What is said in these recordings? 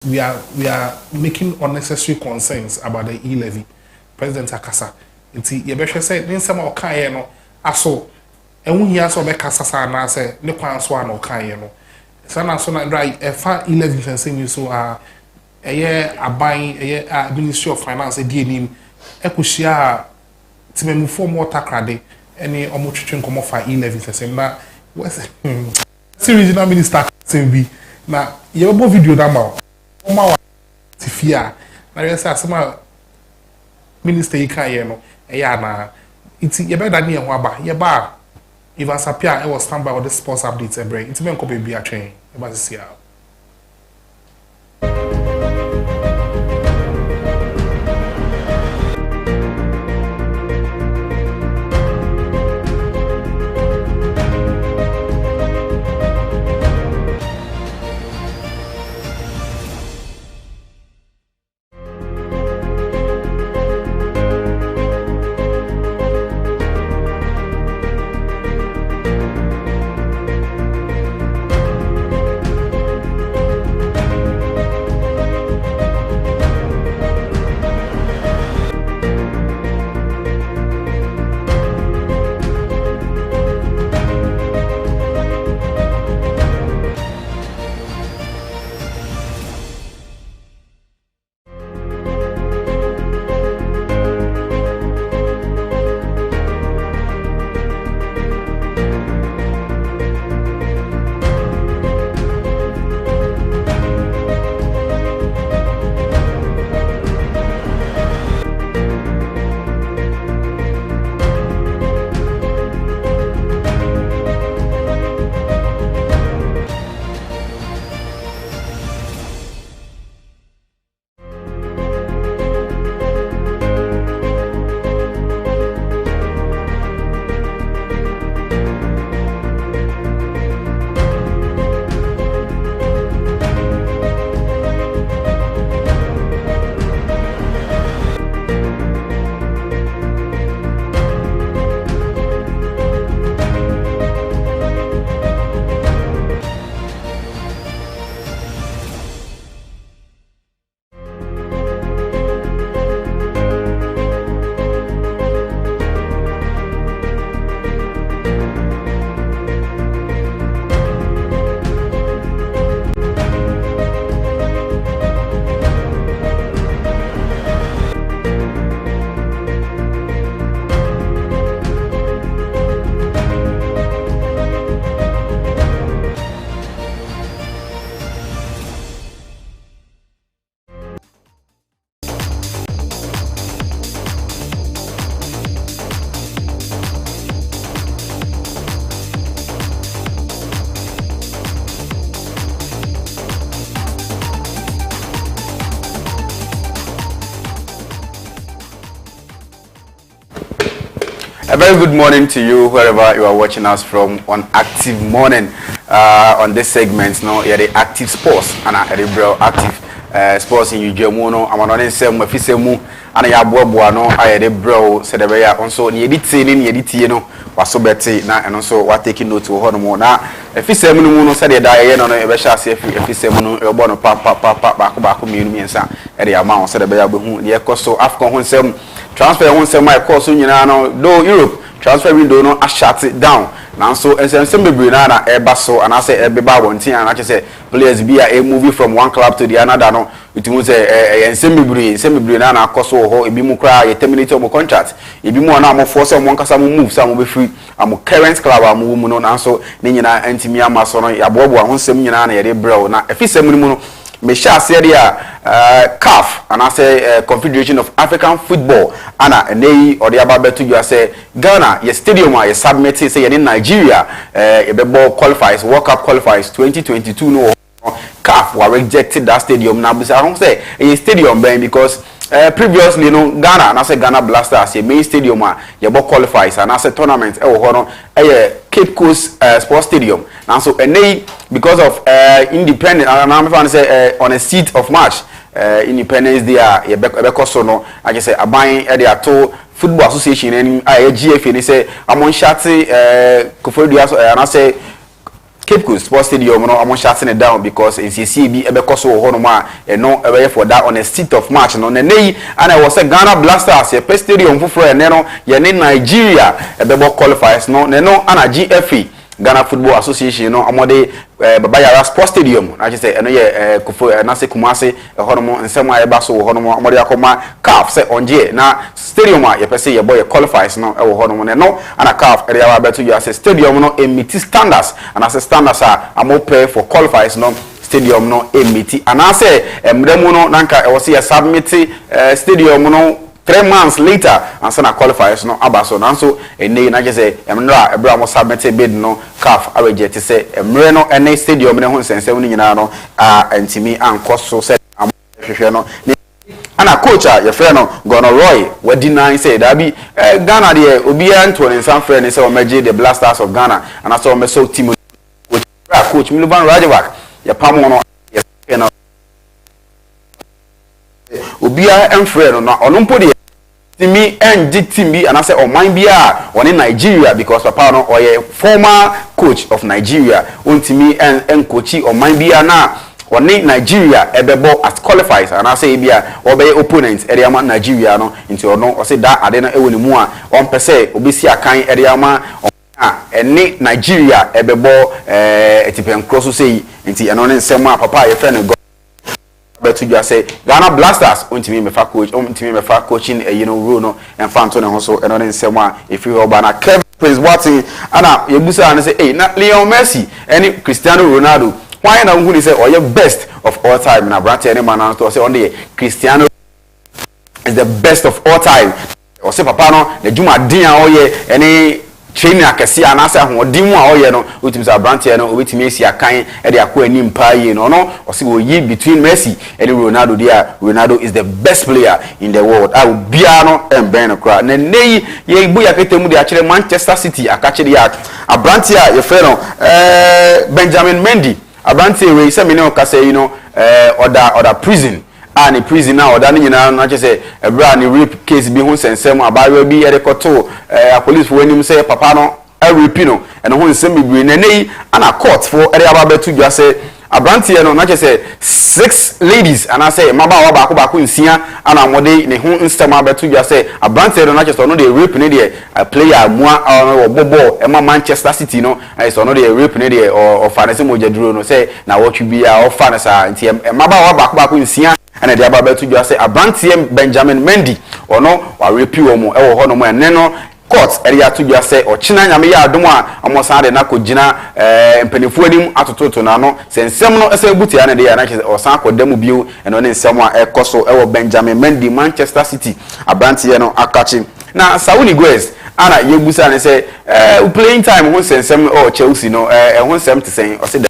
we are making unnecessary concerns about the e-levy. President Akasa. Nti yebehwe say nsema okaye no aso ehun hia so be kasa sa na say ne kwan so ana okaye no. Sana so na right fa e-levy fensing so eye aban eye Ministry of Finance di enim ekohia timemu form water crade any omotwetwe nkomo fa e-levy fensing na regional minister be na yebo video da ma o ma wa tifia na yesa asema minister ikaye no eya na iti ye better ne ho aba ye ba Ivan Sapia e was stand by with the sports updates every iti men ko be bia twen e ba sia. A very good morning to you wherever you are watching us from on Active Morning. On this segment, no, you're the Active Sports and Active Sports in Ujamuno. I'm on some Mafisemu and I have no, I had a bro said also the editing, was so better now and also what taking note to Honomona. If you say Muno said a diet on a Besha, if you say Muno, you're born a back community and the amount said a bear who the Ecoso Afcon transfer won say my course though Europe transfer window no a shut it down now so and some be na e so and I say e be ba won tin and I say players be a movie from one club to the another no it means some be na course ho e bi mu kra e terminate your contract e bi mu na mo force mo kasa mo move some be free am current club am mu no na so ni nyina antimi ama so no ya bobo ho nsem nyina na ye de brew na efi sem mu no me sha say CAF and I say Confederation of African Football and they or the about to you say Ghana your stadium you submit say in Nigeria ball qualifies World Cup qualifies 2022 no CAF were rejected that stadium now because I don't say a stadium because previously Ghana and I say Ghana Blasters your main stadium your ball qualifies and I say tournament Cape Coast Sports Stadium now so and they because of independent and I'm trying to say on a seat of March Independence Day because so no I just say aban e dey ato Football Association and GFA they say amon shati Koforidua and I say Cape Coast Sports Stadium no I'm shutting it down because NCCB ebe koso ho no ma no ebe for that on the 6th of March no nei and I was a Ghana Blasters ye stadium fufuro ene no ye ne Nigeria ebe bo qualifiers no ne no ana GFA Ghana Football Association no amode Baba Yara Sports Stadium na je say eno ye kofo na se Kumase ho no mo nsema eba so ho no mo amode akoma CAF say onje na stadium a ye pese ye boy qualifiers no e ho no mo ne no ana CAF area wa beto you say stadium no emiti standards and as standards are amo pay for qualifiers no stadium no emiti and I say emremu no nanka e wo say submit stadium no 3 months later and sana qualifiers no abaso nanso ene na je say emra ebra mo submit bid no CAF reject say emre no ene stadium ne ho nsensem ni nyina no antimi ankoso say hwehwe no ana coach a ye frɛ no Gono Roy we deny say that be Ghana de obi anto ne san frɛ ne say o meje the Blasters of Ghana and aso o meso team coach Milovan Rajavak ye pamo no ye no obi an frɛ no na ono mpo de timi NG team bi and I say o man bia on in Nigeria because papa no or ye former coach of Nigeria on timi en coachi o man bia na oni Nigeria ebebo as qualifies and I say bia obey opponents area man Nigeria no into ono o say that ade no ewo ne mu a on pese obesi akan area man eni Nigeria ebebo etipen cross say into eno ne nsem a papa ye friend betu just say Ghana Blasters untimi me fa coach untimi me fa coaching role no en fa nto ne ho so eno ne nsem a efi oba na Kevin Prince Boateng ana yebusa na say na Lionel Messi eni Cristiano Ronaldo why na who say or your best of all time na brand any man to say on the Cristiano is the best of all time or say papa no the juma din a oye any training akese anase ahodim a oye no ultimate say brand no obetimi esi akan e de akọ anim pa yi no no o say oyi between Messi and Ronaldo there Ronaldo is the best player in the world I will bia no emben no kra na nei ye bu ya ketemu de akere Manchester City akakere ya brand ye fe no Benjamin Mendy Abranti we say me no ka say order prison and prison now order ni na na say ebra ni rape case bi ho sensem abawe bi e rekoto police for anim say papa no rape no and ho nsem bi na nei ana court for area ababetu dwa say Abranti no na say 6 ladies and I say maba wa ba ko nsia ana mode ne ho nsem abetu dwa say Abranti no na say no dey rape ne dey player mua bobo e ma Manchester City no so no dey rape ne dey or fanase mojaduro no say na what you be or fanasa nti maba wa ba ko nsia ana dey ababetu dwa say Abranti Benjamin Mendy ono wa rape wo mo e wo ho no mo ene no court area to just say or china nyame ya adom a amosan de na kogina mpanifo anim atototo na no sensem no ese buti ya na de ya na osan kodam bio eno ne nsem a ekoso ewo Benjamin Mendy Manchester City Abranti no akachi na Sauli Guez ana yebusa ne say playing time ho sensem o Chelsea no ho nsem te sen o say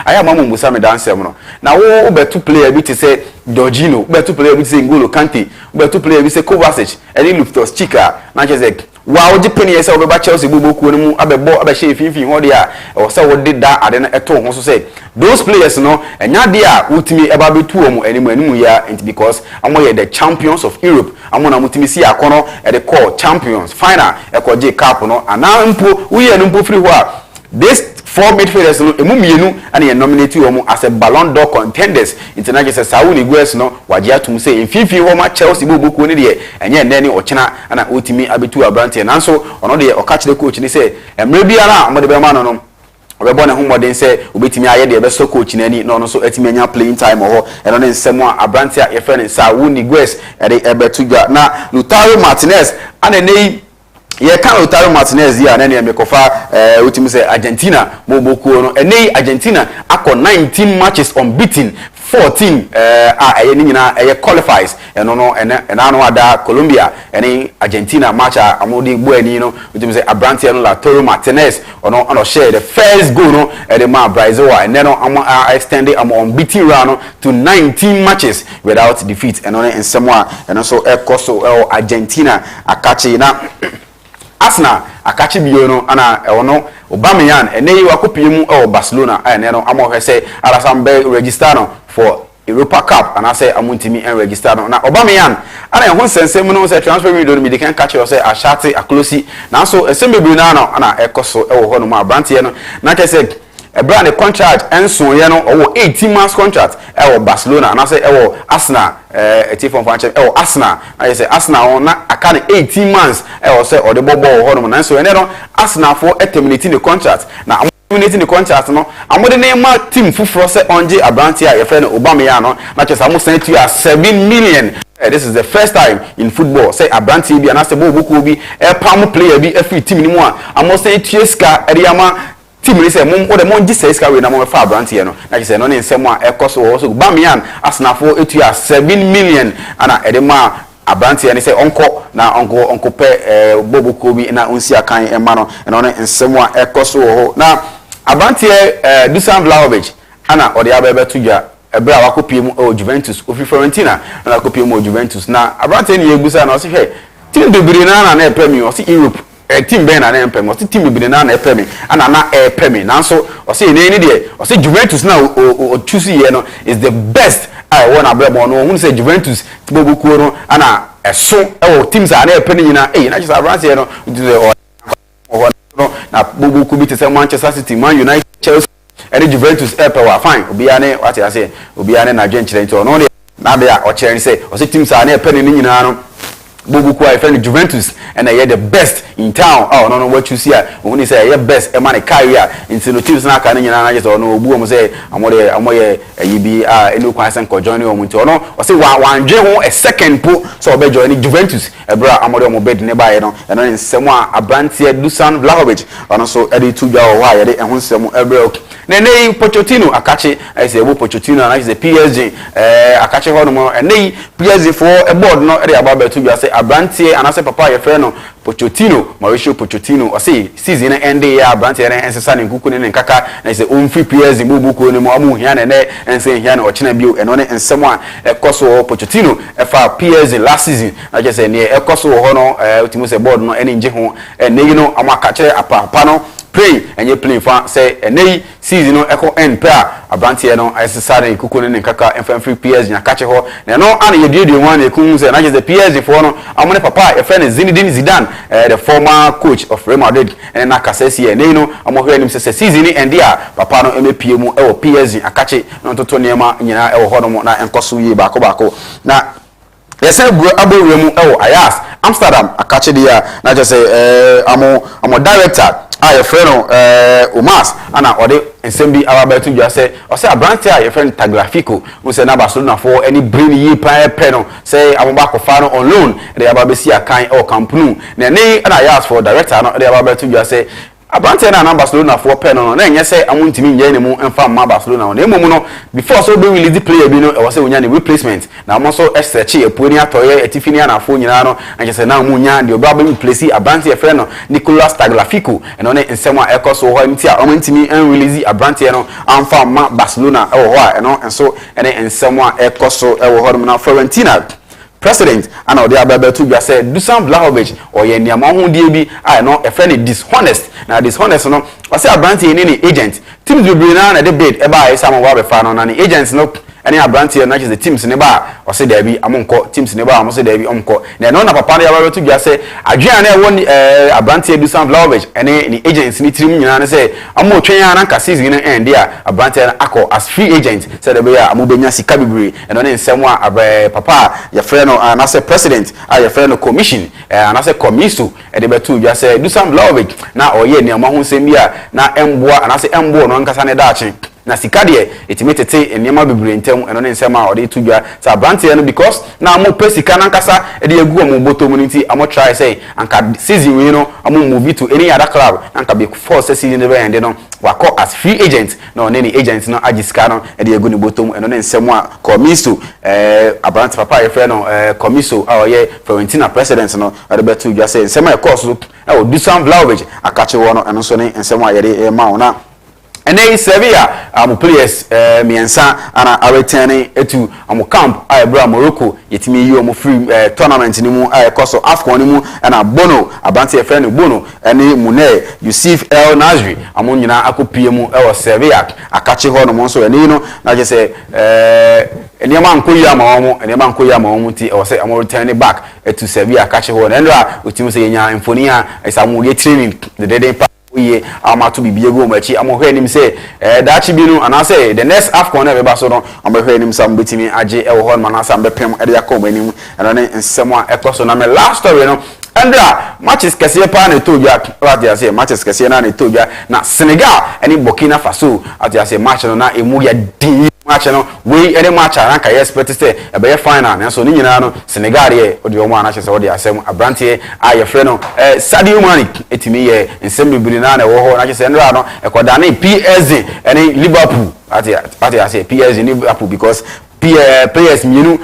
aya mamu musa me dansem no na wo betu player bi te say Jorginho betu player bi te say N'Golo Kante betu player bi say Kovacic eni Loftus Cheek na che wa oji peni ese obeba Chelsea boboku no mu abebo abehye finfin ho de a o se wo de da ade no eto ho so say those players no enya de a utimi eba betu omu animu ya because amoye the champions of Europe amona mutimi si akono e the call champions final e ko je cup no ana mpo uye no mpo free ho a this 4 midfielders no emu mienu and ye nominate omu as a Ballon d'Or contenders international say Sauli Guez no waje atum say mfifi ho ma Chelsea boboku ne de enye nne ne ochina ana otimi abetu Abranti nanso ono de okachire coach ni say emre biara amode be ma no obebo ne homoden say obetimi aye de be so coach nani no so etimi anya playing time ho eno ne nsem a Abranti a ye fe ne Sauli Guez e de ebetu gwa na Lautaro Martinez ana nei ye kan Lautaro Martinez ya na ne mekofa ultimi say Argentina mobokuo no ene Argentina akọ 19 matches unbeaten 14 eye ni nyina eye qualifies eno no ena no ada Colombia ene Argentina match amodi gbo ani no ultimi say Abranti no Lautaro Martinez ono share the first goal no the ma Brazil and no extended unbeaten run to 19 matches without defeat eno ne nsemo eno so ekoso Argentina akachi na Arsenal akachi biyo no ana ono Aubameyang ene wakopie mu Barcelona ene no amohwe say Alasambe register no for Europa Cup and I say amuntimi en register no na Aubameyang ana ehon sensem no say transfer window no me can catch you say Ashate aklosi na so esembebiri na no ana ekoso ho no ma Abranti no na ke say brand the contract enso ye no owo 18 months contract e wo Barcelona na say e wo Arsenal from franchise e wo Arsenal na say Arsenal on na aka 18 months e wo say o de bobo ho no na so ene no Arsenal for terminating the contract na terminating the contract no amode na ma team fufuro say onje abranti a ye fe no Aubameyang no na chesa mo send to 7 million. This is the first time in football say abranti bi na say bobuku bi e pam player bi every team ni mu a amo say tieska e ama team ni say mom o de mon gise iska we na mo fa abranti no na say no ne nsem a ekoso so Aubameyang Arsenal for etua 7 million ana e de ma abranti ni say onko pe bobuku bi na onsi akan e ma no no ne nsem a ekoso ho na abranti Dusan Vlahovic ana o de abebe tuja ebra wakopiem o Juventus o Fiorentina na wakopiem o Juventus na abrante ni egusa na o se hwe team bebire na epemi o se Europe team ben na epemi o se team bebire na epemi na epemi na so o se ni de o se Juventus na o choose ye no is the best I want abrabo no hu se Juventus tibobuku no ana eso o teams na epeni nyina na just abrante no na bobuku bi te se Manchester City, Man United, Chelsea any Juventus wa fine obiane what I say obiane na dwenkyere nti ono na be a o kyere say o say teams are na epene ni nyina no bobuku a friend Juventus and I the best in town no what you see when say the best e man career into no teams na aka ni nyina na just ono obu o say amoye yibi enu kwan sen ko join o nti ono o say wan dwe ho a second po so be join Juventus ebra amore o bed ne bae no eno nsem a abrantie Dusan Vlahovic ono so e dey tuja o wa ye de ehun nsem ebra Nene Pochettino akache say ebo Pochettino na say PSG akache ho no mo ene PSG for a board no e dey aba betu bia say abrantie anase papa ye fe no Pochettino Mauricio Pochettino o say season end ya abrantie na ensesa ne nkuku ne nkaka na say on free PSG bubuku ne mo amu hia ne ense hia ne ochena bio eno ne ensem a ekoso Pochettino e fa PSG last season na je say ne ekoso ho no ultimo say board no ene nje ho ene yi no amakache apa no play and you play for say any season no echo end pair abrantie no asesare kuku ne nkaka free PSG na kache ho na no ana ye die one ekun say na just the PSG for no amone papa e friend Zinedine Zidane the former coach of Real Madrid and na kasesi e no amohwe nim say season end dia papa no emepie mu e wo PSG akache no toto nema nyina e wo ho no na enkoso yi bako na yes abowre mu e wo Ajax Amsterdam akache dia na just say amo director your friend Omas ana ode ensembi ababetu just say o say abranti your friend Tagliafico we say na Barcelona for any bring ye pe no say amoba ko fa no on loan dey ababesi akan o Camp Nou na ana ask for director no dey ababetu just say abranti na Barcelona for pen no na enye say amuntimi nye ne mu emfa ma Barcelona na emom no before so be release the player bi no e was say onya ne replacement na mo so search epuani atoye etifini na afo nyina no enye say na mu nya de oba be replace abranti e friend no Nicolas Tagliafico and on ensem a ekoso ho nti a amuntimi en release abranti no amfa ma Barcelona e wo ho a no enso ene ensem a ekoso e wo ho na Fiorentina president and the ababetu bia say Dusan Vlahovic or ye niam ahudie bi I no a friend dishonest na dishonest no o say abrantie ni agent teams be bring na the bid e ba isa mo wa be fa no na ni agents no any abrantie na the teams ne ba o say there bi amonko teams ne ba am say there bi omko na no na papa na ababetu bia say adwan na e won abrantie Dusan Vlahovic any ni agents ni tirim nyina na say amo twen ya na ka season na end dia abrantie na akọ as free agent say there be ya amobenya sika bibiri and on ensem a papa ya friend and as a president your friend commission and as a commisso e de betu bia say Dusan Vlahovic na oye ni amahu nsem bia na emboa and as emboa no nkasa ne daache na sika de etimetete enema bibire ntem eno ne nsem a ode tudwa sa brante no because na mo pesika na nkasa e de egu mo botom nti amo try say anka season we no amo move to any other club anka be force season never end no wako as free agent no any agent no agisika no e de egu ni botom eno ne nsem a commisso abrante papa e fe no commisso a oye Fiorentina president no ade betu dwa say nsem a course e o Dusan Vlahovic akache wo no eno so ne nsem a yede ma ona ene Sevilla players miensa ana returning to camp Ibra Morocco yetimi yi o free tournament ni mu koso AFCON ni mu ana Bono abante e friend Bono ene Mune Yusuf El Nazri nyina akopie mu e wo Sevilla akache ho no mo so ene no na je say enema nkoyi ama omo ti e wo say am returning back to Sevilla akache ho na ndra otimi say nya mfoni a isamu ye training the day we ama to bibi ego machi am hwe nim say that chi bi no and I say the next AFCON na be ba so no am hwe nim sam betimi age e wo hon man asam be pem e de akọ manim and ne nsem a ekoso na me last story no Andra matches kese pa na etodwa what they say matches kese na etodwa na Senegal any Burkina Faso at they say match no na emu ya din match no we any match rank I expect say e be final na so ni nyina no Senegal ye odi omo anache say odi asem abrante aye frɛ no Sadio Mane etimi ye nsem bibiri na na wo ho na che say Andra no ekoda na PSG any Liverpool at they say PSG Liverpool because players mienu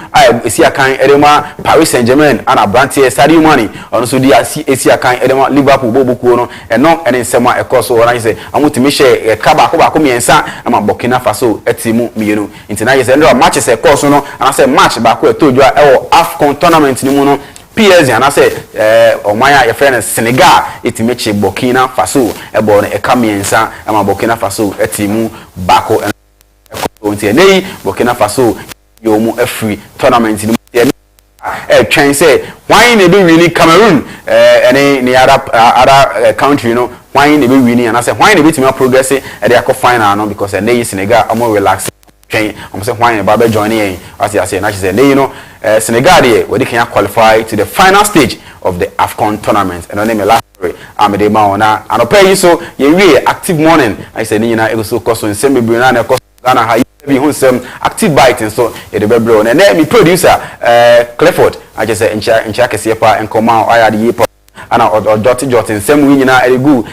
esi akan edema Paris Saint-Germain and Abrante Sadio Mane ono so di esi akan edema Liverpool bobukuo no eno ene nsema ekoso na say amutimi share kaba ko miensa na Burkina Faso etimu mienu intina yes endo matches ekoso no and say match ba ko etodwa ewo AFCON tournament ni mu no PSG and I say omaya your friend Senegal etimechi Burkina Faso ebo no eka miensa na Burkina Faso etimu bako nei Burkina Faso yomu free tournament ni twen say why na be winning Cameroon any other country no why na be winning and I say why na be team progress e dey akọ final no because nei Senegal am relax twen am say why na ba be join here as I say na say nei no Senegal dey we dey qualify to the final stage of the AFCON tournament and only me last story amede ma ona anopa yi so ye wie active morning I say ni na e go so koso nsem bebre na koso Ghana ha be hu sem active biting so e de bebre on na me producer Clifford I just say encha kese pa enkoma aya de yepa ana jot nsem wi nyina e gu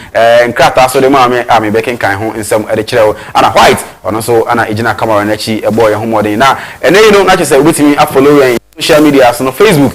nkrata so de ma me beken kan ho nsem e de kire ana white ono so ana ejina camera na chi e boy ho modern na ene you know na just say obetimi follow your social media so no Facebook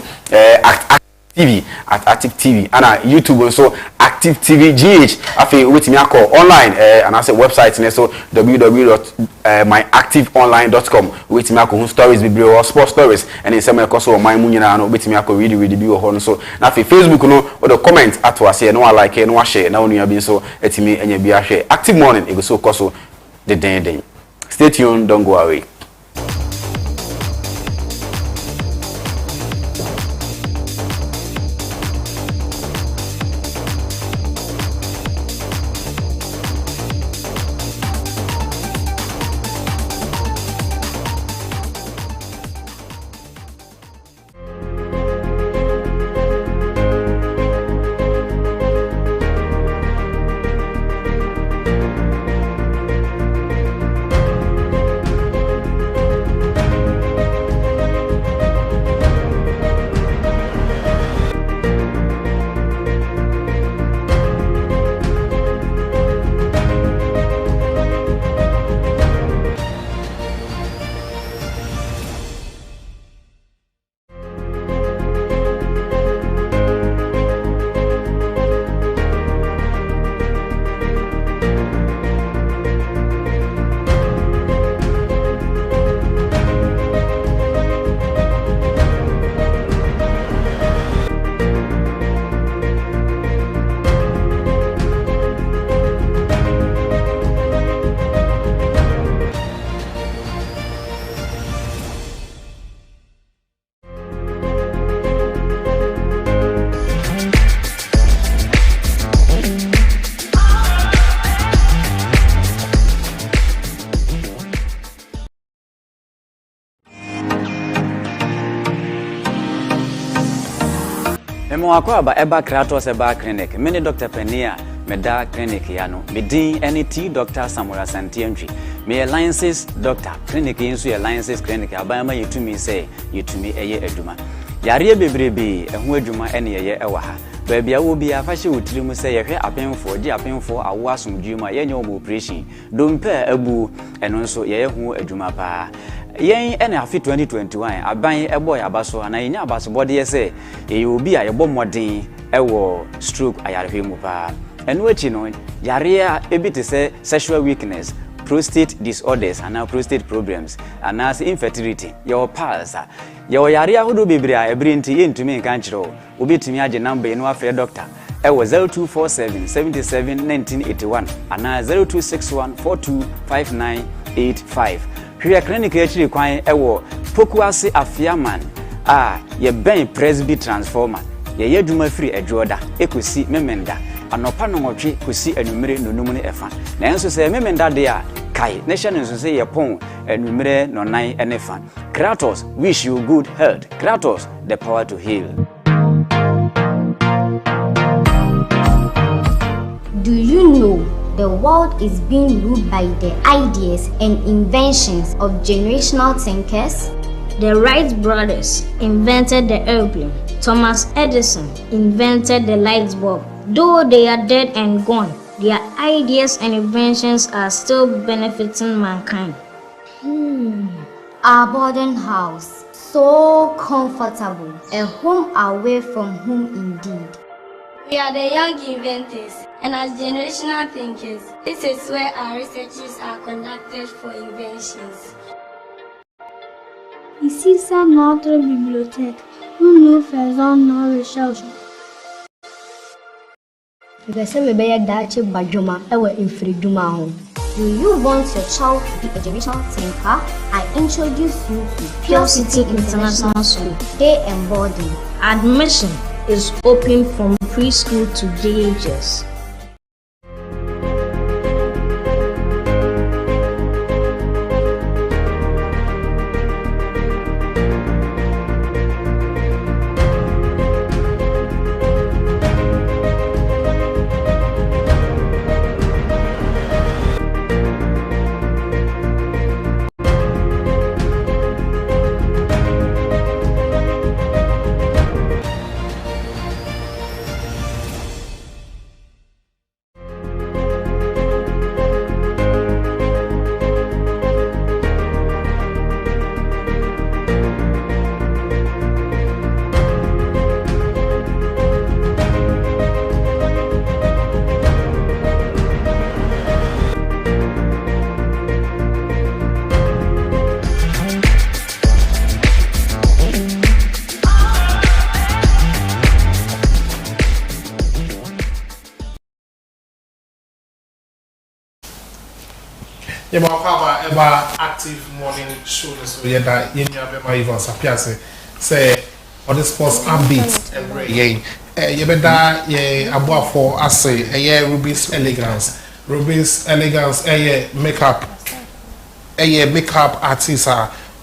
TV at Active TV and YouTube also Active TV GH afi wetimi akọ online and I say website so www.myactiveonline.com wetimi akọ stories bible or sports stories and in some so my munyina no wetimi akọ read bi ho so na afi Facebook no or the comment at was here no like no share na onu abi so etimi enya bi ahwe Active Morning e go so koso the den stay tuned, don't go away. Akwa eba Kratos eba clinic mini Dr. Penia meda clinic ya no medin NT Dr. Samuel Santientwi me alliances doctor clinic yinso alliances clinic abama yetumi say yetumi eye aduma yare bebrebe eho aduma ene ye ewa ha baabia wo bia fa hye wotiri mu say yehwe apenfo di apenfo awo asomdwuma yenye obo operation dompa abu eno nso ye ho aduma pa yen ene afi 2021 aban ebo ya baso na yenya abaso bode ye say e obi a yebo modern ewo stroke ayarehwe mu pa eno echi no yare a ebite say sexual weakness prostate disorders and prostate problems and as infertility your pulse your yare ahodo bebre a ebrinti yentumi nka nkyerɛ obetumi age number eno afre doctor ewo 0247 77 1981 and 0261 425985 hwe clinic actually kwan ewo Pokuase Afiaman ye ben Presby transformer ye yeduma free ejoda ekosi memenda anopa no nwotwe kosi anumere nonum ne efa nanso se memenda de a kai ne hye no so se yepon anumere no nan ene fa. Kratos wish you good health. Kratos the power to heal. Do you know the world is being ruled by the ideas and inventions of generational thinkers? The Wright brothers invented the airplane. Thomas Edison invented the light bulb. Though they are dead and gone, their ideas and inventions are still benefiting mankind. Our boarding house, so comfortable, a home away from home indeed. We are the young inventors, and as generational thinkers, this is where our researches are conducted for inventions. Ici, c'est notre bibliothèque où nous faisons nos recherches. Do you want your child to be a generational thinker? I introduce you to Pure City International School. Day and boarding. Admission is open from preschool to JHS. Yeah, but about active morning show so yeah that you have my even sapiase say on the sports upbeat every you better yeah about for us say yeah Ruby's elegance makeup makeup artist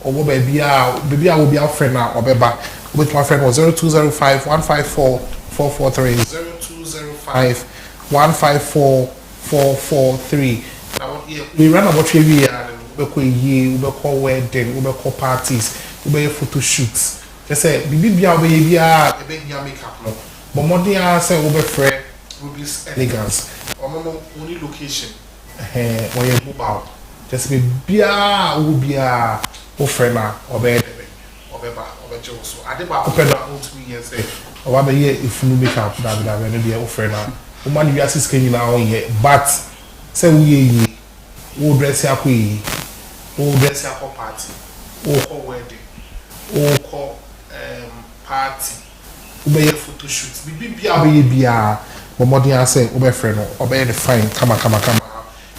or baby I will be our friend now or beba with my friend was 0205 154 443 0205 154 443. We run about every year. We call wedding, we call parties, we photo shoots. They say, "Bibi biya makeup no." But more than say, we friend, Ruby's elegance. Or no only location. When you move out, just be biya, friend na, or be so. I think about open up to me and say, "Oh, what be if you makeup that be friend na." Woman, you assist can you now here, but. Say we dress ya we dress ya for party, or wedding, or party, we be photo shoot. Be but more than I say, we friend or be the fine. Come on.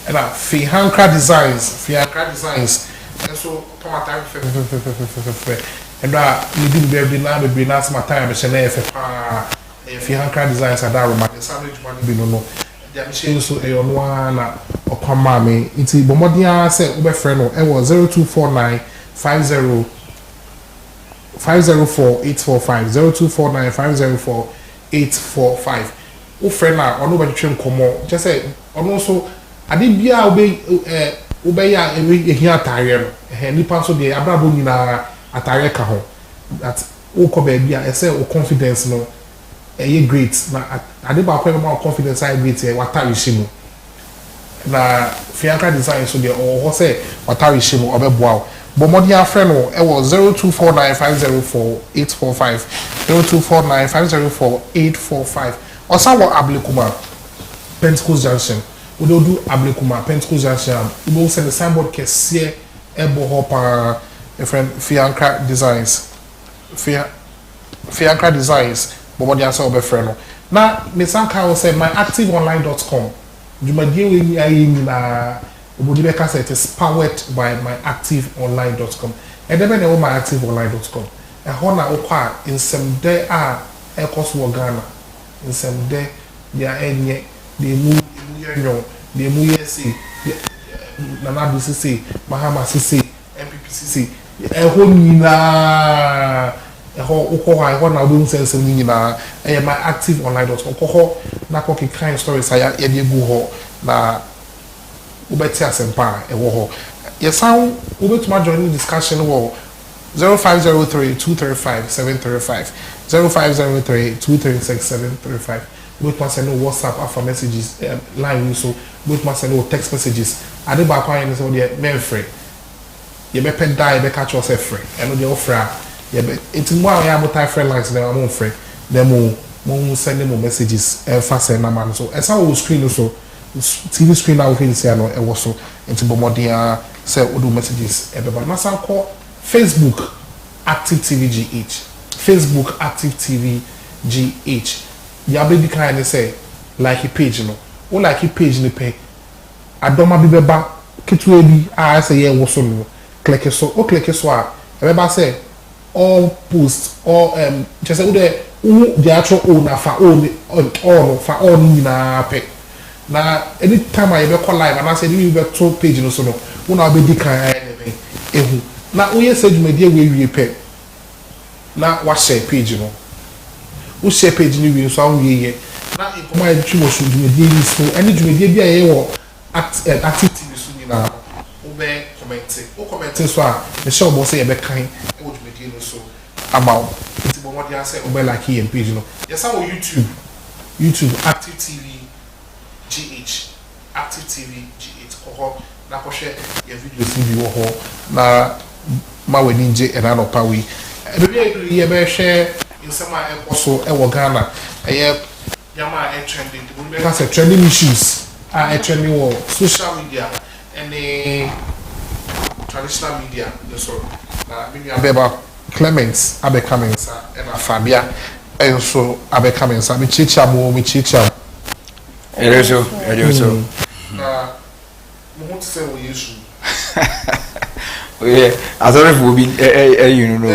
And Fiancra Designs, and so tomato and we do be now be bring us my time. Fiancra Designs are that romantic. Sandwich money be no. Jamishin so e ono na okwama me nti bomodia say ube friend no e was 0249 50 504 845 0249 504 845 o friend na ono be twem komo just say ono so ade bia ube ya ehia atare no nipa so de abrabo nyina atare ka ho that o ko ba bia e say o confidence no great na ade ba kwa more confidence I great watari shimu na Fiancra Design so de o say watari shimu obeboa but modi afre no e was 0249504845 0249504845 osa wo Ablekuma Pentecost Junction we do Ablekuma Pentecost Junction we will send the signboard kese ebo hopa friend Fiancra Designs Fiancra Designs but they are so be friend. Now, Miss Anka will say myactiveonline.com. You might give me a it is powered by myactiveonline.com. And then know myactiveonline.com. And Hona Oka in some day a cost Ghana. In some day dia enye de mu yenyo de mu yesi Nana BCC Mahama CC MPP CC eho nyina eho uko ha na do sense nyina my activeonline.com ko na ko kind stories aya ye de gu ho na ubeti asempa ewo ho yesan ubetuma join discussion wo 0503-235-735 0503-236-735 both must send WhatsApp after messages line so both must send text messages ade ba kwa yen so de men free ye be pen die be catch yourself free and the offer ye be it mo a ya buy friend lines na mo free dem mo send them messages fast send na man so esa wo screen so TV screen now here say no e wo so enti bomodia say we do messages e be ba na san call Facebook Active TV GH Facebook Active TV GH ya be di kind say like a page no o like a page ni pe adoma bi beba ketu bi a say ye wo so no click so o click so a e be ba say all post all just say the actual owner fa all fa all ni na pe na anytime I be call live and I say you be to page no so no una be di kind ehu na we say dwumadie we pe na wa share page no wo share page ni we so an ye na ikoma e twi wo so dwumadie ni so any dwumadie bia ye wo activity so ni na wo be comment so a me show bo say e be kan e wo dwumadie no so about it bo mo dia say wo be like here page no yes I YouTube Active TV GH Active TV GH ko na ko share your videos ni bi wo ho na ma we ninje e na no pa we e be ye be share in some so e wo Ghana e yama e trending we be say trending issues e trending wo social media and traditional media so na me abeba Clements abecoming sa e na Fabia and so abecoming sa me chicha Ereso na mo want to say we issue yeah asore fu bi you know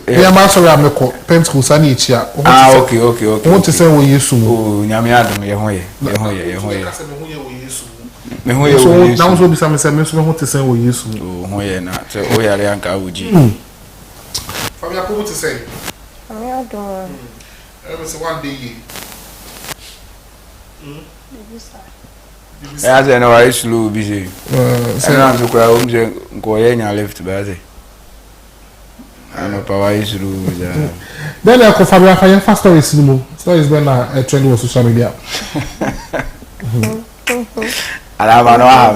yeah ma sorry am ko Pentecost ani chia okay want to say we yesu oh nyame adom ye ho ye me ho ye so now so be some say me so want to say we yesu oh ho ye na so o yare anka awuji Fabia ko to say I adom say one day I say no I slow busy say na so kwa o mje nko ye nya left ba say ano power is slow then I ko Fabia fa fast stories ni mo stories when na trend on social media alama no ha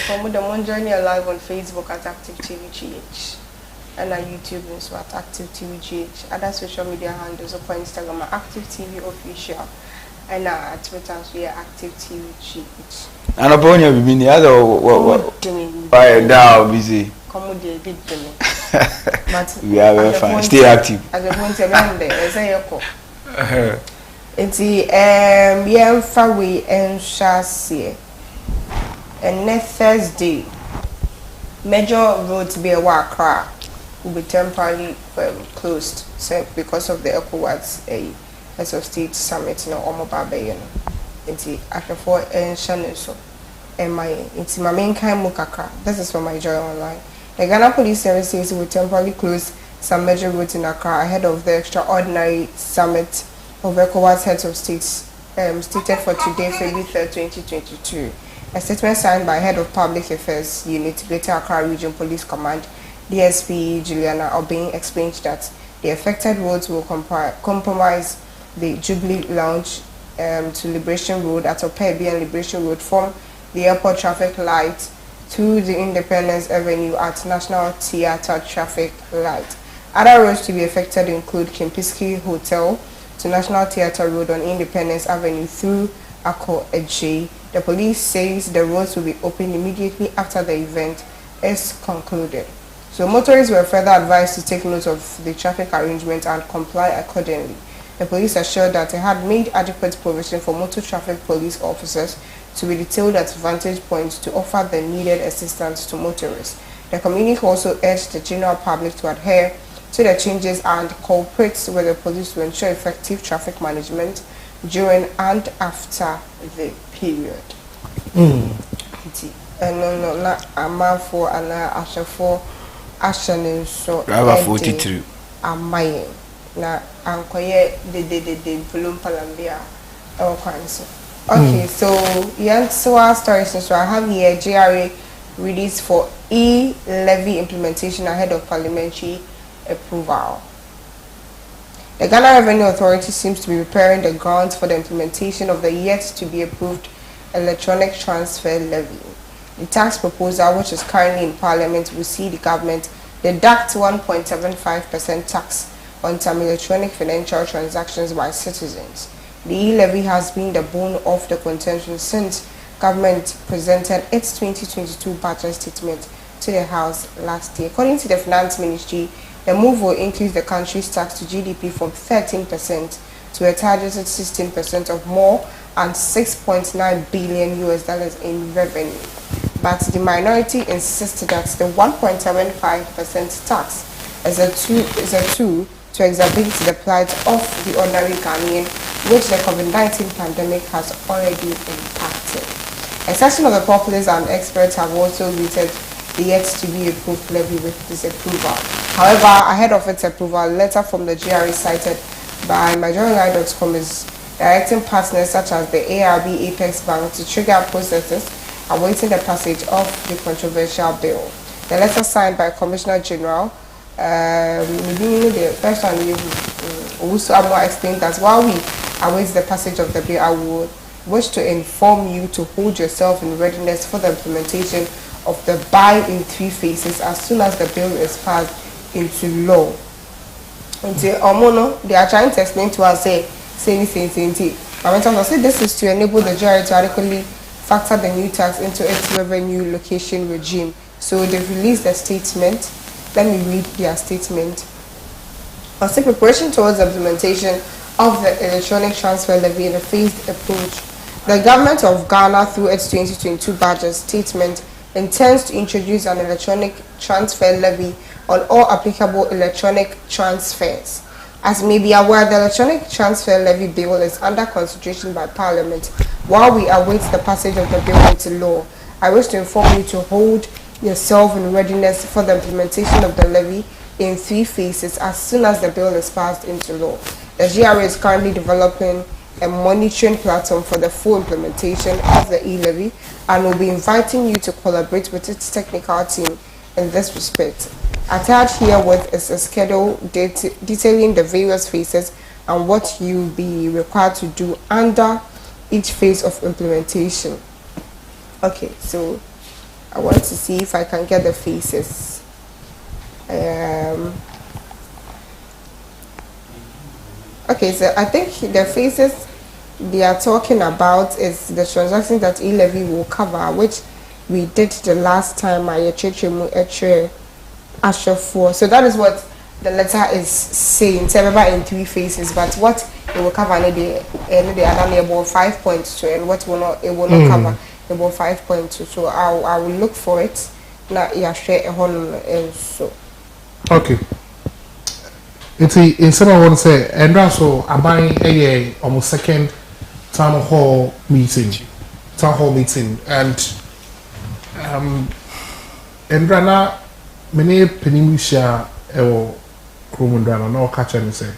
From the one journey live on Facebook at Active TV GH and on YouTube also at Active TV GH. Other social media handles for Instagram are Active TV Official and at Twitter we are Active TV GH. And upon your bibini what why down busy. Come with the big thing. But we are very fine. Stay active. As a point I say yoko. It's yeah far we and Shasie. And next Thursday, major roads be a Accra will be temporarily closed because of the ECOWAS Heads of State Summit in Omoba Bay. After 4 and Shannon so. And my main kind Mukaka. This is from my joy online. The Ghana Police Service says it will temporarily close some major roads in Accra ahead of the extraordinary summit of ECOWAS Heads of States stated for today, February 3rd, 2022. A statement signed by Head of Public Affairs Unit, Greater Accra Region Police Command, DSP Juliana Obeng, explained that the affected roads will compromise the Jubilee Lounge to Liberation Road at Opebi and Liberation Road from the airport traffic light to the Independence Avenue at National Theatre traffic light. Other roads to be affected include Kempinski Hotel to National Theatre Road on Independence Avenue through Akko Eji. The police says the roads will be opened immediately after the event is concluded. So motorists were further advised to take note of the traffic arrangement and comply accordingly. The police assured that they had made adequate provision for motor traffic police officers to be detailed at vantage points to offer the needed assistance to motorists. The community also urged the general public to adhere to the changes and cooperates with the police to ensure effective traffic management during and after the period. No, not a month for an asher for action so Driver 43. My na ankoye the Bloom Palambia or so. Okay, so so our stories, so I have here GRA release for e-levy implementation ahead of parliamentary approval. The Ghana Revenue Authority seems to be preparing the grounds for the implementation of the yet to be approved electronic transfer levy. The tax proposal, which is currently in Parliament, will see the government deduct 1.75% tax on some electronic financial transactions by citizens. The e-levy has been the bone of the contention since government presented its 2022 budget statement to the House last year. According to the Finance Ministry, the move will increase the country's tax to GDP from 13% to a targeted 16% of more and $6.9 billion in revenue. But the minority insisted that the 1.75% tax is a tool to exacerbate the plight of the ordinary Ghanaian, which the COVID-19 pandemic has already impacted. A section of the populace and experts have also greeted the yet to be approved levy with disapproval. However, ahead of its approval, a letter from the GRA cited by MyJournalLive.com is directing partners such as the ARB Apex Bank to trigger processes awaiting the passage of the controversial bill. The letter signed by Commissioner General the first one also explained that while we await the passage of the bill, I would wish to inform you to hold yourself in readiness for the implementation of the buy in 3 phases as soon as the bill is passed into law. They are trying to explain to us say this is to enable the GRA to adequately factor the new tax into its revenue location regime. So they've released a statement. Let me read their statement. As a preparation towards the implementation of the electronic transfer levy in a phased approach, the government of Ghana, through its 2022 budget statement, intends to introduce an electronic transfer levy on all applicable electronic transfers. As may be aware, the electronic transfer levy bill is under consideration by Parliament. While we await the passage of the bill into law, I wish to inform you to hold yourself in readiness for the implementation of the levy in 3 phases as soon as the bill is passed into law. The GRA is currently developing a monitoring platform for the full implementation of the e-levy and will be inviting you to collaborate with its technical team in this respect. Attached herewith is a schedule detailing the various phases and what you'll be required to do under each phase of implementation. Okay, so I want to see if I can get the phases. Okay, so I think the phases they are talking about is the transactions that e-levy will cover, which we did the last time I Asher for. So that is what the letter is saying. It's in 3 phases, but what it will cover the about 5.2 and what it will not cover about 5.2. So I will look for it. Now you share a whole so. Okay. It's in some I want to say, and also I'm buying a almost second town hall meeting, and Rana many penimusha or Krumundana no catch and say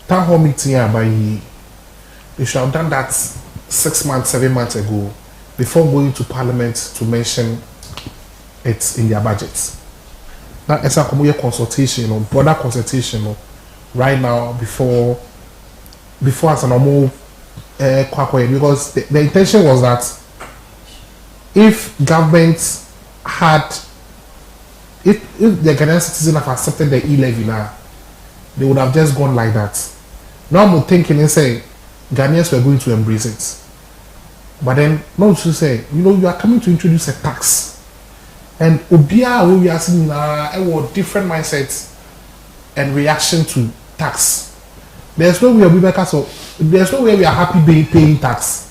town hall meeting by they should have done that 6 months, 7 months ago before going to Parliament to mention it in their budgets. Now it's a community consultation or broader consultation right now before as a normal because the intention was that if government had if the Ghanaian citizen have accepted the e-levy now, they would have just gone like that. Now I'm thinking and say Ghanaians were going to embrace it. But then not to say, you are coming to introduce a tax. And Obia we are seeing different mindsets and reaction to tax. There's no way we are happy paying tax.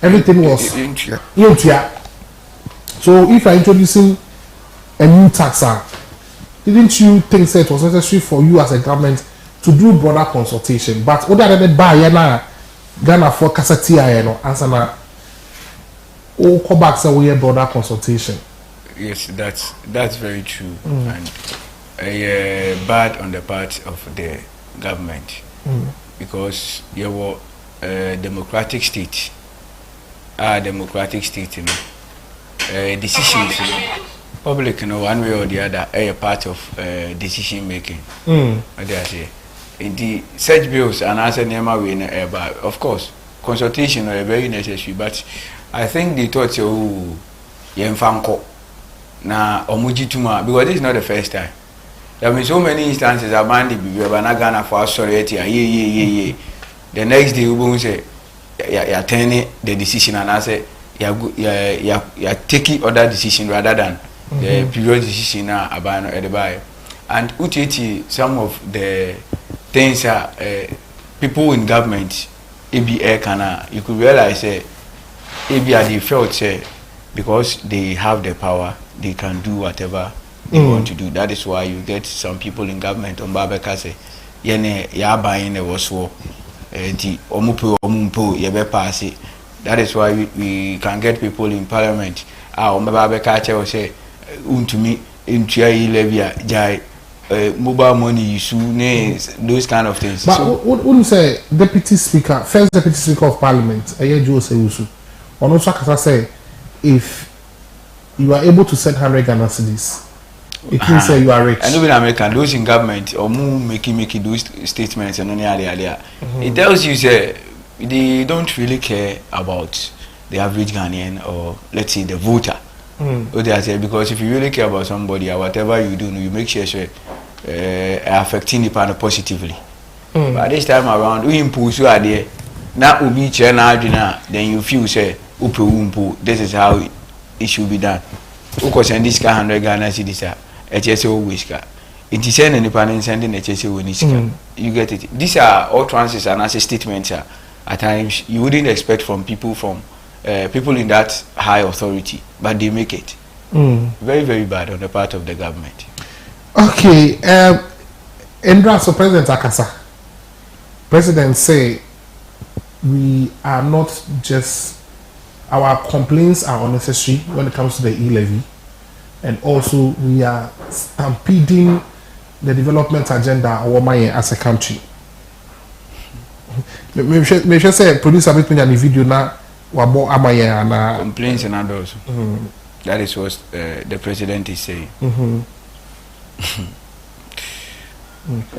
Everything was. So if I'm introducing a new tax, didn't you think that it was necessary for you as a government to do broader consultation? But other than that, Ghana for Kasatia, answer na. Oh, come back say we broader consultation. Yes, that's very true, and bad on the part of the government because you were democratic state. Democratic state, decisions, public, one way or the other, a part of decision making. What do I say? In the such bills and answer Nema we of course, consultation are very necessary, but I think they thought so. Yemfanko na omuji tuma because this is not the first time. There have been so many instances about the Ghana for authority. The next day we will say you're turning the decision and I say you're taking other decision rather than the previous decision now about the buy. And UTT, some of the things are people in government, ABA Kana, you could realize ABA they felt because they have the power, they can do whatever they want to do. That is why you get some people in government on Babeka say, ya buying a waswo, that is why we can get people in parliament. Babeka will say, to me, into Levia, Jai, mobile money issue, those kind of things. But wouldn't say deputy speaker, first deputy speaker of parliament, Joe Seyusu, or no say, if you are able to send 100 Ghana cedis, it means say you are rich. I know in America, those in government or making those statements and it tells you say they don't really care about the average Ghanaian or let's say the voter. What they say, because if you really care about somebody or whatever you do, you make sure affecting the partner positively. But this time around, we impose you are there. Now we be then you feel say this is how it should be done. Because in this 100 Ghana cedis, HSO whisker. It is any panel sending HSO whisker. You get it. These are all trances and as a statement. At times you wouldn't expect from people in that high authority, but they make it. Very, very bad on the part of the government. Okay, Endra, so President Akasa, President say we are not just. Our complaints are unnecessary when it comes to the e-levy, and also we are stampeding the development agenda of Omaye as a country. Me sure say producer bit me a video na wabo Amaye and complaints and others. That is what the president is saying.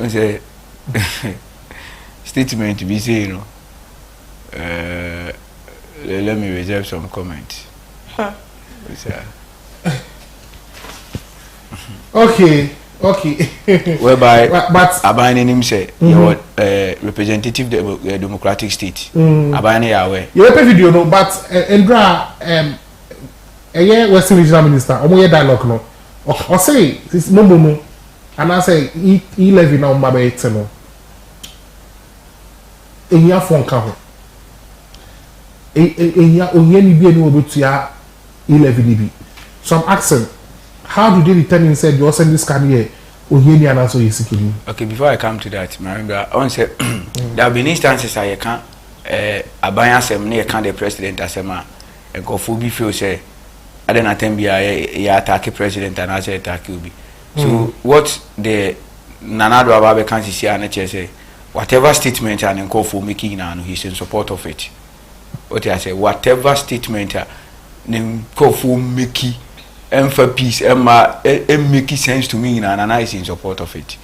Say statement to be saying, let me reserve some comments. Okay. Whereby, but Abani him say, your representative democratic state. Abani aware. You have a video, no, but Endra, Western Regional Minister, Omoye dialogue, no. Or say, this no, and I say, e-levy now, Mabe Eteno. In your phone cover. So I'm asking, how do they determine said you also this can here okay, before I come to that, remember I want to say there have been instances I can't abaya sem can't the president asema and go full be feel say I don't attend be attack president and I say attack will be. So what the Nanado Ababe can't see and say whatever statement and call for making now he's in support of it. What I say, whatever statement Kofu Mickey peace make sense to me and I is in support of it.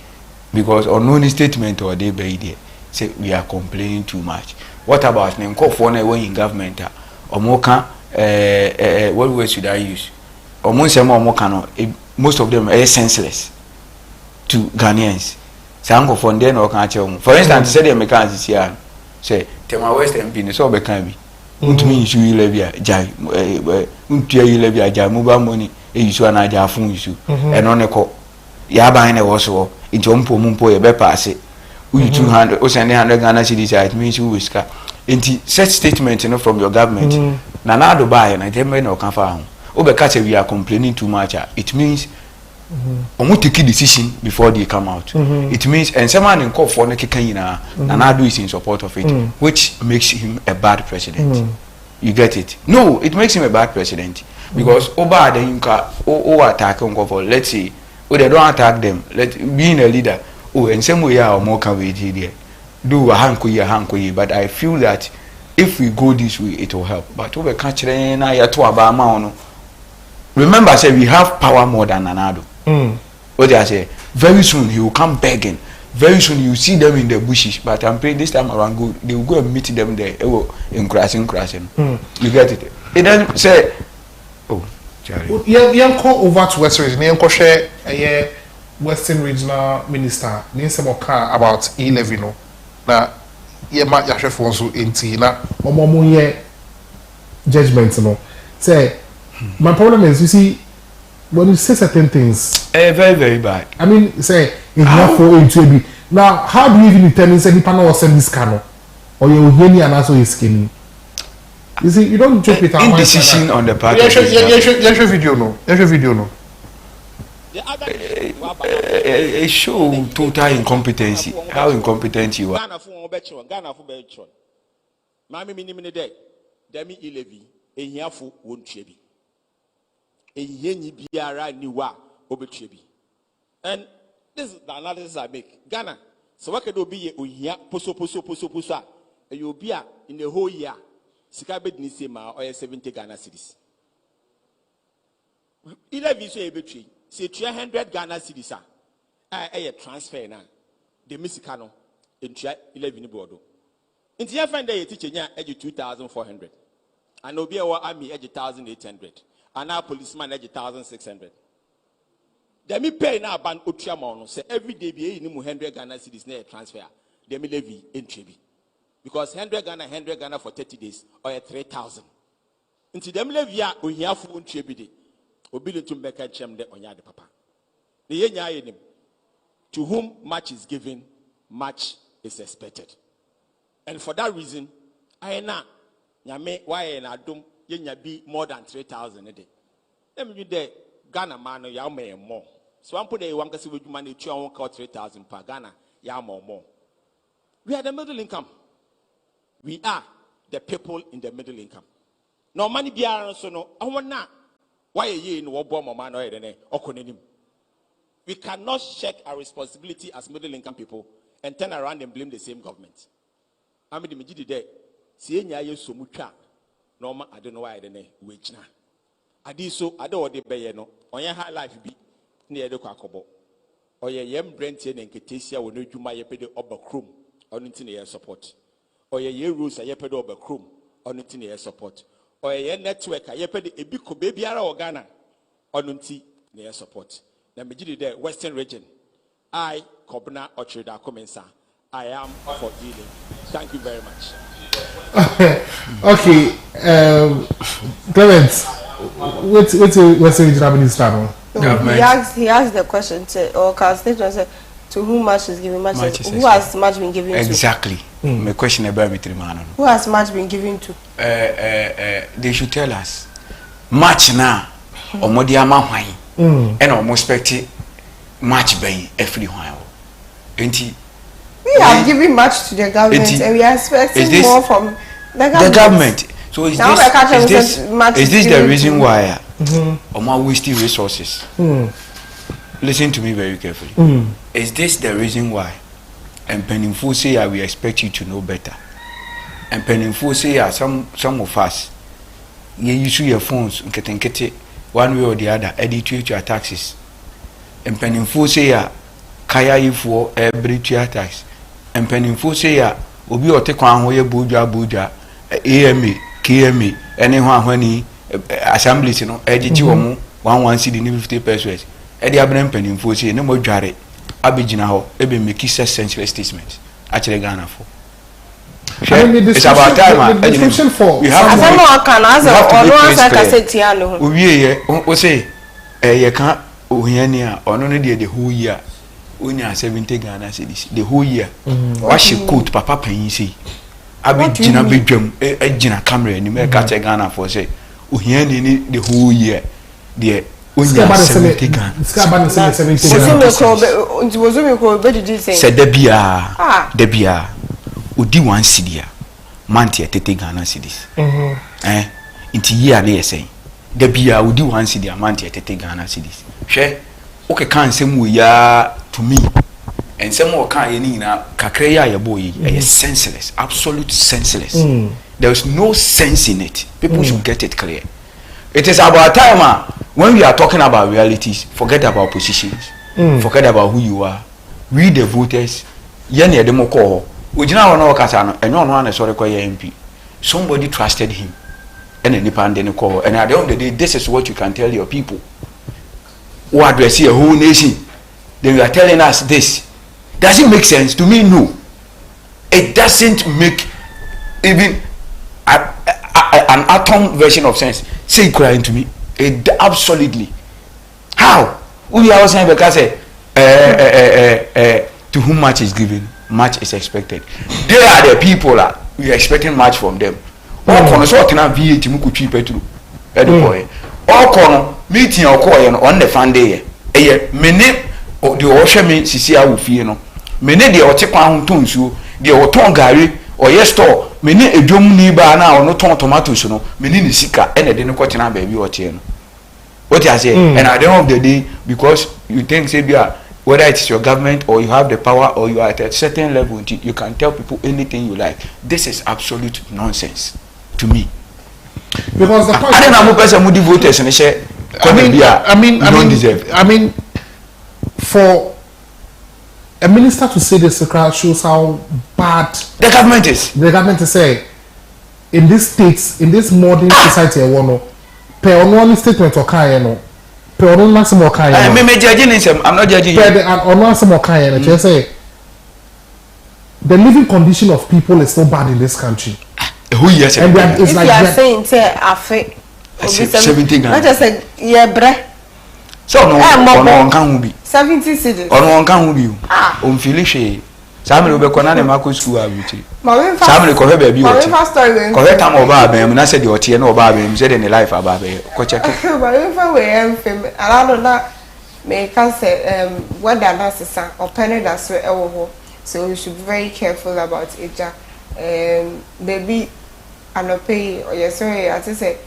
Because unknown statement or they be there say we are complaining too much. What about Kofu when in government or Moka what words should I use? Or most of them are senseless to Ghanaians. Sango for then or can't tell. For instance, say the mechanics here say Tema West MP so be can be. Untumi issue levy jai untua levy jai mobile money issue na jai fun issue eno ne ko ya ban na wo so into mpo ye be pass we 200 o send 100 Ghana cedis it means you whisker into such statement from your government na do buy na dem na o kan fa ho o be catch we are complaining too much it means omo take decision before they come out. It means and someone in call for na Nana is in support of it, which makes him a bad president. You get it? No, it makes him a bad president because Oba then you attack for, let's say, they don't attack them. Being a leader, and some way or more can wait here. Do a hankoye, but I feel that if we go this way, it will help. But over catching remember, I said we have power more than Nanado. What I say? Very soon he will come begging. Very soon you see them in the bushes. But I'm praying this time around, they will go and meet them there. In crashing. You get it? It doesn't say. Oh, Charlie. You call over to West Region. You share a Western Regional Minister. You say about E11. No, na ye ma yahwe fonso enti na omomo ye judgment no. Say my problem is, you see, when you say certain things, very, very bad. I mean, say, if you for into a now, how do you even determine say the panel or send this cano or you hear me and also is skinny? You see, you don't joke with our indecision on the part. Yes, video no. It show total incompetency. How incompetent you are. Ghana for Betron. Mammy minimum day. Demi 11. Ehiafo won chebi. Ehieni biara niwa obetrebi. And this is the analysis I make. Ghana, so what can be ohia poso. And you'll be in the whole year. Sikabed nisema or 70 Ghana cedis. 11 so ebetri. Say 300 Ghana cedis a transfer na. The Mexicano in 11 bordo. In the find a teacher edge 2,400. And Obi army edge 1,800. And our policeman edge 1,600. Then me pay now ban Utriamon. Say every day be in 100 Ghana cedis near transfer. Then me levy in Trebi. Because 100 Ghana for 30 days or 3,000. Until them levy we have for Trebi day. Obi to make a chem de onya de papa. The yenya to whom much is given, much is expected. And for that reason, I na nyame why na dum yenya be more than 3,000 a day. Let me do the Ghana man ya more. So I'm putting one kasi with money 3,000 per Ghana ya more. We are the middle income. We are the people in the middle income. No money be so no. I want na why ye in what bomb man or we cannot shirk our responsibility as middle income people and turn around and blame the same government. I mean the majority there. See nya so mucha. Normal I don't know why I don't wage na. Adi so I don't want the bay no. On your high life be near the kwakobo. Or your yem brentian and ketesia will know you my pedo over crum on internet support. Or your rules a yepedo over crum on internet support. Or your network a yepedo a big baby or Ghana on internet support. The majority there Western region. I Kobna Otrida Comensa. I am for dealing. Thank you very much. Okay, Clement, what's Western Regional Minister? He asked the question or constituent said, to whom much is given, much who has much been given exactly. To? My question about Mitrimano. Who has much been given to? They should tell us. Much now, or Modiama Wine, and almost expect much by every while. We are giving much to the government and we are expecting more from the government. So is this the reason why I'm wasting resources? Listen to me very carefully. Is this the reason why? And Penninfo say we expect you to know better. And Penninfo say some of us you use your phones one way or the other, edit your taxes. And Penninfo say kaya you for every tax. And Penninfo say obi o te kwan ho ye boja AMA KMA anyone when he assemblies no edit wo mo 1 cedi ni 50 pesos e dey abran Penninfo say no mo dware abegina ho e be make senseless statement actually Ghana for it's about time we have no can answer or no answer ka say tiano owie ye o say ye kan ohiani a ono no dey the whole year only 70 Ghana cedis the whole year. What she quote Papa Penny say? Abi Gina bedroom, Gina camera, and you make Ghana for say, the whole year, the onya 70 Ghana. Ska ba ne 70 Wozumi ko be did say. Said the bia. Odi 1 cedi a month e 30 Ghana cedis. Inti year na yesay. The bia odi 1 cedi a month e 30 Ghana cedis. Hwe okay kan sem wo ya to me. And some more kan ye ni na kakra ya ye boy senseless, absolute senseless. There is no sense in it. People should get it clear. It is about time when we are talking about realities, forget about positions, forget about who you are. We the voters, yen ye demo call. Ujina wana wakasano, and no one sorry kwa MP. Somebody trusted him, and then the call. And at the end of the day, this is what you can tell your people. Who address a whole nation. Then you are telling us this. Does it make sense? To me, no. It doesn't make even an atom version of sense. Say crying to me. It absolutely. How? We are saying because to whom much is given, much is expected. They are the people that we are expecting much from them. All corners what can VAT muku cheap petru. All corner meeting or call on the fan day. Many of the ocean me sisi a wufie no. Many the otekwa huntonsu, the oton gari or yes store. Many a drum ni ba na or no ton tomatoes no. Many ni sika and they no kwatina baby or no. What I say, and at the end of the day, because you think say whether it's your government or you have the power or you are at a certain level, you can tell people anything you like. This is absolute nonsense to me. Because the point I don't know person who voters and say, I mean, for a minister to say this shows how bad the government is. The government is saying in these states, in this modern society, I want to pay on one statement or kind. I'm not judging him. I'm not judging him. Just say the living condition of people is so bad in this country. Who yes? And if like you are saying, say, I feel 70 Ghana. Not just say, yeah, bre. So no one can be 70 cities. On one can be. Felicia. Sammy will be conana Marco school. Sammy will have baby. Correct time of Barbie. I said the Otian or Barbie, said in the life of Barbie. But if I were famous, I don't know. May can say, what that has son or penny that's where so we should be very careful about it. Baby, I'm not pay or yes, sorry, as I say,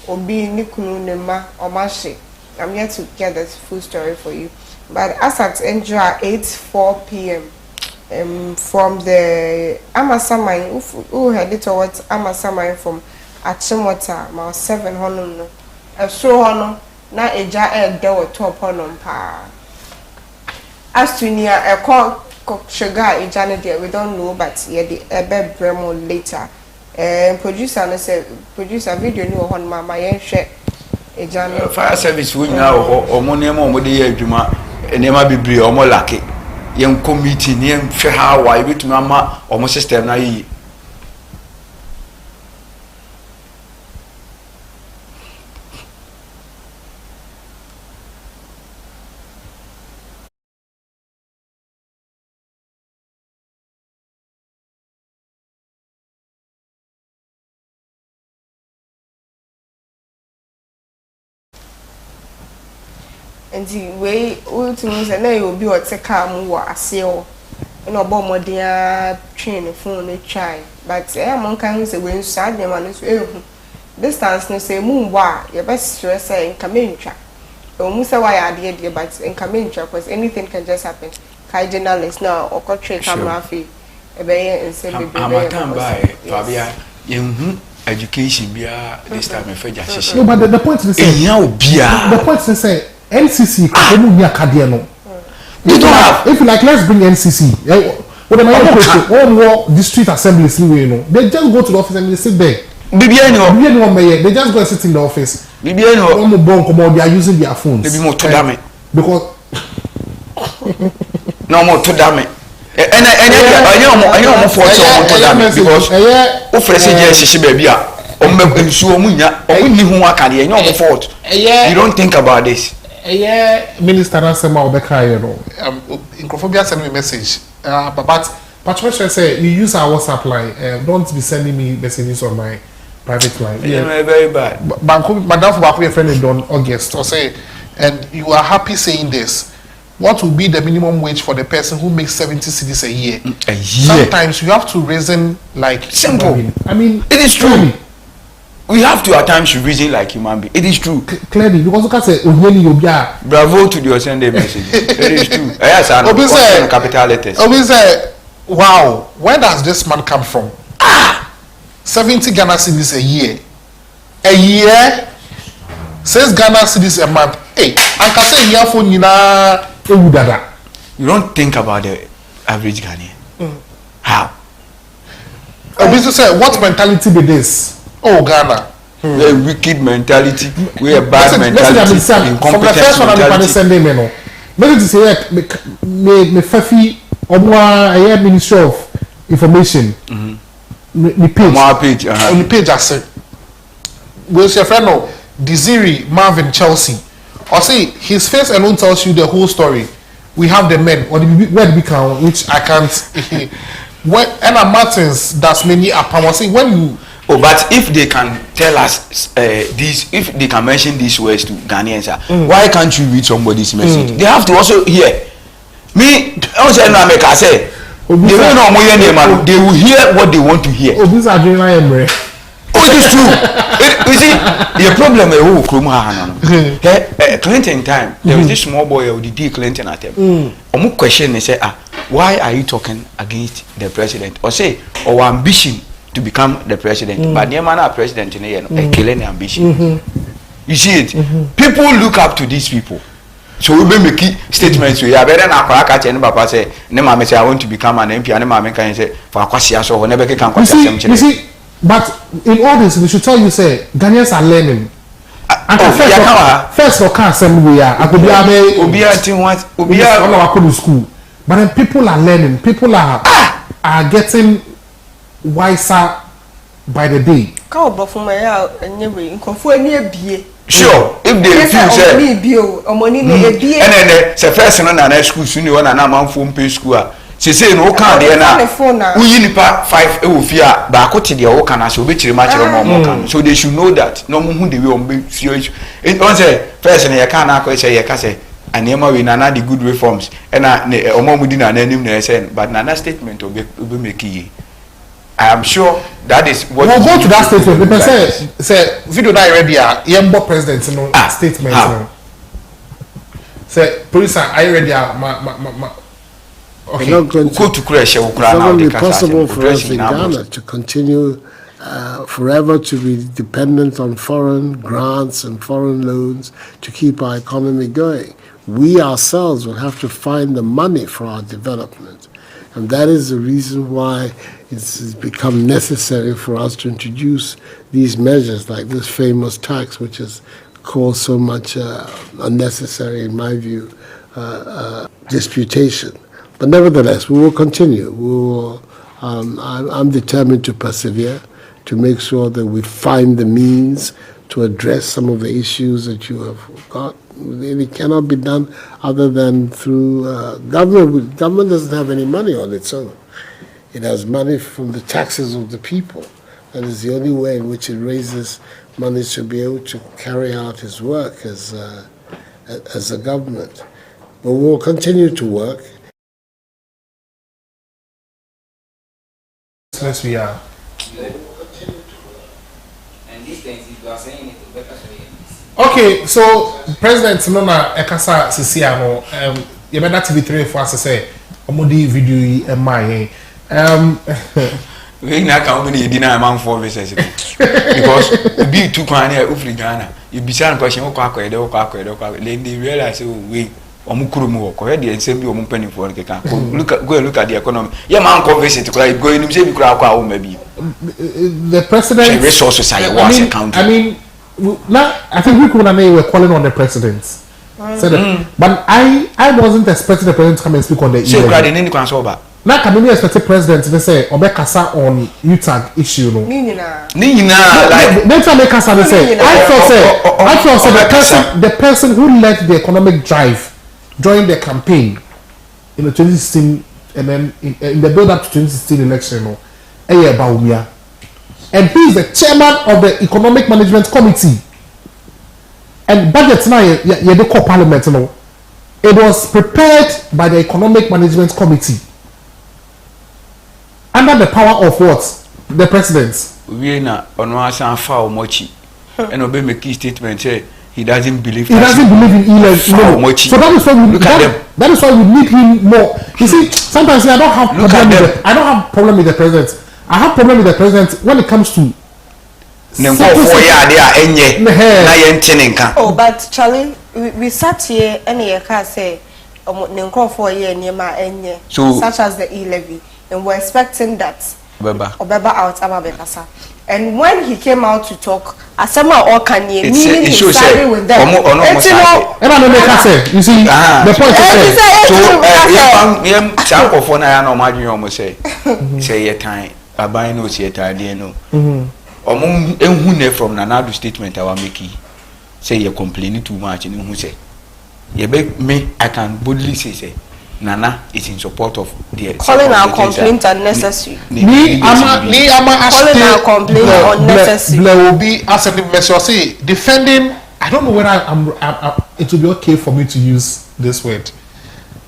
or be Nikunu Nema or Mashi. I'm yet to get the full story for you. But as at Endra 8:04 p.m. From the Amasamai, who headed towards Amasamai from Achimota, Mount 7 Honor, a show honor, now a jar air door top honor pa. As to near a call sugar, a Janet, we don't know, but yeah, the Ebe Bremo later. Producer said, producer video new on my yen share a Janet fire service win now or Monemo with the Juma and Emma be or more lucky. Young committee name for how I with Mama or my sister na yi. And the way ultimately say na you be what car mu wa ase o na obo modern train phone no try but am kan say we nsa dem an so ehu distance no say mu wa ye be stress say nka mentwa o mu say wa ya de but nka mentwa cause anything can just happen kai journalist now or portray camera fi e be ye nse bebe amatan by Fabia yenhu education bia this time e feja shisha no but the point is say the point is say NCC no. They don't have. If you like, let's bring NCC. What district assemblies you know? They just go to the office and they sit there. They just go and sit in the office. They are using their phones. Because no more to damn it. And I know for to damn it because you don't think about this. Minister Nasema Obeka, you know, Incrophobia sent me a message. But Patricia said, you use our WhatsApp line. Don't be sending me messages on my private line. Yeah, very bad. But Madam for a friend in August, or say, and you are happy saying this, what will be the minimum wage for the person who makes 70 cedis a year? A year. Sometimes you have to reason like simple. I mean, it is true. We have to at times reason like human beings. It is true. Clearly, because you can say, bravo to the Sunday message. It is true. Yes, I know. Capital letters. Obi say, wow, where does this man come from? 70 Ghana cedis a year. A year? Says Ghana cedis a month. Hey, I can say here for Nina. You don't think about the average Ghanaian. How? Obi say, what mentality be this? Oh, Ghana. A wicked mentality. We a bad mentality. From the first one, I'm sending me. Maybe to say, me Fafi, Omwa, Ministry of Information. The page. On the page, I said, we'll say, friend, no, Desiree Marvin Chelsea. Or say, his face alone tells you the whole story. We have the men, or the where the become, which I can't. When Anna Martins does many upon when you. Oh, but if they can tell us this, if they can mention these words to Ghanaians, why can't you read somebody's message? They have to also hear. Me, I was saying, I say, they will not know they will hear what they want to hear. Oh, this is Adrian. Oh, it is true. You see, the problem is Clinton time. There was this small boy who did Clinton at him. Question they say, why are you talking against the president? Or say, our ambition to become the president, but the man are president in killing ambition. You see it. People look up to these people. So we make statements. We are better now. Catch any papa say, "Nema say I want to become an MP." And Nema can say, "For Akwasi so whenever can Akwasi." You see, but in all this, we should tell you say Ghanaians are learning. First, for cancer we are. I could be a school, but then people are learning. People are getting wiser by the day. Sure, if they feel say and then the first one na school soon you na man phone pay school say no can there na we nipa 5 e wo fia ba ko te de wo kan so be chire ma chire mo kan so they should know that no hu the way on be feel it on say first na ye kan na ko say ye ka say anema we na the good reforms and na omo di na anim na say but na statement obi make yi. I am sure that is what we'll go to that statement. Because say video that already Yembo president statement. Say police are ready okay. It's not be possible for us in Ghana to continue forever to be dependent on foreign grants and foreign loans to keep our economy going. We ourselves will have to find the money for our development. And that is the reason why it's become necessary for us to introduce these measures like this famous tax, which has caused so much unnecessary, in my view, disputation. But nevertheless, we will continue. We will, I'm determined to persevere, to make sure that we find the means to address some of the issues that you have got. It cannot be done other than through government. Government doesn't have any money on its own. It has money from the taxes of the people. That is the only way in which it raises money to be able to carry out its work as a government. But we will continue to work. Yes, we are. And these things, if you are saying it, better say it. Okay, so President Nona Ekasa Sisiano, you better TV3 for us to say, Omodi video and my we not how many dinner among 4 visits because be too kind here of Ghana. You be some question, they realize we Omukurumu or the same penny for the can look at the economy. Yeah, man, converse it going to say maybe the president resources I mean, now I think we could have were calling on the president. But I wasn't expecting the president to come and speak on the issue. Now can we expect the president to say Obekasa on UTAG issue? No. Like next time Obekasa they say I thought the person who led the economic drive during the campaign in the 2016 and then in the build up to 2016 election, Eye Bawumia. And he is the chairman of the Economic Management Committee. And budget now, you the core parliament, it was prepared by the Economic Management Committee under the power of what? The president. We na onwasa fa omochi. And obey make statement say he doesn't believe. He doesn't believe in e-learning. So that is why we that is why we need him more. You see, sometimes I don't have problem with the president. I have problem with the president when it comes to. Oh, but Charlie, we sat here and you can say, such as the e-levy, and we're expecting that. Obeba out Amabekasa. And when he came out to talk, Asama or Kanye, meaning he started with them. You see, the point is say a time, I buy no idea no. Omo from Nanadu statement I was making. Say you're complaining too much and who say me I can boldly say Nana is in support of the calling our complaint unnecessary. Calling our complaint unnecessary. There will be assertive measure. Say defending. I don't know whether it will be okay for me to use this word,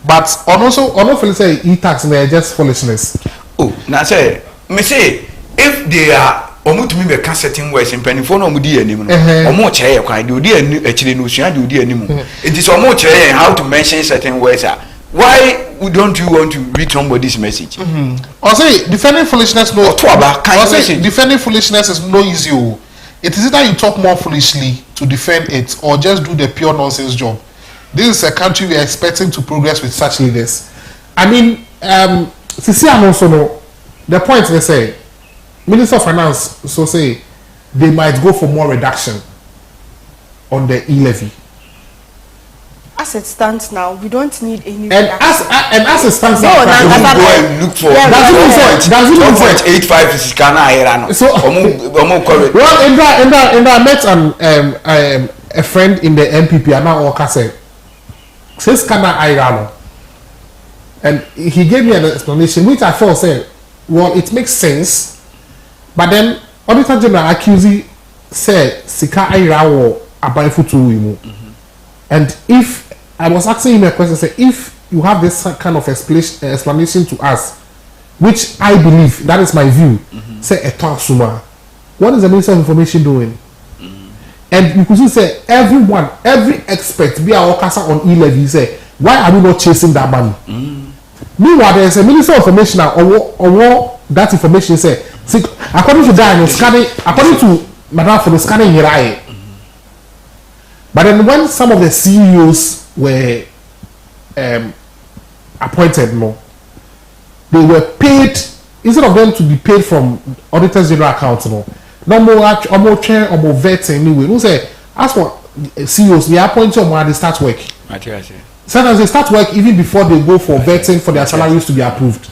but also say e-tax and they're just foolishness. Oh, now say me say if they are. Omo to me be certain words in penifo no mudi anim no omo kire kwan de odi akire no sua de odi anim it is omo kire how to mention certain words why don't you want to read somebody's message or say defending foolishness no defending foolishness is no easy. It is either you talk more foolishly to defend it or just do the pure nonsense job. This is a country we are expecting to progress with such leaders. I mean Sisi also no the point they say Minister of Finance so say they might go for more reduction on the e-levy. As it stands now, we don't need any reduction. As it stands now, go and look for 12.85 is Ghana here. So, well, in that I met a friend in the MPP, and now Oka said, says Ghana Irano, and he gave me an explanation which I felt said, well, it makes sense. But then, Auditor General accusing said, Sika Airawo Abai Futu Wimu. And if I was asking him a question, say, if you have this kind of explanation to us, which I believe, that is my view, say, Etasuma, what is the Minister of Information doing? And you could say, every expert, be our Okasa on e-levy, say, why are we not chasing that money? Meanwhile, there is a Minister of Information or that information say, according to that, according to Madam for the scanning here. But then when some of the CEOs were appointed, they were paid instead of them to be paid from Auditor's General account, no more chair or more vets anyway. No say as for CEOs, they appoint them when they start work. Sometimes they start work even before they go for vetting for their salaries to be approved.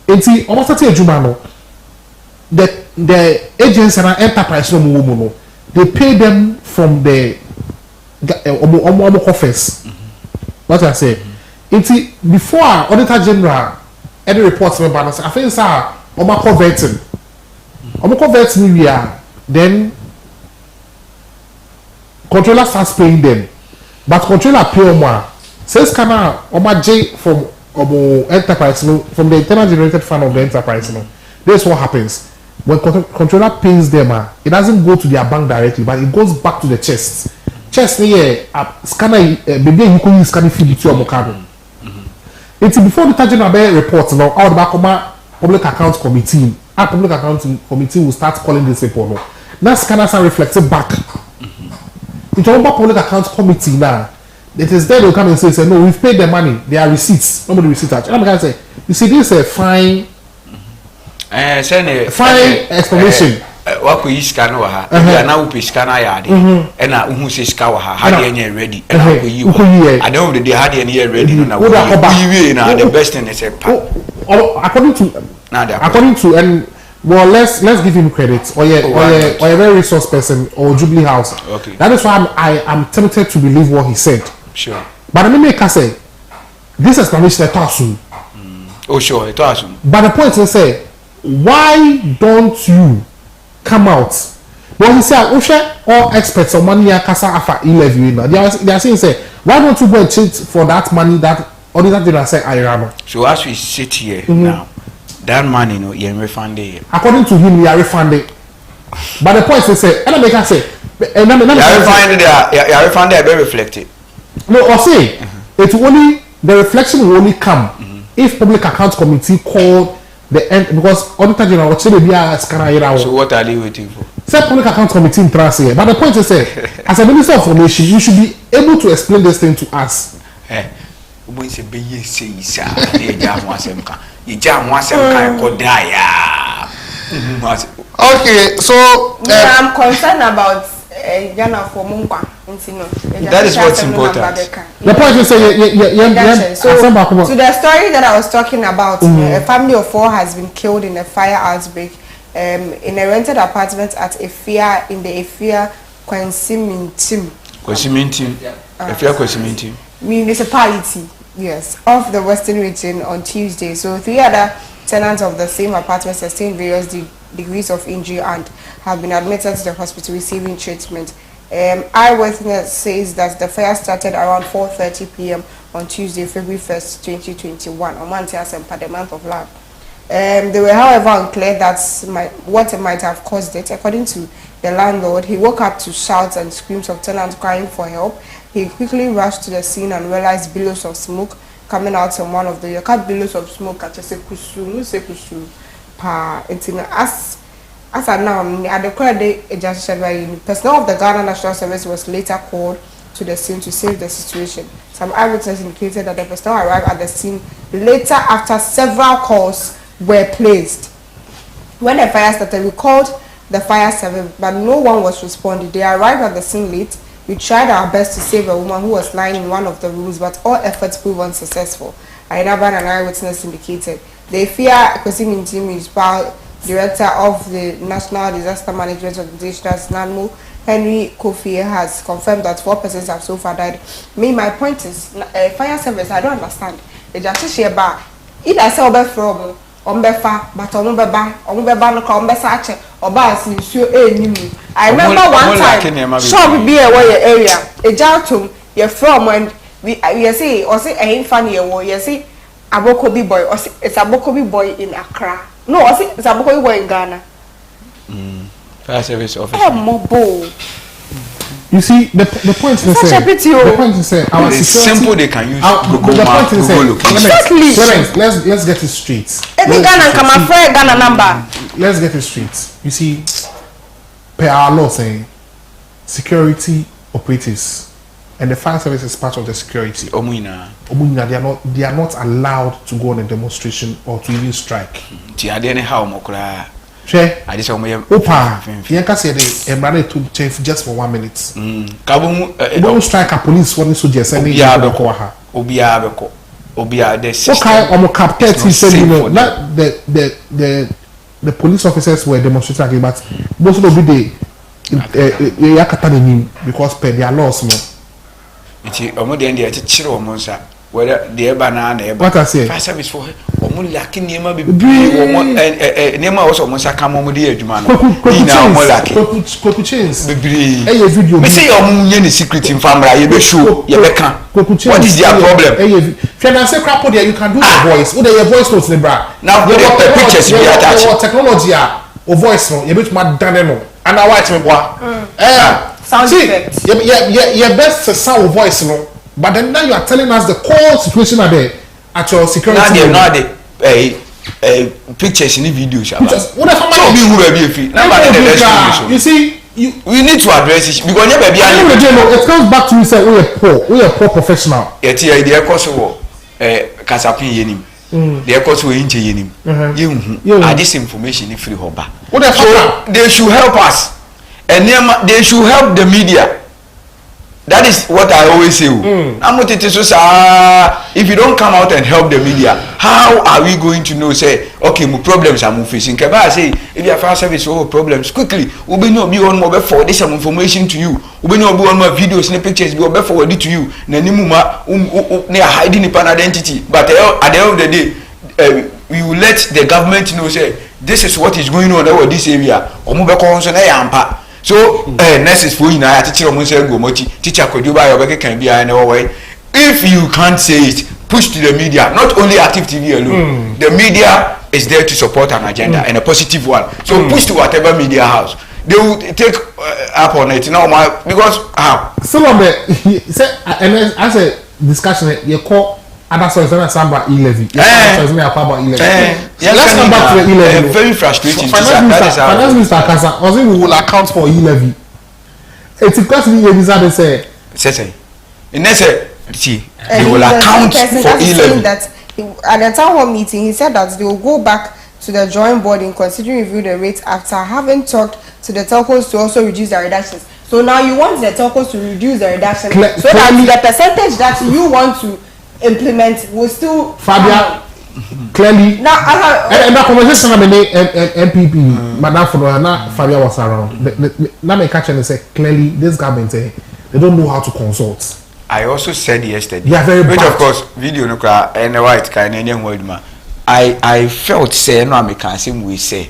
And see, almost at Jumano, the agents and enterprise they pay them from the office. What I say, it's before Auditor General any reports from balance. I think sir, Omako vetting we are then controller starts paying them, but controller pay more. Says Kana Oma J from enterprise from the internal generated fund of the enterprise. This is what happens when controller pays them. It doesn't go to their bank directly, but it goes back to the chest. Chest here, scanner maybe you can use scanning fee to your mocado. It's before the General reports now. Our back public account committee, our public accounting committee will start calling this report. Now scanners are reflected back. It's all about public account committee now. It is there they'll come and say, no, we've paid the money. There are receipts. Nobody receipts. And I'm going to say, you see, this is a fine explanation. What could you scan over her? Now we scan yard, and I who says cow had any ready, and I know that they had any ready. Now, the best thing is according to, and well, let's give him credit, or a very resource person, or Jubilee House. Okay. That is why I'm tempted to believe what he said. Sure. But let me say, this explanation is awesome. Oh, sure, it's awesome. But the point is, say, why don't you come out? But he said, all experts on money kasa afa 11 now. They are saying say, why don't you go and cheat for that money that or that they say Irano? So as we sit here now, that money no you refunded. According to him, we are refunded. But the point is say, and I make say, and you are refunded, be reflected. No, or say it only the reflection will only come if public account committee called the end because auditor general what should be a scanner. So what are they waiting for? Say public account committee in trans here. But the point is say, as a minister of information, you should be able to explain this thing to us. When say be say isa, you jam wasemka. You jam wasemka ko daya. Okay, so I'm concerned about Ghana for Mumpa. That is what's important. The point is say, so to the story that I was talking about, a family of 4 has been killed in a fire outbreak in a rented apartment at Efia in the Efia Kwesimintim municipality, yes, of the Western region on Tuesday. So 3 other tenants of the same apartment sustained various degrees of injury and have been admitted to the hospital receiving treatment. Eyewitness says that the fire started around 4:30 p.m. on Tuesday, February 1st, 2021, on the month of Love. They were, however, unclear what might have caused it. According to the landlord, he woke up to shouts and screams of tenants crying for help. He quickly rushed to the scene and realized billows of smoke coming out from one of the billows of smoke. As I now, at the current day, personnel of the Ghana National Service was later called to the scene to save the situation. Some eyewitnesses indicated that the personnel arrived at the scene later after several calls were placed. When the fire started, we called the fire service, but no one was responding. They arrived at the scene late. We tried our best to save a woman who was lying in one of the rooms, but all efforts proved unsuccessful. Ainaban and eyewitness indicated. The Efia Kwesimintim Municipal Director of the National Disaster Management Organization, NANMO, Henry Kofi, has confirmed that 4 persons have so far died. My point is, fire service, I don't understand. They just share back. It I say obe from ombefa, but omubeba no ka ombesa oba sinsuo enimu. I remember one time shop be a way area. A jautum ye from and we say or say a funny you say Abokobi boy or it's Abokobi boy in Accra. No, I say it's Abokobi boy in Ghana. Fire service officer. You see, the point is say, the point is say, our it's security, simple. They can use Google Map, Exactly. Let's get it straight. Ghana come afraid Ghana number. Let's get it straight. You see, per our law saying, security operatives and the fire service is part of the security. Omuina, they are not allowed to go on a demonstration or to even strike. I just want to just for 1 minute. Don't strike a police when you just send the captain said, you know, not the police officers were demonstrating, but most of the because per their laws. Whether the banana, what I say, fire service for Omu lacking Nema be Nema also Mosaka Jumano. Video. Say your secret in family, you show Yabeka. What is their problem? Can I say crap there? You can do your voice. What are your voice notes, Nebra? Now, the pictures you attach. Technology or voice no, you bit my dano. And I watch me what? Sound effects. Your best sound voice no. But then now you are telling us the core situation are there at your security. Now they pictures in the videos. You see, we need to address it because it comes back to you say we are poor professional. Yet here the course of Kasapin Yenim. The course we inche Yenim. You this information free hoba. So they should help us, and they should help the media. That is what I always say. If you don't come out and help the media, how are we going to know? Say, okay, my problems are facing. Keba say, if you have fire service over problems, quickly, we be no be on more forward this some information to you. We be no be on more videos and pictures. We be forward to you. Nenimuma, they are hiding upon identity. But at the end of the day, we will let the government know. Say, this is what is going on over this area. Omube konso na yampa. So nurses for you now teacher omo say go mochi teacher kojoba your can be I know way. If you can't say it, push to the media. Not only Active TV alone. The media is there to support an agenda and a positive one. So push to whatever media house. They will take up on it. Now, because some of the and as a discussion, you call other sources about e-levy. Let's come back to the e-levy. Very frustrating. Finance Minister Akasa, I think we will account for e-levy. It's because we say. And they will account for e-levy. That at the town hall meeting, he said that they will go back to the drawing board in considering review the rates after having talked to the telcos to also reduce the reductions. So now you want the telcos to reduce the reduction so that the percentage that you want to implement will still Fabia clearly now and that conversation I'm MPP Madam Fonona Fabia was around now my catch and say clearly this government they don't know how to consult. I also said yesterday, yeah, very which bad. Of course video no cry and white Canadian word man. I felt say no I can say we say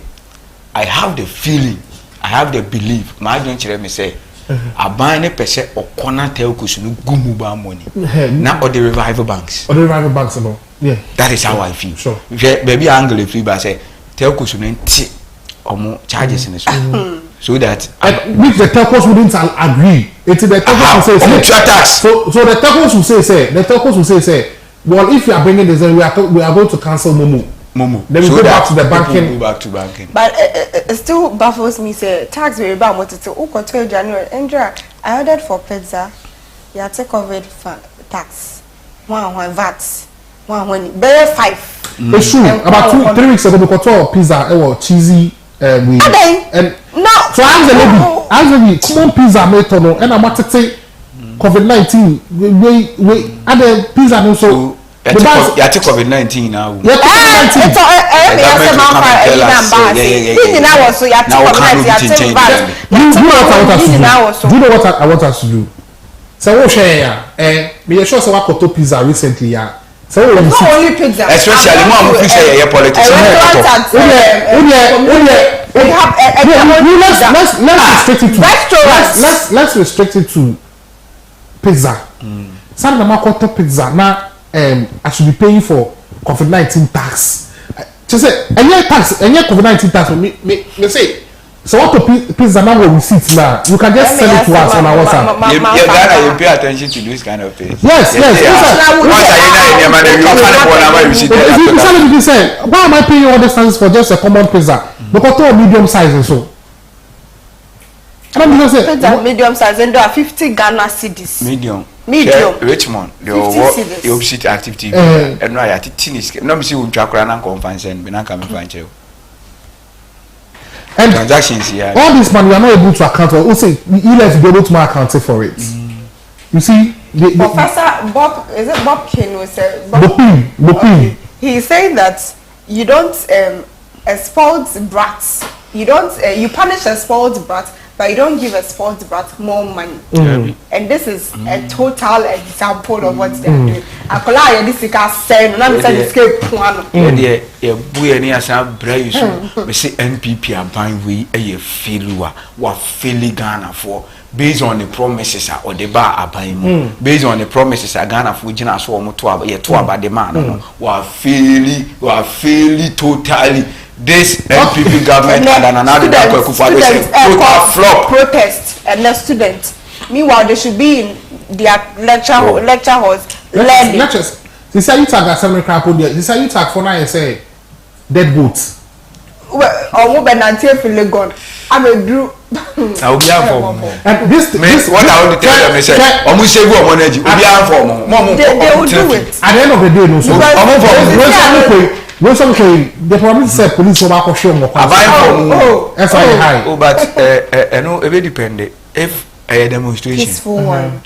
I have the feeling, I have the belief. My don't let me say abane pese okona telcos no gumu ba money. Now or the revival banks. Or the revival banks no. Yeah. That is how I feel. Sure. Baby angle free by say telcos no nti omo charges in so that which the telcos wouldn't agree. It's the telcos who say so the telcos who say well, if you are bringing this, then we are going to cancel Momo. Then we go back to the banking. But it still baffles me. Say tax will be about to 12 January. Andrea, I ordered for pizza. You take COVID tax. One VAT. One very 5. It's true. About 3 weeks ago, we got pizza. It was cheesy. And no. So I asked the lady, come on pizza, mate, and I'm about to say COVID-19. We other pizza also. You take COVID-19 now. Yeah, COVID-19. Do you know what I want us to do? So we share me sure so what pizza recently so it's not only pizza. Especially more we say politics. Let's restrict it to pizza. Some of them pizza now. I should be paying for COVID-19 tax. Just say any tax, any COVID-19 tax. Me say. So what to pizza now we sit now? You can just send it to us on our WhatsApp. You pay attention to this kind of things. Yes. Why am I paying all these taxes for just a common pizza? Because all medium size and so. Pizza medium size and there are 50 Ghana cedis. Medium. Richmond, the opposite Active TV. And no, I think no, me see un chakra na conference and be na come find you. And transactions here. All this money we are not able to account for. Who say you let be able to account for it? You see, Professor Bob, is it Bob King who said Bopin. He's saying that you don't export brats. You don't you punish a spoiled brat, but you don't give a spoiled brat more money. And this is a total example of what they're doing. Akola ya this ka say no me say escape plan. Yeah, buye ni asa bra you so we say NPP aban we e failure wa fail Ghana for based on the promises or the bar aban based on the promises Ghana for gina so omo to about the man no wa fail totally. This NPP government and another flop protest and the students. Meanwhile, they should be in their lecture halls learning. Lectures. This is you tag at 7 o'clock. This is you tag for now and say dead boots. Well, or more than until Legon. I'm a Drew. I'll be out for more. And this what I want to tell them is that almost say go on energy. We'll be out for more. They will do it. At the end of the day, no. The promise said police will back show more. But no, it will depend if a demonstration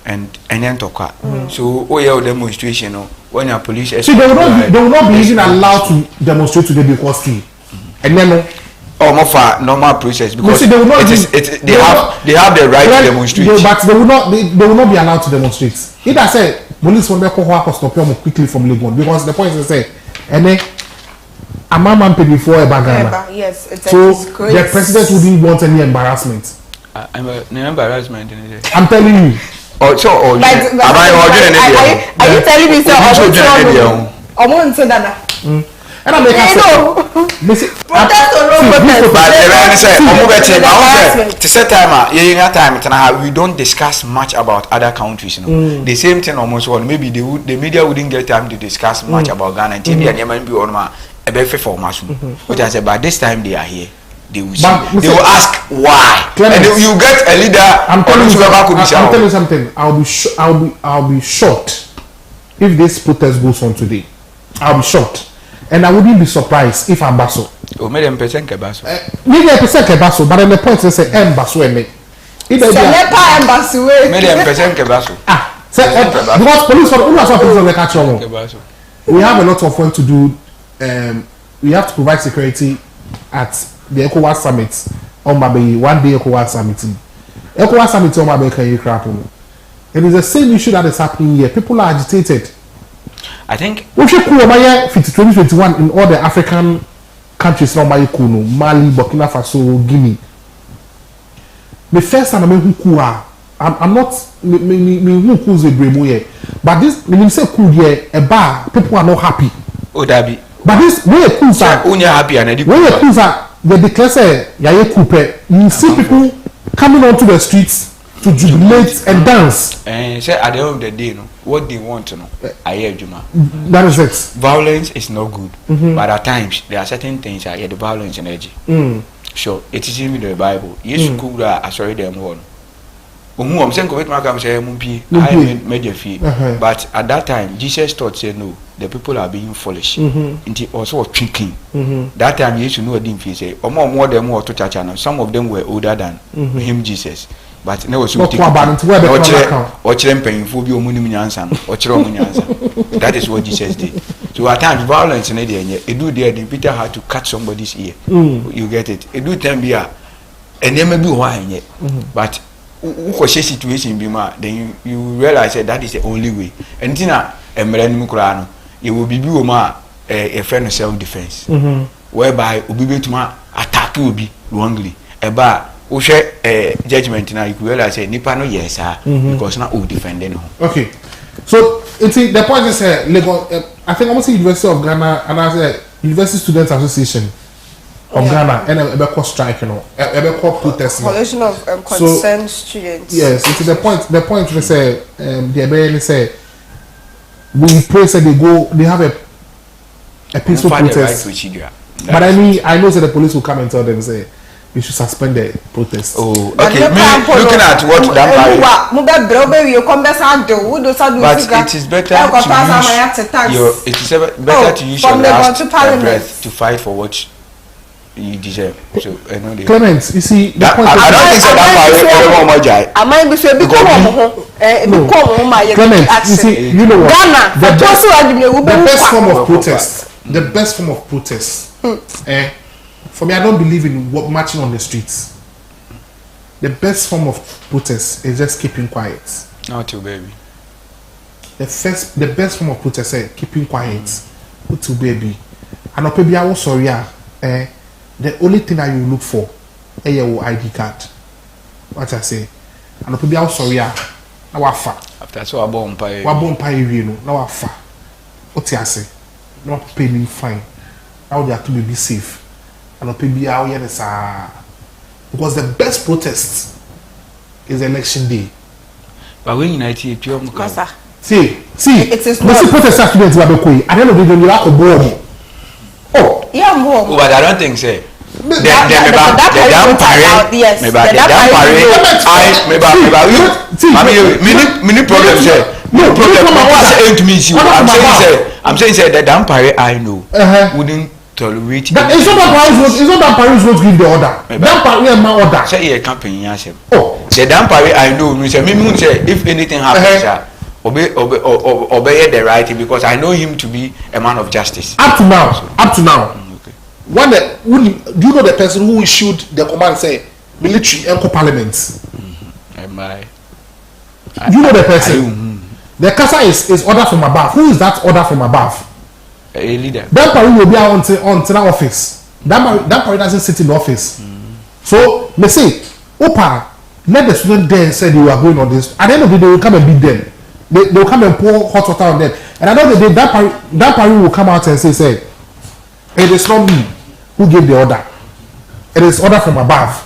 and then talk. So your demonstration when your police. So they will not be even allowed to demonstrate today because and then more for normal process because they will not they have the right to demonstrate. But they will not be allowed to demonstrate. If I say police will not stop them quickly from Legon because the point is say and then a man paid before a bagana. Yes, it's so the president wouldn't want any embarrassment. embarrassment. I'm telling you. Are you telling me so? And I make we don't discuss much about other countries. You know? The same thing almost one. Maybe the media wouldn't get time to discuss much about Ghana. Until they might be on my for But I said, by this time they are here. They will ask why. Clemens, and you get a leader. I'm telling you something. I'll be shocked if this protest goes on today. I'll be shocked. And I wouldn't be surprised if I'm Basso. Oh, maybe I'm percent Kebasso. Maybe I'm percent Kebasso, but then the point is say Basso and me. Maybe I'm percent Kebasso. Because police we have a lot of work to do. We have to provide security at the ECOWAS summit on Mabe, one day ECOWAS summit. ECOWAS summit on Mabe can you crap on. It is the same issue that is happening here. People are agitated. I think we should cool 2021 in all the African countries now Mali, Burkina Faso, Guinea. The first time I'm not me cool here. But this when you say cool here, a bar, people are not happy. Oh Dabi. But this way cool sir. When you're happy and when you cool sir, they declare say you see people coming onto the streets to jubilate and dance. And say at the end of the day, what they want to know. I hear Juma. That is it. Violence is not good. But at times there are certain things I hear the violence energy. Sure, it is in the Bible. Yes, cool I sorry them one. I'm saying but at that time Jesus taught say no, the people are being foolish. It also was thinking. That time you used to know didn't feel say more them more to church and some of them were older than him Jesus. But no so that is what Jesus did. So at times violence in it do there the Peter had to cut somebody's ear. You get it. It do time be and there may be why but situation then you realize that is the only way. And tina it will be a friend of self-defense. Whereby Ubi to attack will be wrongly. Judgment now you realize nipa no yes because now we defending. Okay. So the point is Lagos I think almost University of Ghana and as a University Students Association of Ghana and a strike, a protest. Coalition of concerned students. Yes, it's the point they say the say we pray say they have a peaceful protest. But I know that the police will come and tell them say you should suspend the protest. Oh, okay. Looking at what but it is better to use your last breath to fight for what you deserve. So I know Clemens, you see the point I don't think so Clemens, you see, you know what? The best form of protest. For me, I don't believe in marching on the streets. The best form of protest is just keeping quiet. Not you, baby. The best form of protest is keeping quiet. Put you, baby. And maybe I was sorry. The only thing that you look for is your ID card. What I say. And maybe I was sorry. Now wafa. After so I born pay. Wa born pay you know. Now wafa. What I say. Not paying fine. Now they have to be safe. And because the best protest is election day. But when United see, it is not protest students at the end of the day you have to born. Oh, but I don't think so. I'm saying the Dampare I know wouldn't tolerate. It's not that Paris won't give the order. Dampare my order. Say a company answer. Oh, the Dampare I know. Say if anything happens, obey the right because I know him to be a man of justice. Up to now. Okay. Do you know the person who issued the command say military and parliament? You know the person. The casa is order from above. Who is that order from above? A leader. Dampare will be on the office. Dampare doesn't sit in the office. So, me say, Opa, let the student there say they were going on this. At the end of the day, they will come and beat them. They will come and pour hot water on them. And at the end of the day, that party will come out and say, it is not me who gave the order. It is order from above.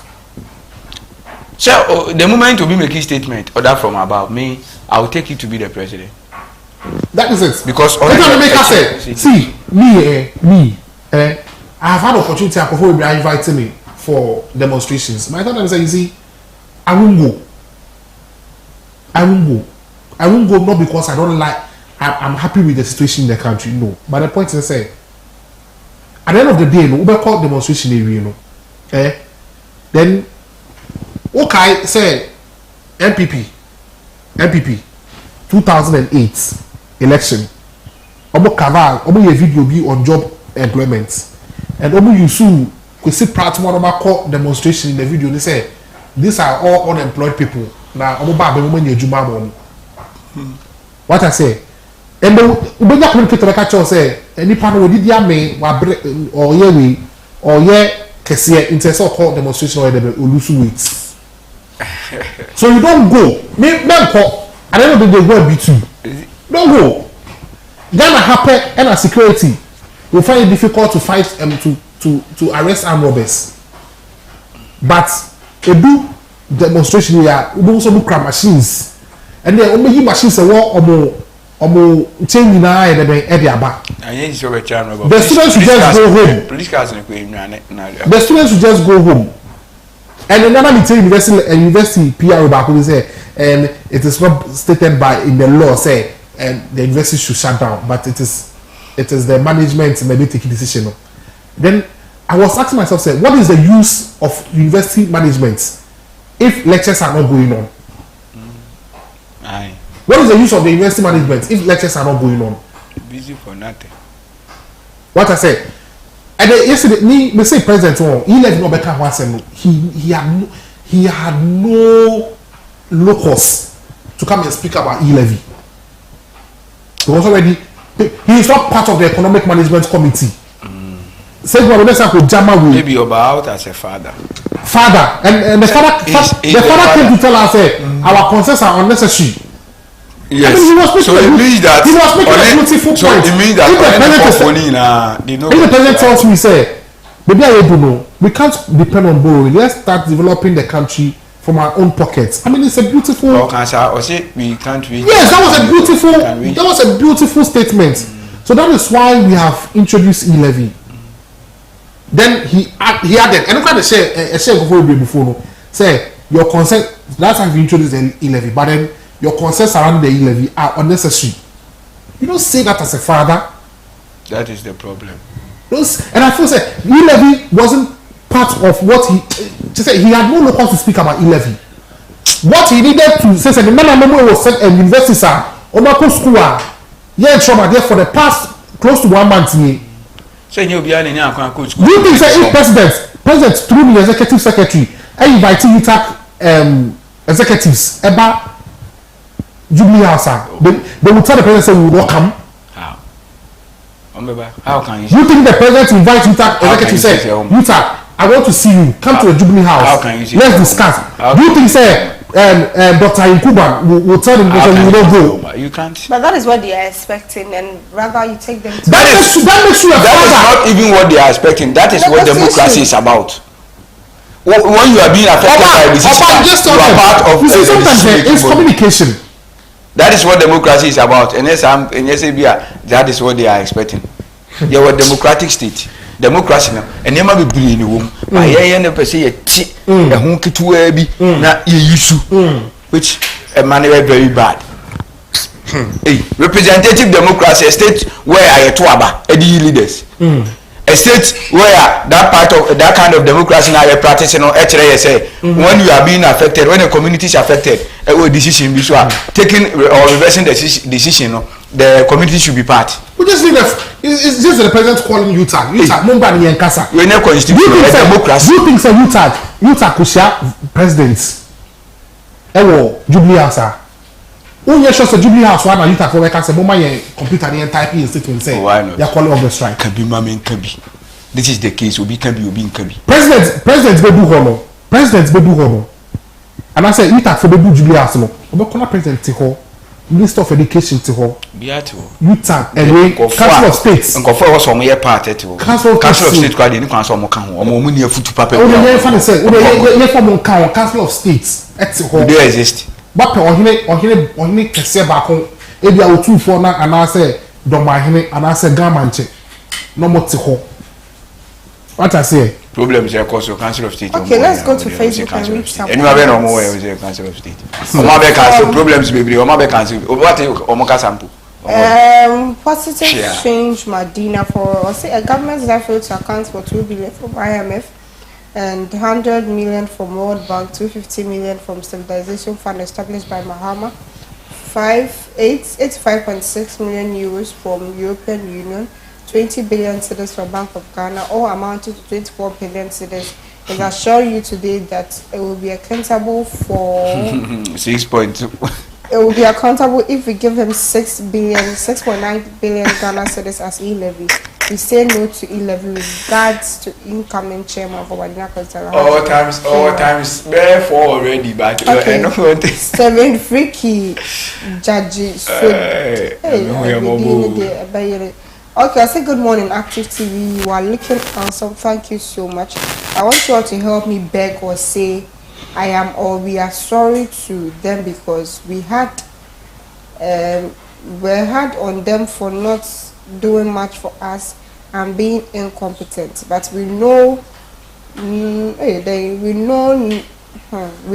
So the moment to be making statement, order from above, me, I will take you to be the president. That is it. Because I have had opportunity before they inviting me for demonstrations. My thought is, you see, I won't go. I won't go not because I don't like. I'm happy with the situation in the country. No, but the point is, say, at the end of the day, no, we call demonstration area, no. Then, okay, say, MPP, 2008 election. Omo cover, omo your video be on job employment, and omo you soon could see part one of my call demonstration in the video. They say these are all unemployed people. Now omo ba be omo nyejuma mo. What I say, and the ubenya communicate to catch us say any panel we did ya me wa or ye we or ye kesiye in terms of call demonstration or the lose weight. So you don't go. Me call. I don't know the word B2. Don't go. Ghana happen and a security will find it difficult to fight to arrest armed robbers. But a do demonstration here, we also do crime machines. And then only machines are more changing eye and the students will just go home. The students will just go home. And another meeting university PR back will say, and it is not stated by in the law say and the university should shut down, but it is the management maybe taking decision. Then I was asking myself, say, what is the use of university management if lectures are not going on? What is the use of the university management if lectures are not going on? Busy for nothing. What I said. And then yesterday, me say president, he left no better once and he had no locus to come and speak about e-levy. He was already he is not part of the economic management committee. Maybe about as a father. And the father came to tell us our concerns are unnecessary. Yes. I mean, so it means that he was making a beautiful point. So it means that if the president tells me, say, maybe I don't know, we can't depend on borrowing. Let's start developing the country from our own pockets. I mean, it's a beautiful. We can't reach. Yes, that was a beautiful statement. So that is why we have introduced e-levy. Then he added, and look at the share before say your consent. That's how we introduced the e-levy, but then your concerns around the e-levy are unnecessary. You don't say that as a father. That is the problem. And I feel say e-levy wasn't part of what he said. He had no locus to speak about e-levy. What he needed to say, the man was sent and universities are on school yeah in trauma there for the past close to 1 month. So you be any coach. Do you think say if president through the executive secretary and inviting UTAC executives about Jubilee House, they will tell the president say we will not come. How can you? You think the president invites UTAC executive say UTAC, I want to see you. Come to the Jubilee House. How can you let's discuss. Do you think say Dr. Inkuba will tell them that we don't go? You can't. But that is what they are expecting, and rather you take them to that makes you that is not even what they are expecting. That is what democracy is about. When you are being affected by decision, you are part of you see, sometimes it's communication. That is what democracy is about. And yes, that is what they are expecting. You are a democratic state. Democracy now. And you might be brilliant in the womb. I hear per se a hunky to be not issue, which a man very bad. Hey, representative democracy, a state where I tuaba, EDI leaders. A state where that part of that kind of democracy now you're practicing on say when you are being affected, when the community is affected, a decision be taking or reversing the decision, the community should be part. We just need it's just the president calling UTAC. Mumba ni Nkasa. We're not constitution democracy. You think say UTAC could share presidents? Ewo Jubilee House. Who you sure say Jubilee House one and UTAC for work say mama ye computer ni typing statement say they are calling off the strike. Kabi mama Kabi. This is the case. Obi Kabi. President be do hono. And I said, you take for the Jubilee Arsenal. Obekona president ho, Minister of Education to ho. Biato. You take away Council of States. Nko for was some year part to. Council of States kwa dey ni kwan so mo kan ho. Omo mu ni afutu papa. O dey fan say, o dey for mo kan Council of States. Et ho. They exist. But ohine kese ba ko e bia otu for na ana say domahene ana say gamanche. No mo te ho. What I say? Problems are caused Council of State. Okay, let's go to Facebook and read some. Anyway, we no more we Council of State. Omo be cancel problems baby. Omo be cancel. What omo ka sample? Positive change Medina for say a government that failed to account for 2 billion from IMF and 100 million from World Bank, 250 million from Stabilization Fund established by Mahama, 85.6 million euros from European Union, 20 billion cedis from Bank of Ghana, all amounting to 24 billion cedis. Is assure you today that it will be accountable for 6.2. It will be accountable if we give him 6.9 billion Ghana cedis as e-levy. We say no to e-levy with regards to incoming chairman of Wadina Cultural. All times, therefore already, but okay. I know what 7 freaky judges. Okay, I say good morning, Active TV. You are looking awesome. Thank you so much. I want you all to help me beg or say I am or we are sorry to them because we had on them for not doing much for us and being incompetent. But we know, we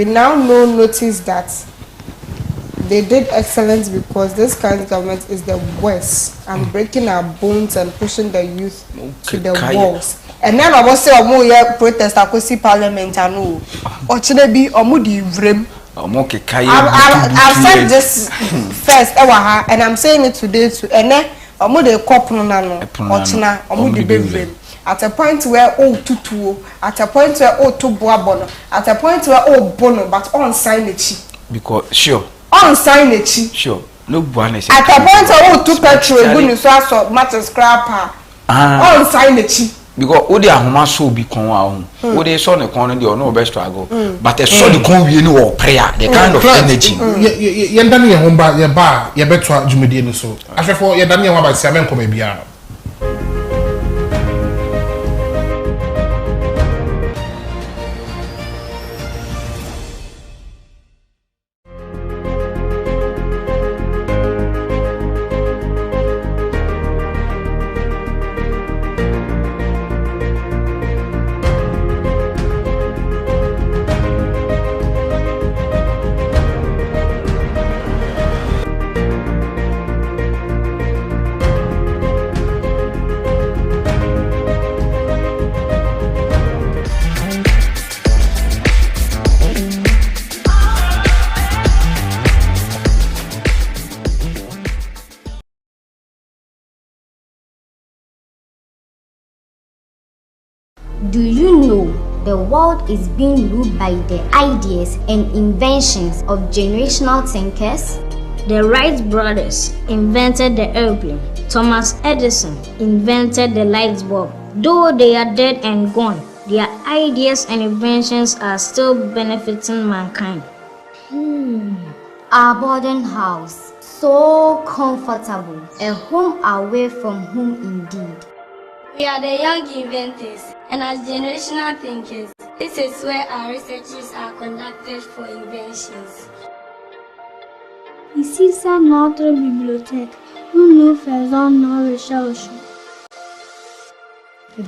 now notice that they did excellent because this kind of government is the worst and breaking our bones and pushing the youth to the walls. And then I was say omo ye protest akosi parliament anu. Ochine bi omo di vrem. Omo kekaye. I've said this first and I'm saying it today too. And then omo de cop no na no. Ochina omo di vrem. At a point where tutu, at a point where to boabono, at a point where bono but on sign the chi. Because sure. On sign the chi. Sure. No one is. At a point where to petrol gunu so matter scrapper. On sign the chi. Because all the ahoma so be kon wa ho. All the so ne kon no dey no be struggle. But the so the kon we no prayer, the kind of energy. Ye ndani ye homba ye ba ye betwa djumedie no so. Afefo ye ndani ye wa ba sia men ko be bia. Do you know the world is being ruled by the ideas and inventions of generational thinkers? The Wright brothers invented the airplane. Thomas Edison invented the light bulb. Though they are dead and gone, their ideas and inventions are still benefiting mankind. Our boarding house, so comfortable, a home away from home indeed. We are the young inventors, and as generational thinkers, this is where our researches are conducted for inventions. Ici, c'est notre bibliothèque où nous faisons nos recherches. Do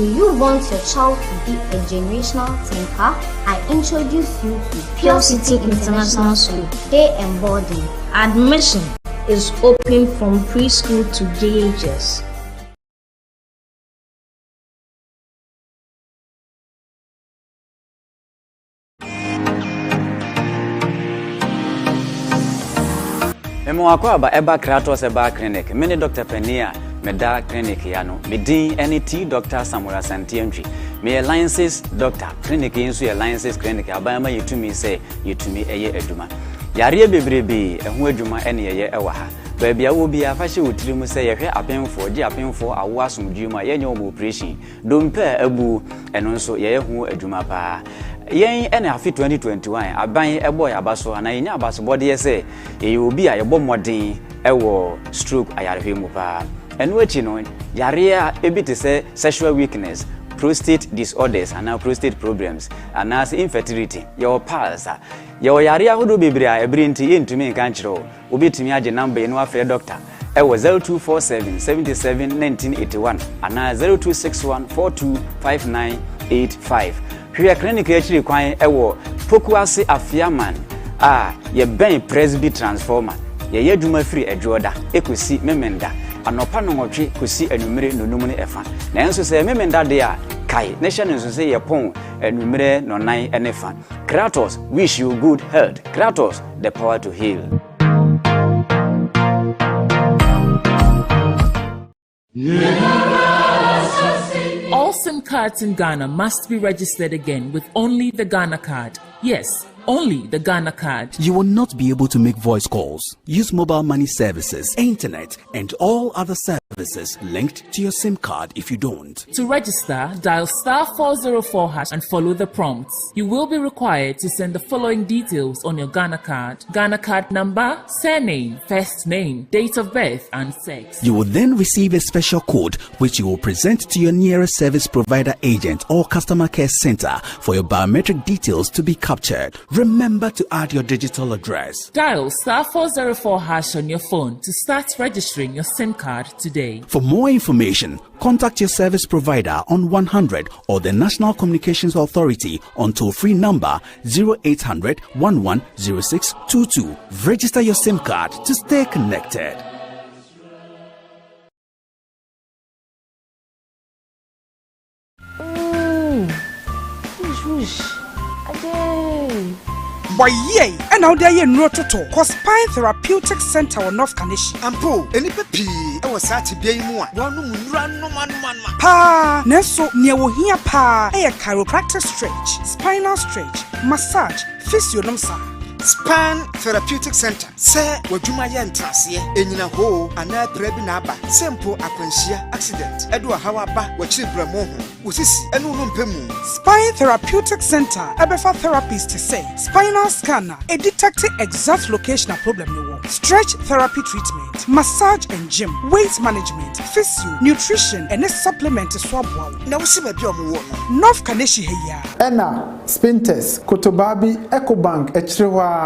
you want your child to be a generational thinker? I introduce you to Pure City International School, Day and Boarding. Admission is open from preschool to JHS. Memo akwaba eba Kratos eba clinic. Many Dr. Penia meda clinic yano. Midin NET Dr. Samuel Santientry. Me alliances Dr. Clinic insu alliances clinic. Abayama yitumi say yitumi eye eduma. Yare bebrebe ehu eduma ene ye ewa ha. Baby, I will be a fashion with you say a pen for dear pen for a wasum juma, yenny operation. Don't pay a boo, and also ye who a jumapa. Yen and a fit 2021, I buy a boy abaso, and I know about body say, you will be a bomb more day, a war stroke, I have him. And what you know, Yaria, a bit to say sexual weakness. Prostate disorders and now prostate problems and as infertility your pals your area who do be bring to me control will be to me a number in our doctor. It was 0247 77 1981 and now 0261 425985. Here clinic actually require a war Pokuasi Afiaman ye ben Presby transformer ye juma free a joda ekusi memenda. Anopa no ngotwe kosi anumere nonum ne efa na enso se memenda de a kai nation enso se ye pon anumere no nan ene fa. Kratos wish you good health. Kratos the power to heal. All SIM cards in Ghana must be registered again with only the Ghana card. Yes, only the Ghana card. You will not be able to make voice calls, use mobile money services, internet, and all other services linked to your SIM card if you don't. To register, dial *404# and follow the prompts. You will be required to send the following details on your Ghana card: Ghana card number, surname, first name, date of birth, and sex. You will then receive a special code which you will present to your nearest service provider agent or customer care center for your biometric details to be captured. Remember to add your digital address. Dial *404# on your phone to start registering your SIM card today. For more information, contact your service provider on 100 or the National Communications Authority on toll-free number 0800 110622. Register your SIM card to stay connected. Boy, yay! And now they are no toto. Cause Spine Therapeutic Center or North Kanishi. Ampo, any pepi, I was at to be more. Run, Pa, Neso, near here, pa, a chiropractic stretch, spinal stretch, massage, physiognomy. Spine Therapeutic Center. Say, what you might entrance here, and in a hole, and I prebinaba, simple aquantia accident. Edwa Hawaba, what children moho, which is a numpemu. Spine Therapeutic Center, Abefa therapist to say, spinal scanner, a detecting exact location of problem you want. Stretch therapy treatment, massage and gym, weight management, physio, nutrition, and a supplement to swab wow. Now see my biom. North Kaneshi here. Enna, Spintes, Kotobabi, EcoBank, Echrewa.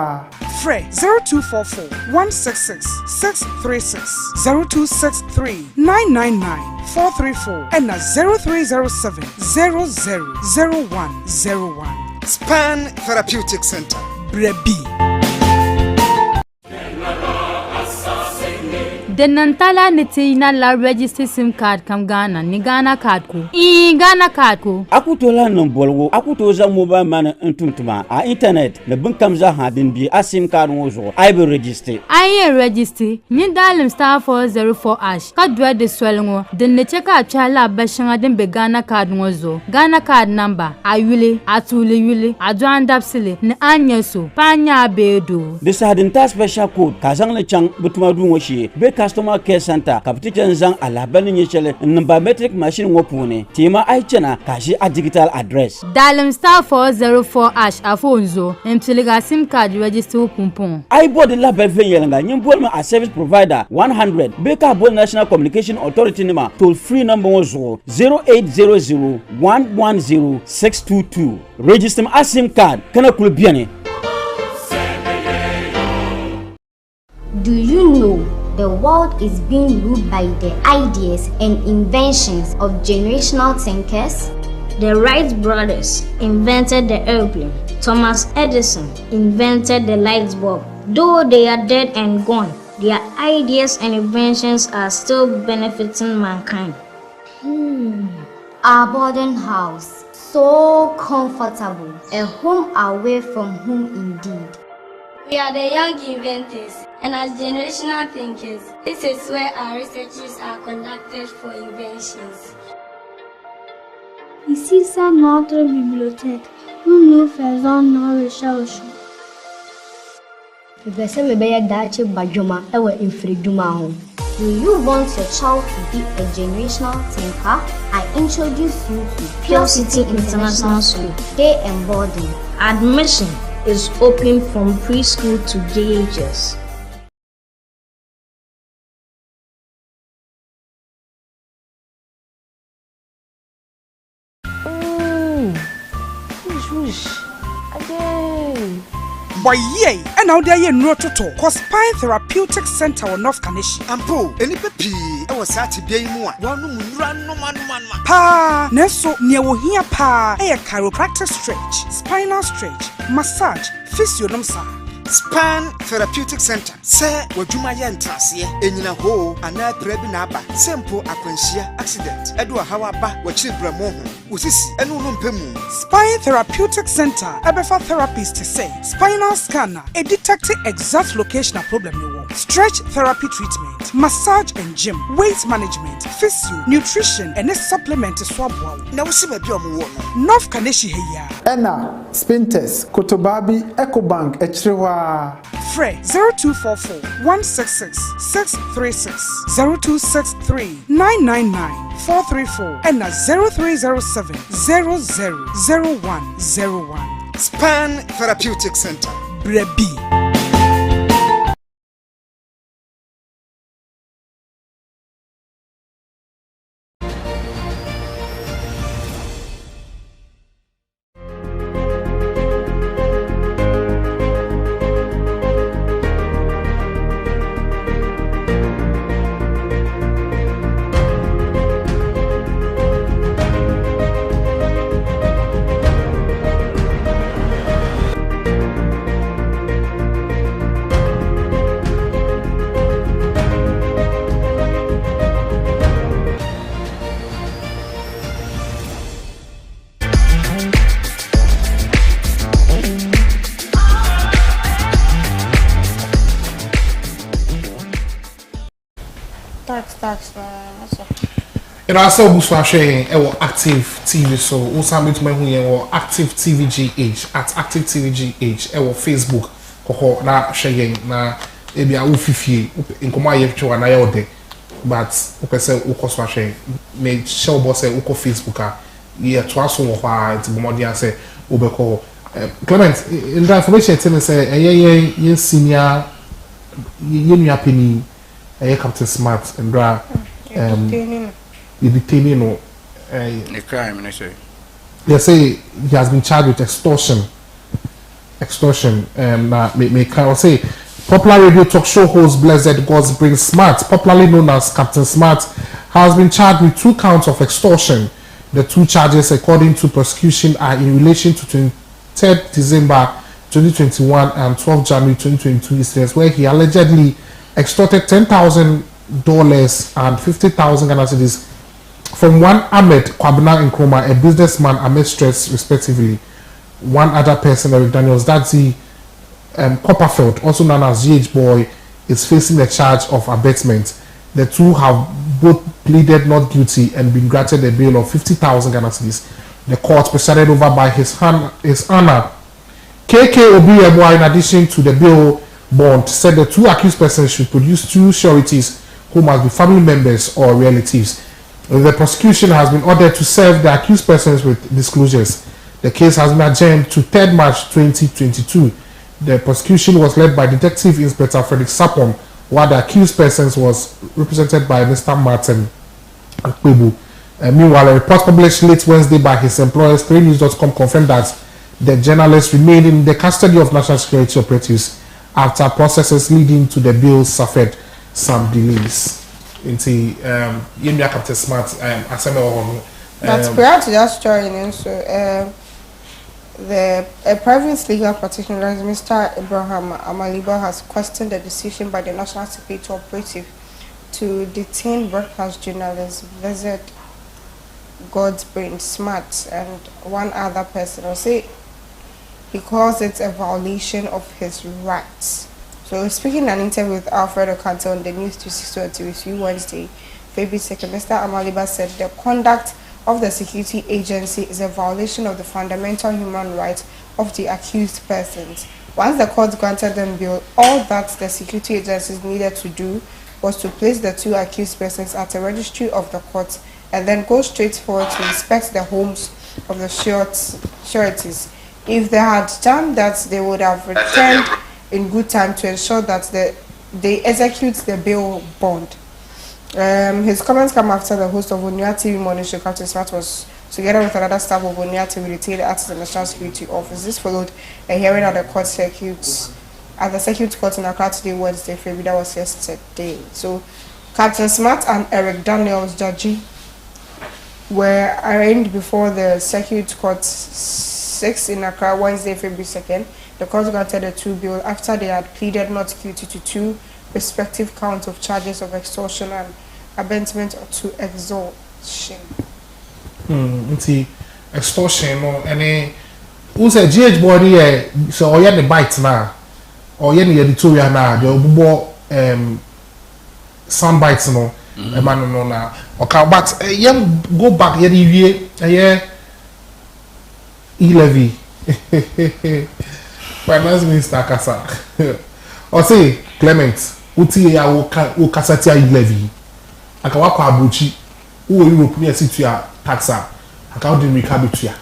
Frey 0244 166 636 0263 999 434 and 0307 000101. Span Therapeutic Center. Brebi. The Nantala Netina la register SIM card kam Ghana ni Ghana card ko. Ghana card ko. Akutola nombolwo, akutoza mobile money ntuntuma a internet na bunkamza hadin bi a SIM card wozo. I be register. I register. Ni dalim *404#. Ka dwa de swelngo. De ne cheka achala bashanga den be Ghana card wozo. Ghana card number ayule atule yule adwandapsile ne anyeso panya bedo. This hadin ta special code kazang le chang butuma du woshi be customer care center kaptichen zang alabani nyechele biometric machine ngopune tima aichena kashi a digital address dalim *404# afonzo emtiliga SIM card register pumpon I bought the lab venyelenga nyimbolma a service provider 100 beka bo National Communication Authority nima toll free number 0800 110 622 register a SIM card kana kulbiane. Do you know the world is being ruled by the ideas and inventions of generational thinkers? The Wright brothers invented the airplane. Thomas Edison invented the light bulb. Though they are dead and gone, their ideas and inventions are still benefiting mankind. Our boarding house, so comfortable, a home away from home indeed. We are the young inventors, and as generational thinkers, this is where our researches are conducted for inventions. Ici, c'est notre bibliothèque où nous faisons nos recherches. Mepɛ sɛ mebɛyɛ daakye badwoma ɛwɔ mfiridwuma ho. Do you want your child to be a generational thinker? I introduce you to Pure City International School, Day and Boarding. Admission is open from preschool to JHS. Boy, yay! And now they are no toto. Cause Spine Therapeutic Center on North Kaneshi. Ampo, any pepi, I was at to be more. One run no man. Pa, Neso, near here pa, a chiropractic stretch, spinal stretch, massage, physiognomy. Spine Therapeutic Center. Sir, what you my entrance enyina ho ana prebi na aba simple akwanhia accident edwa hawa ba wachi bramo ho usisi enu no mpemu. Spine Therapeutic Center ebefa therapist to say spinal scanner a detect exact locational problem you want, stretch therapy treatment, massage and gym, weight management, physio, nutrition and a supplement to swab wow. Na wo se ba bi omo wo no North Kaneshi heya Ena Spinters Kotobabi Ecobank Echrewa Frey 0244 166 636 0263 999 434 and 0307 000101. Spine Therapeutic Center. Brebi. Tax. You know, I saw Bush sharing Active TV, so also meet me who Active TV GH at Active TV GH Facebook. Koko na sharing na ebi a ufifi in koma yecho na yode, but upese uko sharing me show boss uko Facebook a ye twaso wo kwa tibomodi say ubeko Clement in the information tell say ye senior ye nua peni Captain Smart and Dra detaining no a crime, I say. They say he has been charged with extortion. I say popular radio talk show host Blessed Gods Bring Smart, popularly known as Captain Smart, has been charged with 2 counts of extortion. The 2 charges, according to prosecution, are in relation to 23rd December 2021 and 12th January 2022 incidents where he allegedly extorted $10,000 and 50,000 Ghana cedis from one Ahmed Kwabena Nkrumah, a businessman, Ahmed Stress, respectively. One other person, Eric Daniels, that's the Copperfield, also known as GH Boy, is facing a charge of abetment. The 2 have both pleaded not guilty and been granted a bail of 50,000 Ghana cedis. The court, presided over by his Honor KK Obieboa, in addition to the bail bond, said the 2 accused persons should produce 2 sureties who must be family members or relatives. The prosecution has been ordered to serve the accused persons with disclosures. The case has been adjourned to 3rd March 2022. The prosecution was led by Detective Inspector Frederick Sapon, while the accused persons was represented by Mr. Martin Akpebu. Meanwhile, a report published late Wednesday by his employers, 3news.com, confirmed that the journalist remained in the custody of National Security operatives after processes leading to the bill suffered some delays. Into Captain Smart, but prior to that story, the private legal practitioner, Mr. Abraham Amaliba, has questioned the decision by the National Security Operative to detain broadcast journalist Blessed God's Brain Smart and one other person. I say because it's a violation of his rights. So speaking in an interview with Alfred Okanta on the News 262 with you Wednesday, February 2nd, Mr. Amaliba said the conduct of the security agency is a violation of the fundamental human rights of the accused persons. Once the court granted them bail, all that the security agencies needed to do was to place the two accused persons at a registry of the court and then go straight forward to inspect the homes of the sureties. If they had done that, they would have returned in good time to ensure that they execute the bail bond. His comments come after the host of Onua TV Morning Show, Captain Smart, was together with another staff of Onua TV detained at the National Security Office. This followed a hearing at the court circuit at the Circuit Court in Accra today, Wednesday, February. That was yesterday. So, Captain Smart and Eric Daniels, Judge, were arraigned before the Circuit Court 6 in Accra, Wednesday, February 2nd. The court granted the two bail after they had pleaded not guilty to two respective counts of charges of extortion and abetment to extortion. Extortion, no, any who said GH body, so or the bites now, or any editorial now, the sound bites, no, a man no now. Okay, but go back, yeah, E-levy. Finance Minister Kasa. Or say, Clement, uti ya ukasatia E-levy. Akawa kwa abuchi, uwe European situa taxa. Akawa di mikabitua.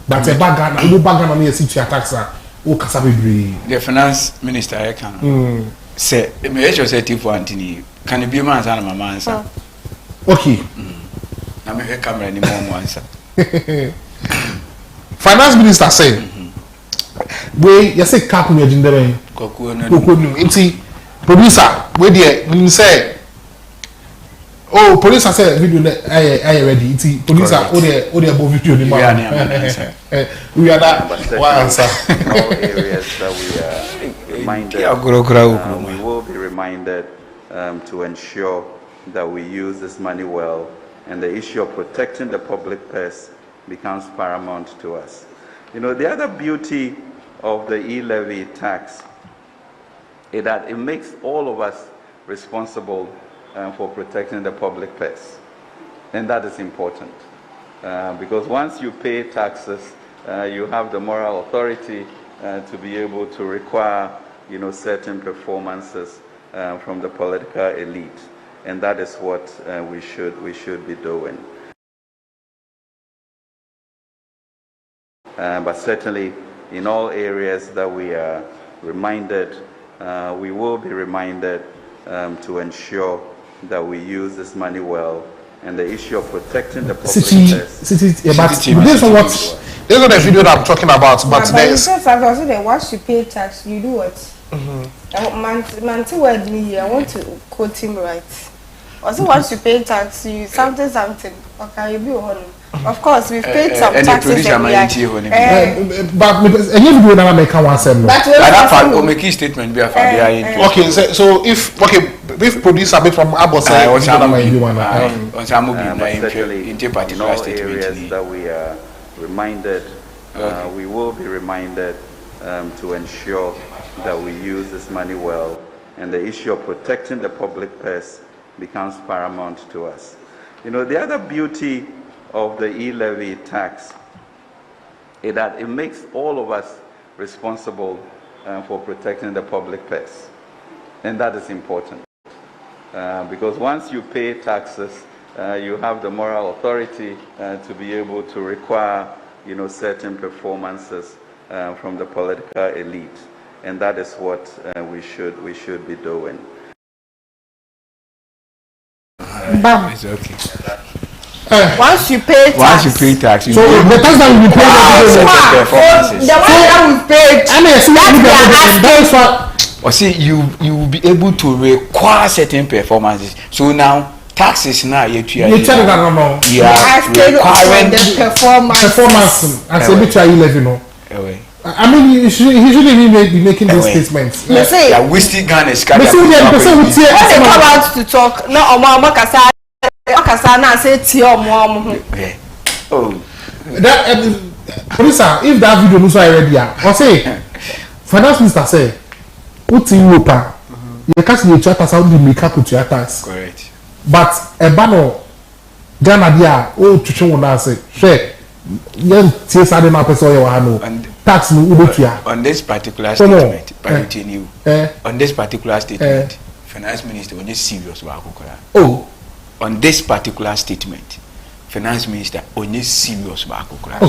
But a bagana, ubu bagana ni situa taxa. Ukasa bebre. The Finance Minister I can. Say, me echo say tifu antini. Can you be man sana mama answer? Okay. Na me he camera ni mo answer. Finance Minister said, "We you say cap me agenda ben. Koku no. Inti producer we there when say, oh producer say video I ready. Inti producer o there above video ni ma. We are that one answer. In all areas that we are reminded, we will be reminded to ensure that we use this money well, and the issue of protecting the public purse becomes paramount to us. You know, the other beauty of the e-levy tax is that it makes all of us responsible for protecting the public purse. And that is important. Because once you pay taxes, you have the moral authority to be able to require, you know, certain performances from the political elite. And that is what we should be doing. But certainly, in all areas that we are reminded, we will be reminded to ensure that we use this money well, and the issue of protecting the public purse. This is the video that I'm talking about. But there's once you pay tax, you do what? I want to quote him right. Also, once you pay tax, you something. Okay, you be on. Of course, we've paid some taxes. But any video that I make one same. But that make a statement be okay, so if producer be from Abo say in all areas that we are reminded, we will be reminded to ensure that we use this money well, and the issue of protecting the public purse becomes paramount to us. You know, the other beauty of the e-levy tax is that it makes all of us responsible for protecting the public purse. And that is important. Because once you pay taxes, you have the moral authority to be able to require, you know, certain performances from the political elite. And that is what we should be doing. Bam. It's okay. Once you pay tax, so the tax that we pay, the one that we paid, that's or see, you will be able to require certain performances. So now taxes now you are requiring the performance. As a bit you know. I mean, he shouldn't be making those statements. They are wasting Ghana's when they come out to talk, no, that producer, if that video was already or say finance minister say what in Europe you can't see the sound the make up to your tax. Correct. But a banner Ghana dia oh to show na say share yen tie sade na person you wa no tax no ubetua. On this particular statement, on this particular statement, finance minister only serious about Kokora. Oh. On this particular statement, finance minister only serious about Kokora.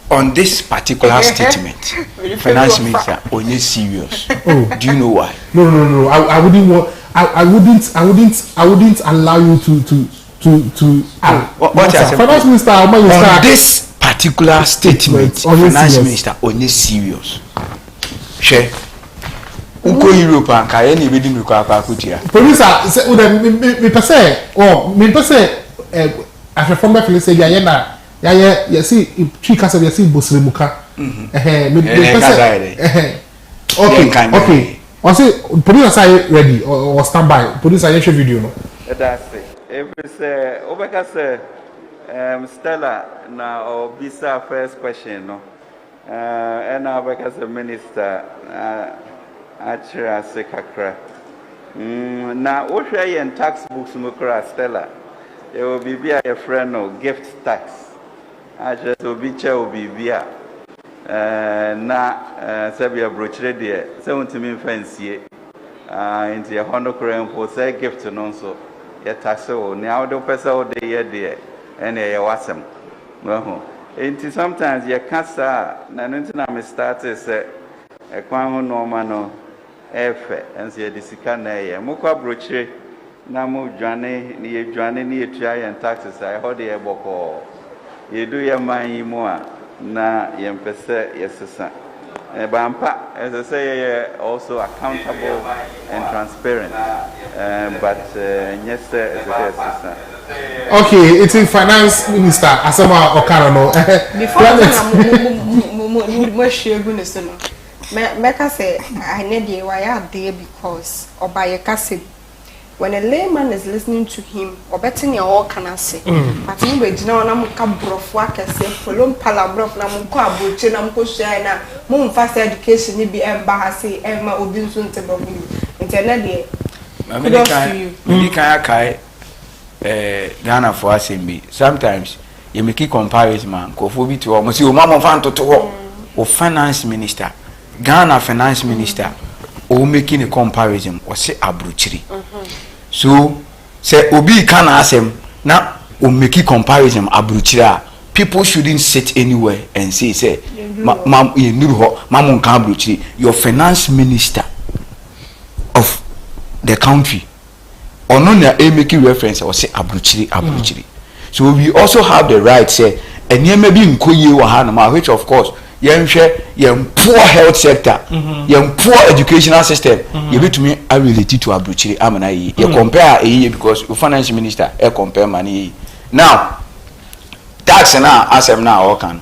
On this particular statement, finance minister only serious. Oh. Do you know why? No. I wouldn't want. I wouldn't allow you to. Finance minister, on this particular statement, finance minister only serious. Share. Uko Europe and Kayeni reading the Kakutia. Producer, me pese, as a former police Yayana, you see, she can say, you see, Busrimuka. Okay. Was it producer ready or stand by? Producer, you show video. No? That's it. If it's Obeka say, Stella, now or Bisa first question, no? And now because the minister, Achira Sekakra. Now, what are you in tax books, Mukra Stella? It will be a friend of gift tax. I just will be chair will be via. Na Sabia brochure dear, 70 million fancy into your Honda Korean for say gift and also yet taxo. Now, the person all day, dear, and a wasam. Well, into sometimes your casa, Nanuntina started say a quamo normano efe, and see a disicane, Muka brochure, Namu Johnny, near try and taxes. I hold the boko. You do your mind more. Na yempese yesesa bampa as I say also accountable and transparent but yes yesesa. Okay, it's in finance minister Asama Okano before say I need you why are there because or by a cassette. When a layman is listening to him, or betting your all can I say, but you wait now, Namuka brof work as if Polum Palabrof, Namuka, Buchinamko Shana, Moon fast education, you be Embahasi, Emma Obinsun to Bobby. Internet, Ghana for us in me. Sometimes you make a comparison, man. Kofobi to almost your mama fan to talk or finance minister, Ghana finance minister, or making a comparison or say abruchiri. So, say Obi can ask him now. We make a comparison abruchira. People shouldn't sit anywhere and say, "Mam, you know, Mamun Kabruchiri, your finance minister of the country." Or no, they making reference or say abruchiri. So we also have the right say, and you may be in Koyi or Hanama, which of course. Young poor health sector, young poor educational system. You be to me, I related to Abruchiri. You compare a because the finance minister, compare money. Now, tax now, as I'm now, all can.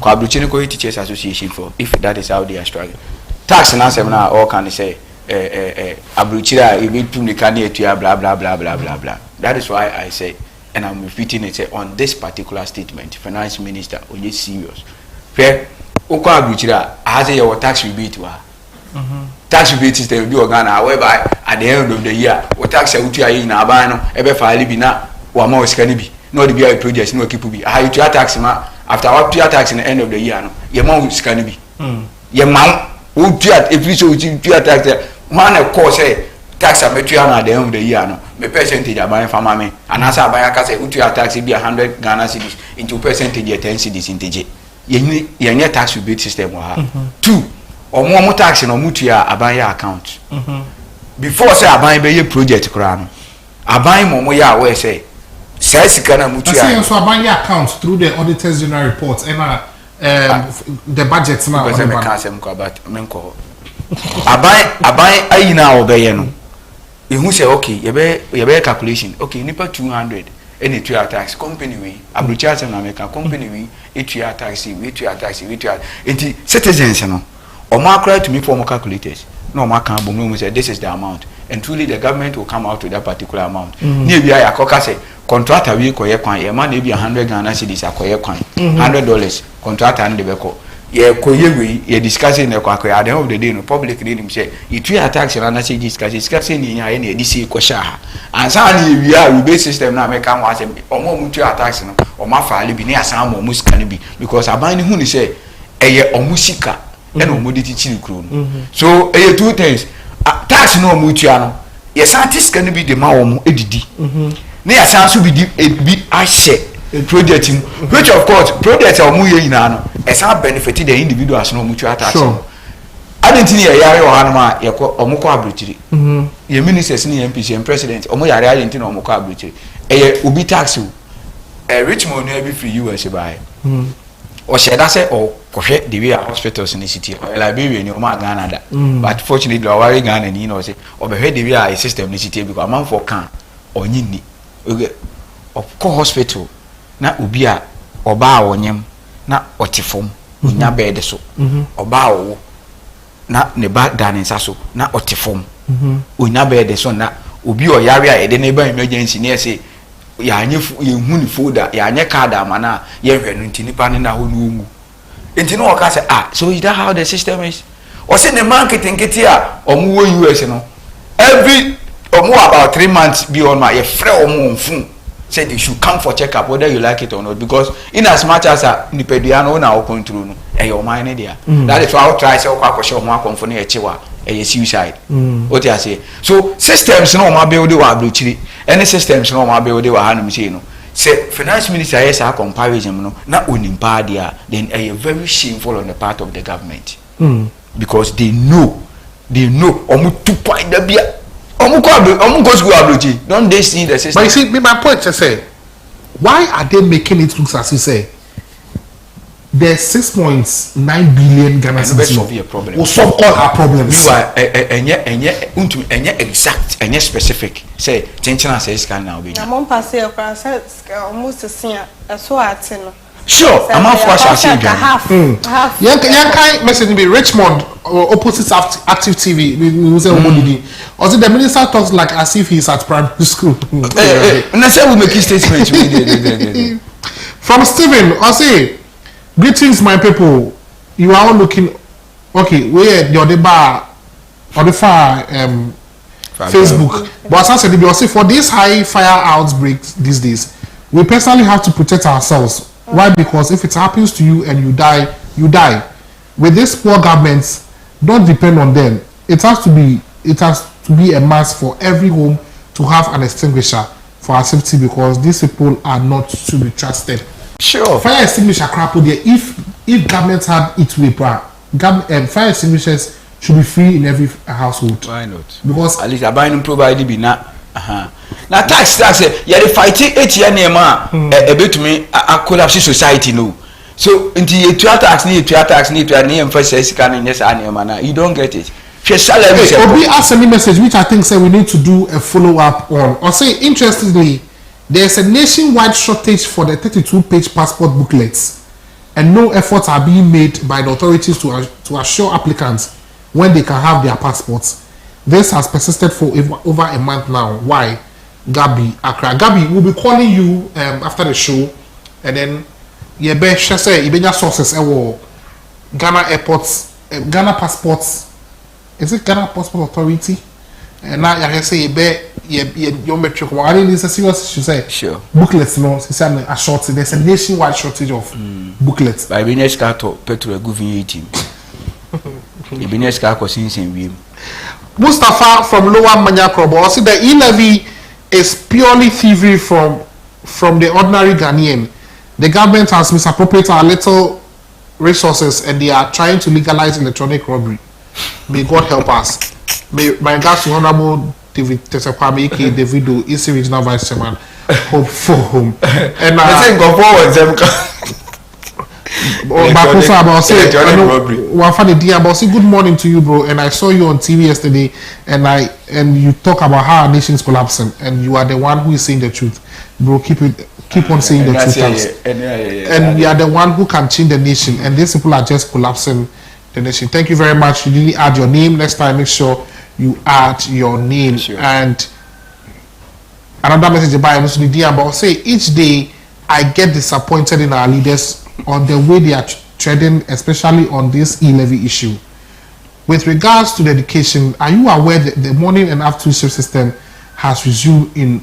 Abruchiri Teachers Association for if that is how they are struggling. Tax now, I'm now, all can say, Abruchiri, you be to me, can you blah blah blah blah blah blah. That is why I say, and I'm repeating it, say, on this particular statement, finance minister, on this serious. Fair. Oko Abruchira has a tax rebate wa. Tax rebate system will be Ghana whereby at the end of the year what tax you are in Abano ebe file bi na wa ma osikani bi no the BI project no keep bi how you tax ma after what you tax in the end of the year no ye ma osikani bi ye ma o every so you tax man of course tax ametua na at the end of the year no me percentage aban farmer me anasa aban aka say utu tax bi 100 Ghana cedis into percentage 10 cedis inteje yenye tax rebate system wa. 2 omo tax no mutua abanya account. Before say abanya be ye project kra no abanya momo ya we say sika na mutua. Say so abanya account through the auditors general reports and the budget na because me can say mko about menko abanya ayina obeye no ehu say okay ye be calculation okay nipa 200 any two tax company we Abruchiri na America company we etua tax enti citizens no omo akra to me for calculators no omo kan bomu say this is the amount and truly the government will come out with that particular amount near bi akoka say contractor we koye kwan e ma na bi 100 Ghana cedis akoye kwan $100 contractor and the beko ye koyewe ye discussing na kwakọ at the end of the day no public dey nim say itu tax na say discussing ni nya na edisi ko sha ha ansa na ewi a rebate system na make am asem omo mutu tax no omo afaale bi na asan mo musika no bi because aban ni hu ni say eye omo sika e na omo dey tichi kuro no so eye two things tax no omo tua no ye scientist can be the ma omo edidi na ya san so bi ahye project which of course project omo ye ina no e san benefit the individuals no omo tua tax adentini ya yare o hanuma ye ko omo ko abrochiri ye ministers ni MPC and president omo yare adentini omo ko abrochiri e obi tax Richmond no be free US by o sheda say o kohwe the way hospitals in the city Liberia ni o ma Ghana da but fortunately o ware Ghana ni no say o be hwe the way a system in the city because amount for can onyi ni o ko hospital na obi a oba wonyem na otifom onya bed so oba wo na ne ba dan nsa so na otifom onya bed so na obi o yare a ede ne ba emergency ne say ya anye hu ni folder ya anye card amana ye hwe no ntini pa ne na ho no mu ntini o ka say so is that how the system is o say the marketing kiti a omo wo US no every omo about 3 months be on my ye free omo fun say they should come for check up whether you like it or not because in as much as nipedua no na o control no e your mind there that is why I try say o kwa kwhye omo akonfo na ye chewa e suicide what you say so systems no ma build wa abrochiri any systems no ma build wa hanum say no say finance minister yes a comparison no na onimpa dia then a very shameful on the part of the government because they know omo 2 point da bia omo go school abrochiri don't they see the system but you see my point is say why are they making it look as you say there's 6.9 billion Ghana cedis will solve all our problems. Meanwhile, enye exact, enye specific. Say, tension says can now be. I'm on pass here. Almost the same. So I no. Sure, I'm on for half. Yankai message me Richmond opposite Active TV. We say Omodidi. Also the minister talks like as if he's at primary school. Na say we make statements. From Stephen, I say. Greetings, my people. You are all looking okay. Where you're the bar or the far Facebook. But as I said, because for these high fire outbreaks these days, we personally have to protect ourselves. Why? Because if it happens to you and you die, you die. With these poor governments, don't depend on them. It has to be a must for every home to have an extinguisher for our safety because these people are not to be trusted. Sure. Fire extinguisher crap there. If governments had it way, fire extinguishers should be free in every household. Why not? Because at least I buy them provided be na. Now tax yeah they fight 8 year name a bit to me a collapse society no. So until you tax need emphasis can yes na you don't get it. Obi asked me message which I think say we need to do a follow up on. Or say interestingly. There's a nationwide shortage for the 32-page passport booklets, and no efforts are being made by the authorities to assure applicants when they can have their passports. This has persisted for over a month now. Why? Gabi Accra. Gabi, we'll be calling you after the show, and then Ibenya sources Ghana airports, Ghana passports. Is it Ghana Passport Authority? And now I can say your metric. I mean, it's a serious issue. Say sure. Booklets, no. It's a shortage. There's a nationwide shortage of booklets. By Ibenya to Petro Guvi team. Ibenya Scar since in Mustafa from Lower Manyakrobo. Also, the e-levy is purely thievery from the ordinary Ghanaian. The government has misappropriated our little resources, and they are trying to legalize electronic robbery. May God help us. My regards to Honorable David Tesekwame, aka Davido, EC Regional Vice Chairman, Hope for Home. And I think go forward, good morning to you, bro. And I saw you on TV yesterday, and you talk about how our nation is collapsing, and you are the one who is saying the truth, bro. Keep on saying the truth, and you are the one who can change the nation. And these people are just collapsing the nation. Thank you very much. You didn't add your name. Next time, make sure you add your name. Sure. And another message by Muslim Diamba say each day I get disappointed in our leaders on the way they are treading, especially on this e-levy issue. With regards to the education, are you aware that the morning and afternoon shift system has resumed in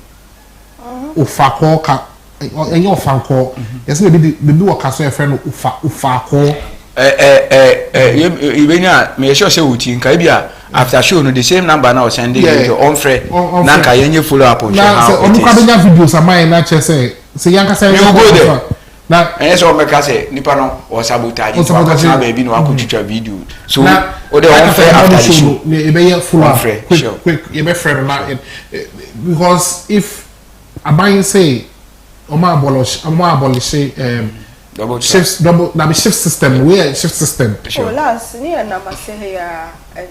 Ufako? Any Ofanko? Yes, maybe what can say a friend Ufako. Me sure say uti nkaibia after show no the same number now sending to on free na ka yenye follow up on how it is. Na videos am I na che say yanka say you go there na so make say nipa no o sabotage so na baby no akotwitwa video so o dey on free after the show e be follow up quick you be friend na because if abayin say o ma abolish shift system. Where shift system? Sure. Last near number say here and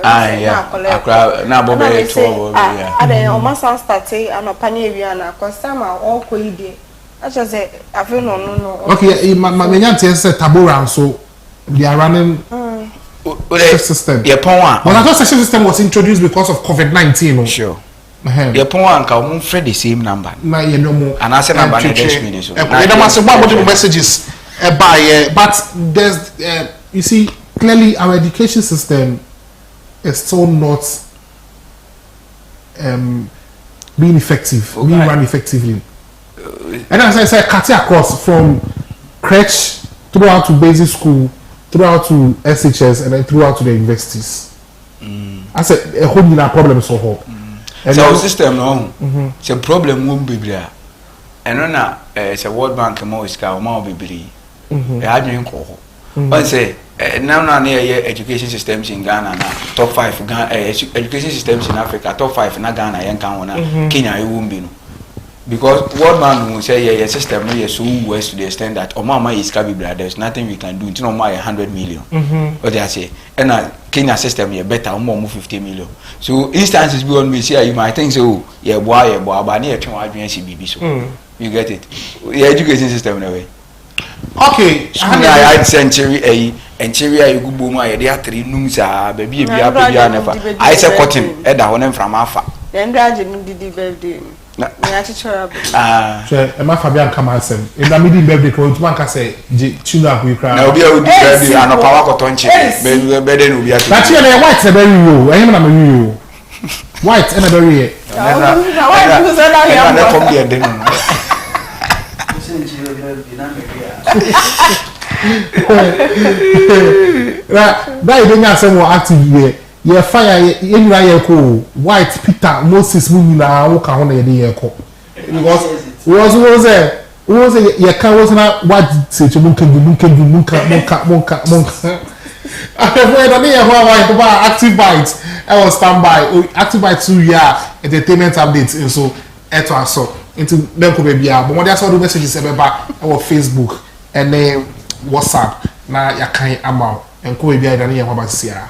na bobe 12 yeah. Ade o ma start and opani wi na customer all ko ide. I just say I feel no. Okay, my nyante say Tabora so they are running shift system. Yeah, pon one. But I thought shift system was introduced because of COVID-19. Sure. Yeah, pon one ka won free the same number. Na you know mo. And I say number na just mean so. What messages but there's you see clearly our education system is still not being effective, being run effectively. And as I said, cutting across from crèche throughout to basic school, throughout to SHS, and then throughout to the universities. I said a whole new problem so hard. So our system no, it's a problem won't be there. And no it's a World Bank mo iska mo bibiri. Adwin ko ho. One say now near education systems in Ghana na top 5 Ghana education systems in Africa top 5 na Ghana yen kan wona Kenya e won bi no. Because World Bank will say your system no so worse to the extent that Omama is bibira there's nothing we can do until Omama 100 million. What they say and Kenya system you better Omama 50 million. So instances we on we say you might think so yeah boy but near twen adwin CBB so. You get it. The education system in a way. Okay. I had century and cherry you go boom I there 3 rooms baby never. I say cotton head one from Alpha. Then graduate did birthday. Na teacher Emma Fabian come asem. In the middle birthday ko tuma ka say tuna ku kra. Na obi a odi birthday and power cotton check. Be no be at. That you na white e very yo. Ehim na me yo. White e na very here. Why you say that here? Come there then. That you don't say more active here. Ye fire anywhere ye ko white Peter Moses Munina wo ka ho na ye dey ko because was ye can was na what say to munka I don't know how I active bites I was standby active bite 2 year entertainment updates and so eto aso into them ko be bia but what that's all the messages e be ba our Facebook and then WhatsApp na ya kan ama en ko be bia da na ye ho ba sia.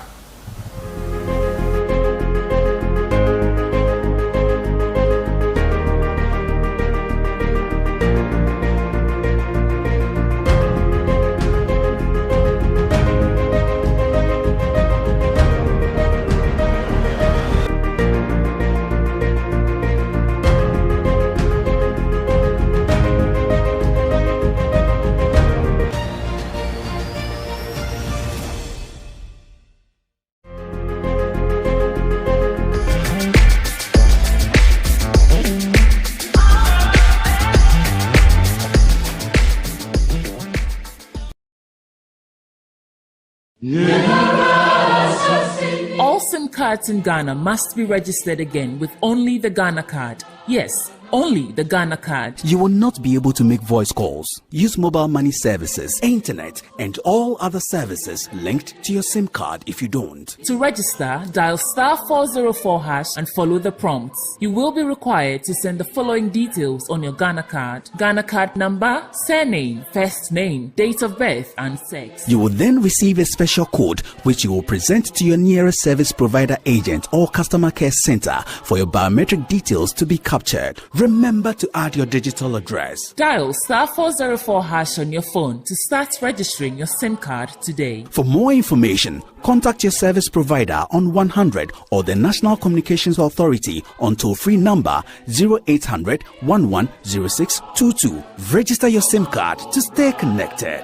All SIM cards in Ghana must be registered again with only the Ghana card. Yes, only the Ghana card. You will not be able to make voice calls, use mobile money services, internet, and all other services linked to your SIM card if you don't. To register, dial *404# and follow the prompts. You will be required to send the following details on your Ghana card number, surname, first name, date of birth, and sex. You will then receive a special code which you will present to your nearest service provider agent or customer care center for your biometric details to be captured. Remember to add your digital address. Dial *404# on your phone to start registering your SIM card today. For more information, contact your service provider on 100 or the National Communications Authority on toll-free number 0800 110622. Register your SIM card to stay connected.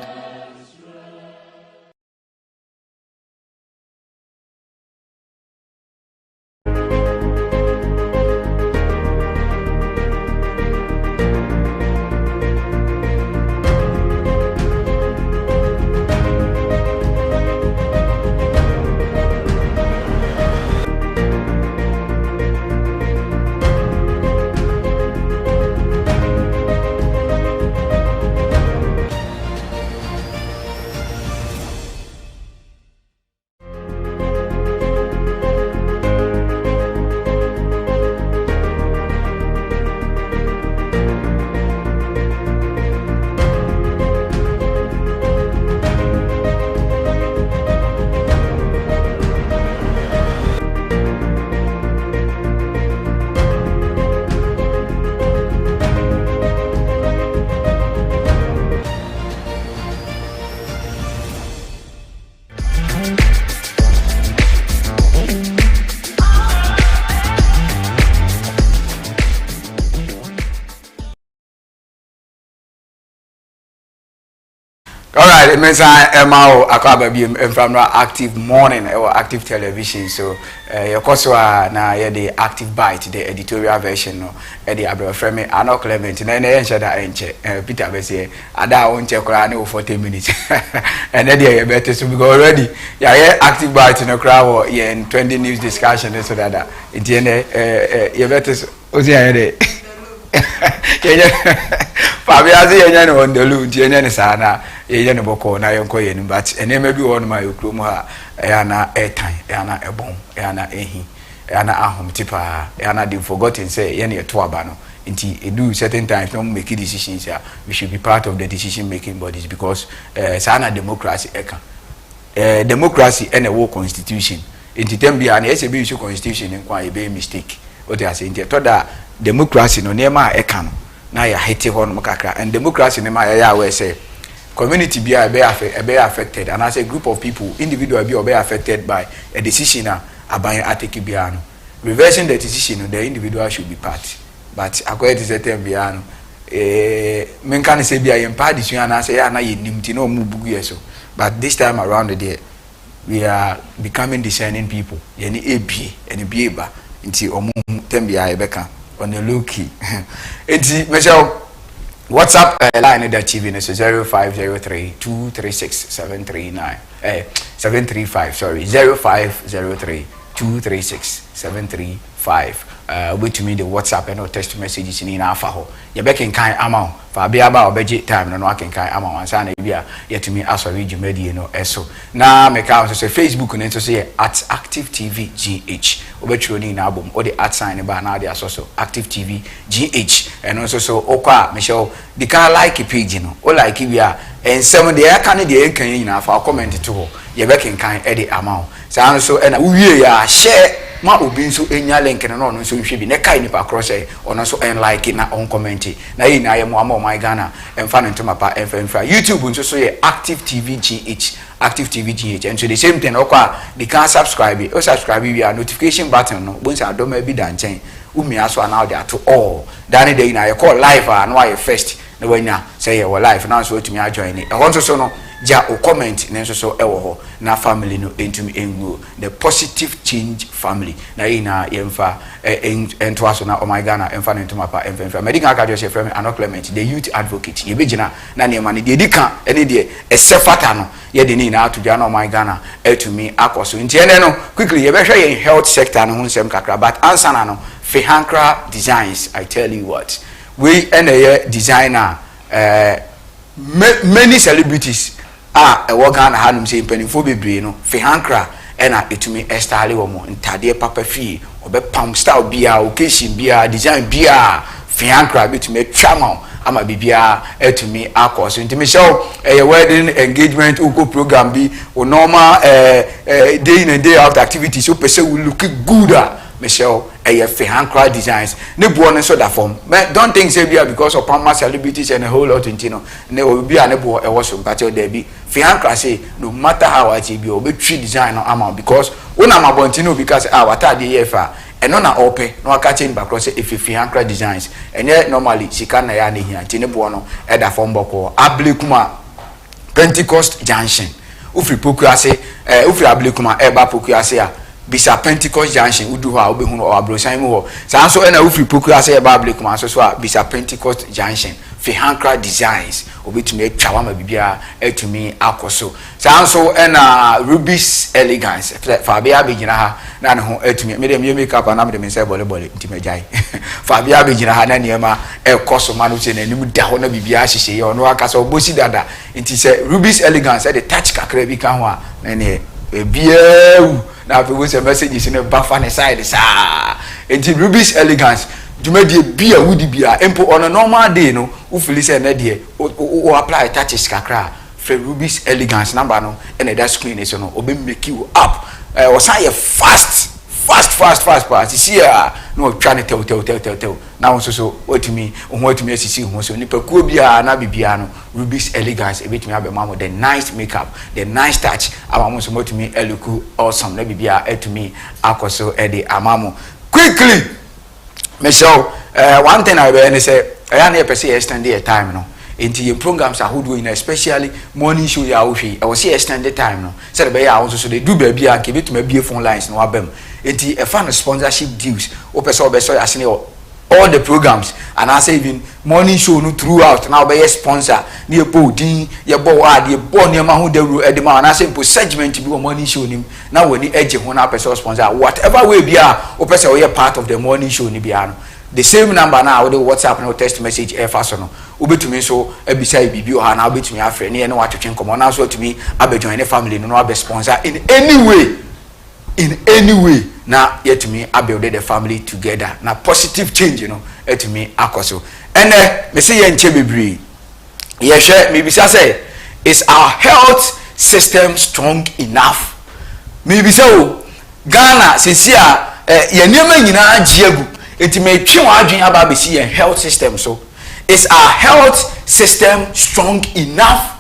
right, mensa Emma akaba bi from Active Morning or Active Television. So your course na the Active Bite, the editorial version no the Abra Frame Ano Clement na na enche da enche Peter Bese ada won che kra na 40 minutes. And then you better so because already yeah Active Bite no kra wo in 20 news discussion so that entiene you better ozi ya Fabia say enya no on the loot enya ne sana enya ne boko na yenko yen but ene ma bi won ma yokrom ha ya na airtime ya na ebom ya na ehi ya na ahom tipa ya na the forgotten say ye ne to aba no nti edu certain times no make decisions here we should be part of the decision making bodies because sana democracy eka democracy and a war constitution nti tembia na ese bi issue constitution nkwa e be mistake what they say nti to da democracy no nema eka no na ya hete hon makakra and democracy nema ya we say community be affected and as a group of people individual be affected by a decision aban ateki bia no reversing the decision the individual should be part but according to certain bia no men can say bia yen part decision and say ya na yenimti no mu bugu yeso but this time around there we are becoming discerning people yeni ebie eni bieba nti omu tembia ebeka on the low key. It's Michelle. WhatsApp line that TV is 0503 236 739 735. Sorry, 0503 236 735. With me the WhatsApp and text messages in Afaho. You back in kind amount. Fabiaba or budget time no can kind amount and sana bia yet to me as a region media no eso. Now make out say Facebook and to say at Active TV GH. Obetro in album or the at sign about now they are also Active TV GH and also so okwa Michelle the kind like a page no or like we are and some of the air can the can you know for comment to you back in kind edit amount. So and we are share ma obi nso enya link na no nso hwe bi ne kai ni pa cross e ono so en like na on comment na yi na ayemo ama my Ghana emfa no ntoma pa emfa YouTube nso so ye Active TV GH Active TV GH and so the same thing okwa they can subscribe o subscribe we are notification button no bonsa adoma bi da nchen umi aso na audio to all dane dey na ye call live na why first na wanya say ye live na so otumi join e ho so no ja o comment na so ewo ho na family no entumi engu the positive change family na ina yemfa ento aso na oh my Ghana emfa no ntoma pa emfa medical card your friend Ano Clement the youth advocate ye begina na ne ma ne de dika ene de esefata no ye de ni na atudwa na oh my Ghana etumi akoso nti ene no quickly ye behwe ye health sector no hunsem kakra but answer na no Fihankra Designs. I tell you what, we and a designer many celebrities a work na hanum say penifo bebre no Fihankra ena etumi estyle wo mo ntade papa fie obepam style bia occasion bia design bia Fihankra betumi twama ama bibia etumi akoso ntimi show wedding engagement uko program bi o normal day in and day out activities so person will look good Michelle Fihankra Designs ne bo no so da form don't think say bia because of palma celebrities and a whole lot ntino ne o bia ne bo e wo so mpatio there be Fihankra say no matter how I be obetri design no ama because una mabontino because watade ye fa eno na ope no aka change back say if Fihankra Designs enye normally sika na ya na hia ntine bo no e da form boko ablekuma Pentecost Junction ufri poku ase ufri ablekuma e ba poku ase a bisa Pentecost Junction udu ho a obehunu o abrosan mu ho san so na ufri poku ase e ba ablekuma so a bisa Pentecost Junction Fihankra Designs obetumi atwa ma bibia etumi akoso san so na Ruby's Elegance Fabia begina ha na ne ho etumi me dem ye makeup na me dem say bole ntimi jai Fabia begina ha na niema ekoso ma no se na nim da ho na bibia hyehye ye ono aka so bosi dada nti say Ruby's Elegance the touch kakra bi ka ho a na ne bia na pe wo se messages ne bafa ne side sa nti Ruby's Elegance Jumadi bia wudi bia empo on a normal day no u feel say na de o apply touches kakra for Ruby's Elegance number no and that screen is no obe make you up o say fast pass see no try to tell now so otimi ohotimi asisi ho so nipa kuo bia na bibia no Ruby's Elegance ebetimi abema the nice makeup the nice touch amamo so motimi eluku awesome na bibia etumi akoso e de amamo quickly Michelle, one thing I say, I am here to extend the time no. Into your programs are doing, especially morning show ya I was here extended time no. Said be ya also so they do baby and give it to me phone lines no abem. Into a fan sponsorship deals. Open so be so ya seen all the programs and I say even morning show no throughout now be sponsor near din your boy ad your boy near ma who the edema and I say po segment to be morning show nim now when the edge one person sponsor whatever way be open say we part of the morning show ni bia no. The same number now with the WhatsApp no text message faso no obetumi so ebisa bibi o ha na obetumi afre ne no watwetwe nkomo na so to me abejoin the family no abe sponsor in any way na yet me build the family together na positive change you know to me akoso and me say yenche bebre ye hwe me bisa say is our health system strong enough me bisa o Ghana sesia ye niam nyina agiagu enti me twe wadwen aba be see health system so is our health system strong enough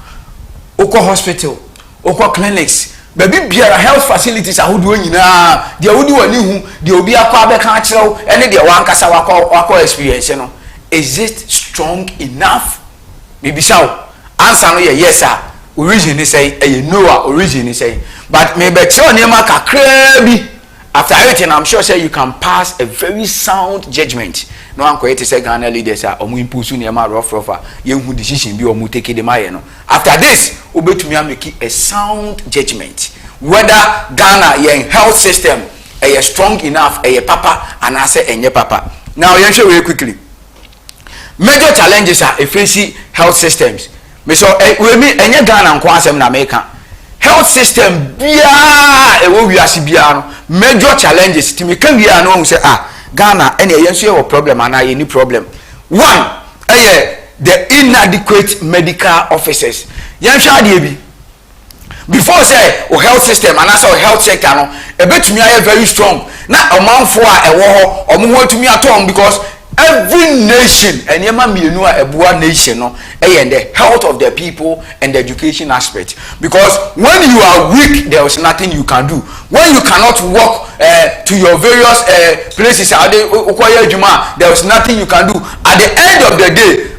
oko hospital oko clinics baby biara health facilities ahodo nyina dia wodi wani hu dia obi akwa abeka akyerew ene dia wankasa wakọ experience no is it strong enough maybe so answer no yes sir origin is say no origin is say but maybe tell niam kakra bi after everything I'm sure say you can pass a very sound judgment no anko it say Ghana leaders are omu impulse niam rough ye hu decision bi omu take the maye no after this obetumi make a sound judgment whether Ghana your health system is strong enough papa and I say enye papa now you show very quickly major challenges are facing health systems me so we me enye Ghana nko asem na America health system bia ewo wiase bia no major challenges timi kan bia no say Ghana ene yenso ye problem and any problem one the inadequate medical officers yen hwa de bi before say o health system and also health sector no ebetumi aye very strong na omanfo a ewo ho omo hotumi atom because every nation enema mienu a ebua nation no the health of the people and the education aspect because when you are weak there is nothing you can do when you cannot walk to your various places there is nothing you can do at the end of the day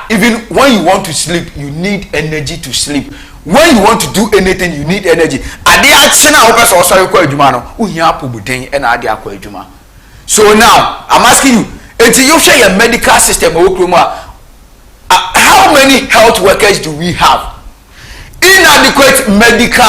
even when you want to sleep you need energy to sleep when you want to do anything you need energy ade achina wo so sorry kwa adwuma no uhia apobuden e na ade akwa adwuma so now I'm asking you until you share your medical system how many health workers do we have inadequate medical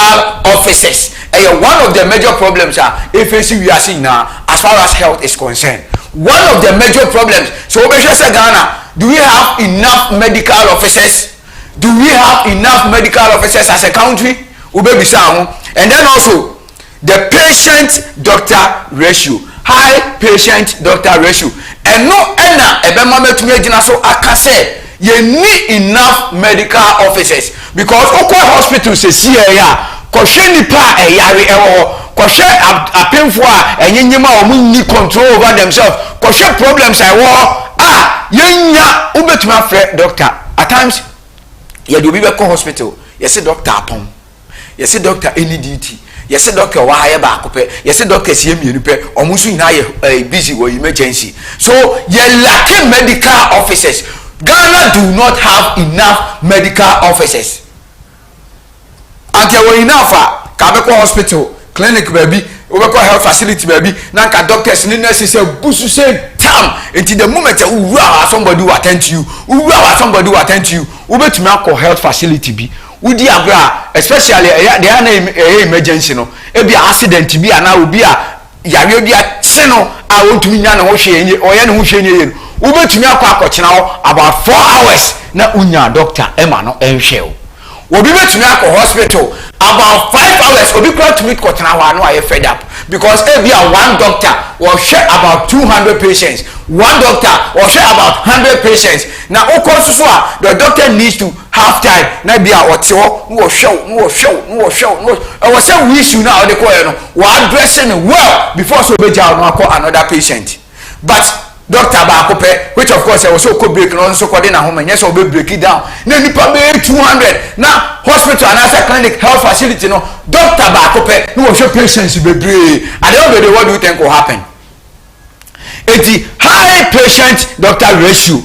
officers one of the major problems facing we are seeing now as far as health is concerned one of the major problems so obesha say Ghana do we have enough medical officers do we have enough medical officers as a country and then also the patient doctor ratio high patient doctor ratio and no ebema metumi agina so akase you need enough medical officers because okwa hospitals se see ya kohwe nipa eyare ewo kohwe apemfo enyenyema o munni control over themselves kohwe problems ewo yenya ubetumi afre doctor at times you do be hospital you see doctor apom you see doctor any duty you see doctor wa haye ba akopɛ you see doctor sie mienu pɛ omusu ina ye busy with emergency so you lacking medical officers. Ghana do not have enough medical officers until we enough kabeko hospital clinic baby obeko health facility baby nanka doctors ni nurses say busu say tam until the moment somebody will attend to you somebody will attend to you ubetumi akọ health facility bi udi abra especially they are emergency no ebi accident bi ana obi a yare bi a sino a wontumi nya na ho hwe enye oye ne ho hwe enye ubetumi akọchina about 4 hours na unya doctor ema no enhwe obi betumi akọ hospital about 5 hours obi kwa to meet kochina wa no aye fed up because every one doctor will share about 200 patients one doctor will share about 100 patients now okosusu the doctor needs to have time na bia otewo no show we say we issue now the call no we addressing well before so beja no akọ another patient but doctor ba akopɛ which of course also co break no so kɔde na home nyɛ so be break it down na nipa be 200 na hospital and as clinic health facility no doctor ba akopɛ no wo show patients bebree at the end of the day what do you think will happen eti high patient doctor ratio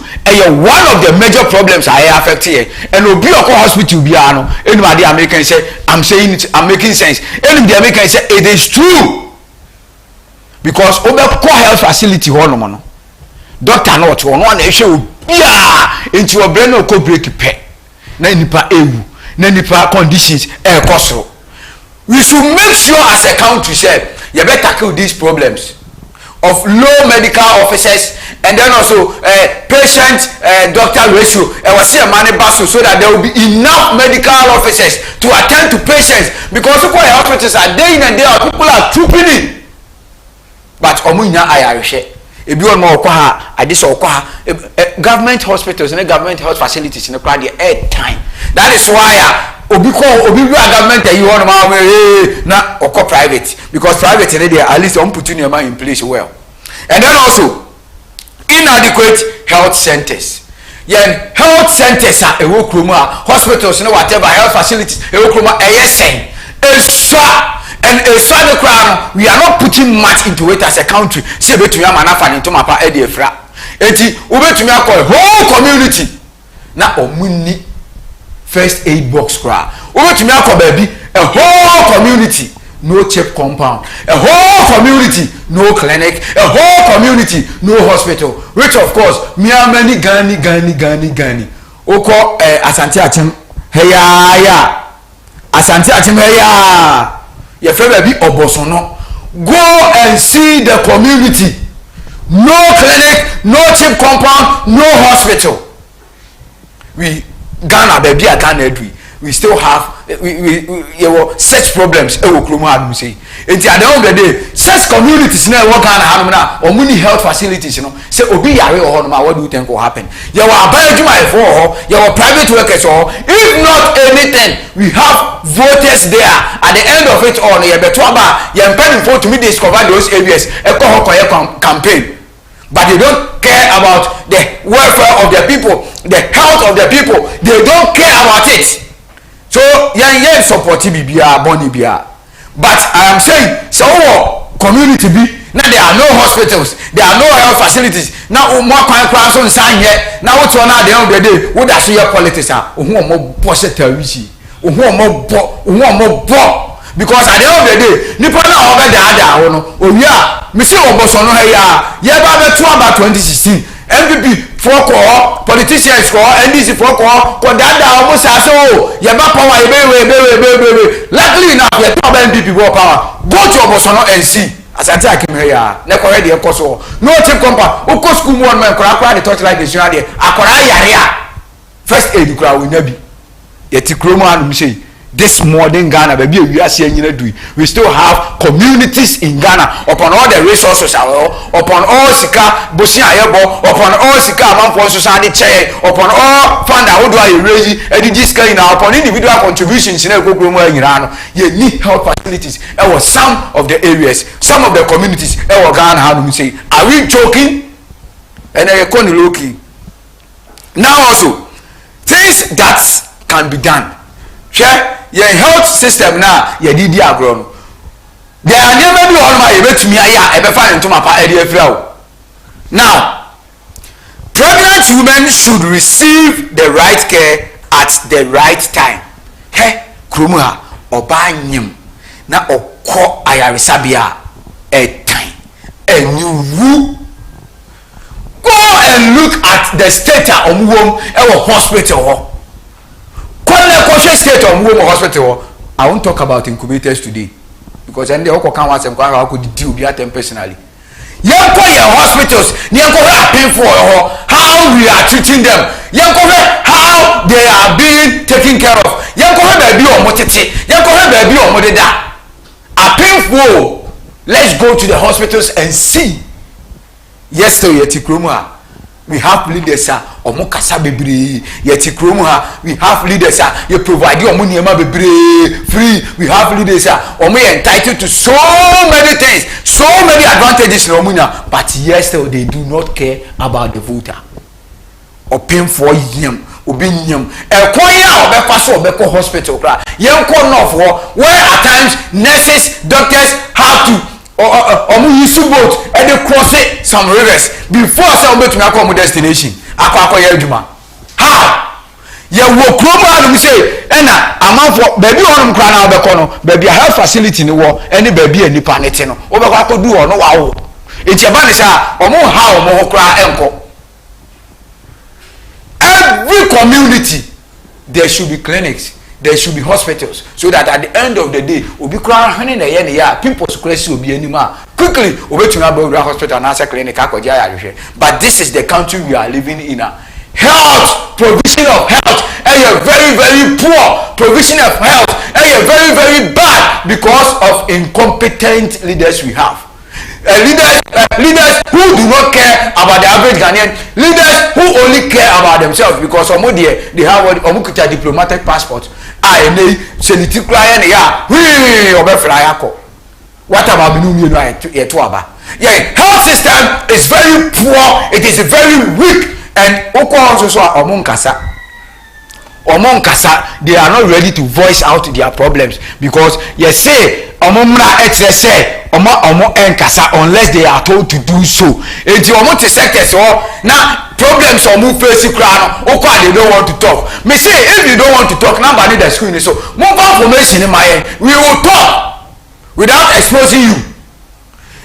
one of the major problems I affect here and obi okọ hospital bia no anybody American say I'm saying it, I'm making sense. Anybody American say it is true because obekọ health facility ho no doctor not one na ehwe obia enti obre na okọ break pe na nipa ewu na nipa conditions kosoro. We should make sure as a country say you better tackle these problems of low medical officers and then also patient doctor ratio was see a money basket so that there will be enough medical officers to attend to patients because hospitals are day in and day out people are trooping in but omunya ayarishe ebi on mo okwa ha adise okwa ha government hospitals and government health facilities in the crowd the air time. That is why obi government you want na okwa private because private in there at least on put your mind in place well. And then also inadequate health centers. Yeah, health centers are hospitals, you know, whatever health facilities, and the crown, we are not putting much into it as a country. See, bet me manafan into my pa edifra. Eti, ube to me call whole community. Na omuni first aid box cry. Ube to me call baby a whole community. No check compound, a whole community, no clinic, a whole community, no hospital. Which of course, many Gani. Oko Asante Achim, heya, Asante Achim, heya. Your friend be Obosono. Go and see the community. No clinic, no cheap compound, no hospital. We Ghana, baby, I can't we still have such problems say at the end of the day such communities now work on many health facilities say obi yare or what do you think will happen you are private workers or if not anything we have voters there at the end of it all to me discover those areas campaign but they don't care about the welfare of their people, the health of their people. They don't care about it. So yeah support bibia boni bia but I am saying so community be now there are no hospitals, there are no health facilities now more kwan so nsan here now what on at the end of the day what that your politics are mo boss territory mo bo because at the end of the day nipa na over the no owia me say oboso no here ye ba be to about 2016 MVP for politicians for NDC for dada almost so ye ba power be luckily enough ye top MVP power go to oboso and see Asante Akim here na ko ready e so no cheap compound o ko school one man kora the touch like the show there akora yare a first aid kora we nya bi ye ti kromo anu say this modern Ghana, baby, we are seeing we still have communities in Ghana upon all the resources, upon all Sika, Bosia Yabo, upon all Sika, Among Society Chair, upon all fund how do I raise it, upon individual contributions in a group in Iran. You need health facilities. There was some of the areas, some of the communities, Ghana, how do we say, are we joking? And I can look now also things that can be done. Share your health system now, your DD agron. There are never be on my bet me ever find into my area flow. Now, pregnant women should receive the right care at the right time. Hey, Krumah or Banyum. Now, or call Ayarisabia a time. And you woo. Go and look at the state of womb or hospital. State of Women Hospital. I won't talk about incubators today because then they all come once and I could deal with them personally. Young hospitals, painful how we are treating them. Young how they are being taken care of. Young baby or motiti. Young baby or modeda. Are painful. Let's go to the hospitals and see. Yes, to Yetikroma. We have leaders omo kasa bebre yeti kromu ha we have leaders you provide omo niema bebre free we have leaders omo entitled to so many things so many advantages in omunya but yes still they do not care about the voter or paying for him obinyam ekoya obefa so obeko hospital kra yenko no for where at times nurses doctors have to omu use boat and they cross it some rivers before say omo betumi akọ destination akọ ya adwuma how ye wo kromo anu say na amanfo baby honum kra na obekọ no baby health facility ni wo ene baby anipa ne te no obekọ akodu ho no wawo enti aba ne sa omo ha omo ho kra enko. Every community there should be clinics, there should be hospitals, so that at the end of the day obi kra hene na ye ne ya people scratch obi anima quickly obetumi about hospital and answer clinic akoja ya hwehwe. But this is the country we are living in. Health, provision of health, and you're very, very poor. Provision of health, and you're very, very bad because of incompetent leaders we have. Leaders who do not care about the average Ghanaian. Leaders who only care about themselves because they have what diplomatic passport. What about health system is very poor. It is very weak. And they are not ready to voice out their problems because you say unless they are told to do so. Sectors now problems or move face they don't want to talk. Me say if you don't want to talk, now by the screen so more information in my end, we will talk without exposing you.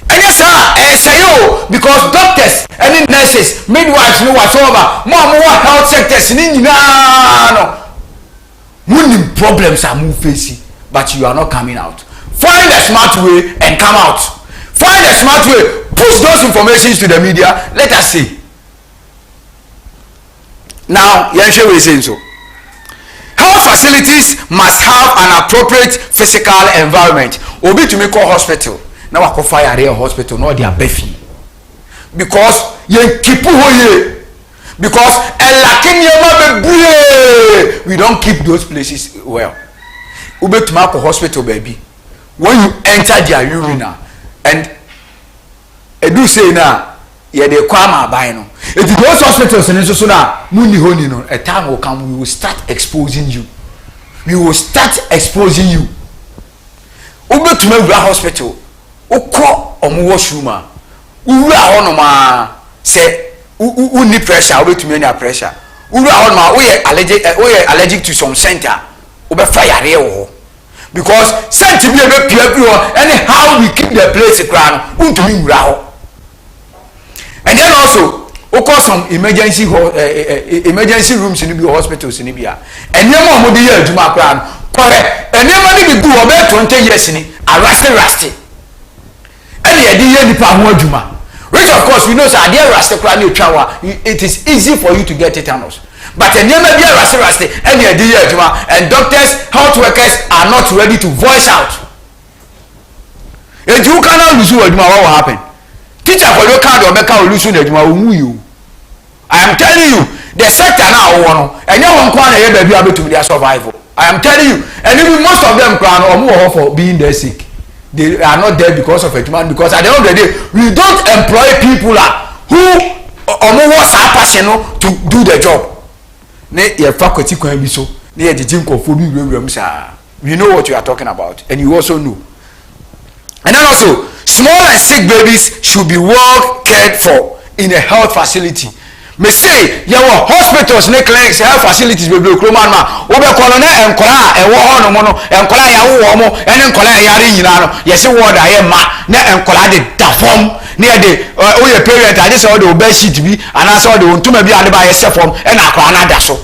And yes, say you because doctors and nurses, midwives, no whatsoever, more health sectors in no. Problems are moving facing, but you are not coming out. Find a smart way and come out. Find a smart way. Push those informations to the media. Let us see. Now, Yanshe is saying so. Health facilities must have an appropriate physical environment. Obi to make a hospital. Now I can fire a hospital, not their befi. Because you keep hoye. Because we don't keep those places well. Ube to make a hospital, baby. When you enter their urina and do say now, yeah, they come by no. If you go to hospitals and so now, mundi honi no, a time will come, we will start exposing you. We will start exposing you. Ube to make a hospital. Oko omu washroom a ura hono ma say u need pressure we to any pressure ura hono ma we allergic to some center we fire here because center be pia anyhow we keep the place crown untumi ura ho. And then also oko some emergency rooms in the hospitals in Libya and them mo dey aduma crown correct and them money be go about 20 years ni arrest which of course we know that it is easy for you to get tetanus, but and doctors, health workers are not ready to voice out. If you cannot lose what will happen? Teacher for your card or make out lose you. I am telling you, the sector now and no one can be able to their survival. I am telling you, and even most of them crown or more for being there sick. They are not there because of a demand, because at the end of the day we don't employ people who was our passion to do the job. Your faculty can be so near the gym for we know what you are talking about, and you also know. And then also small and sick babies should be well cared for in a health facility. Me say your hospitals, clinics, health facilities be blow man ma obe kono na enkola e wo hono mo no enkola ya wo mo ene enkola ya yare nyina no ye se word aye ma na enkola de da form na de o ye parent ade se o de obe sheet bi ana se o de ontuma bi ade ba ye se form e na akwa na da so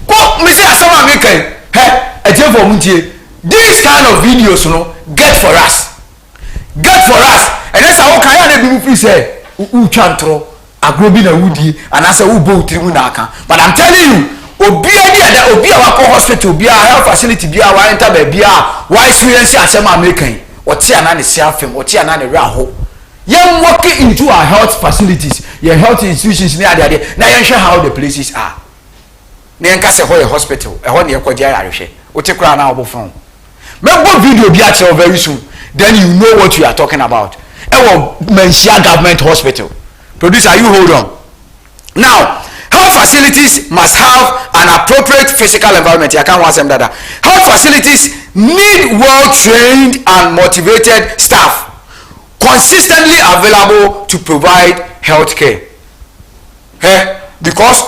ko me say asama me kan he e for muntie this kind of videos no get for us and that's how kan ya na bi free say u twantro agrobi na wudi anase wo bo trimu na aka. But I'm telling you obi a wako hospital obi a health facility bi a wa enter ba bi a wa experience asema American oti ana ne siafem oti ana ne raho yem walking into our health facilities your health institutions ne ade na yen hwe how the places are na yen ka se ho hospital e ho ne ekwaje arehwe oti kra na obofon mebo video bi a che very soon then you know what you are talking about e wo Manhyia government hospital. Producer, you hold on. Now, health facilities must have an appropriate physical environment. I can't want them that. Health facilities need well-trained and motivated staff consistently available to provide health care. Because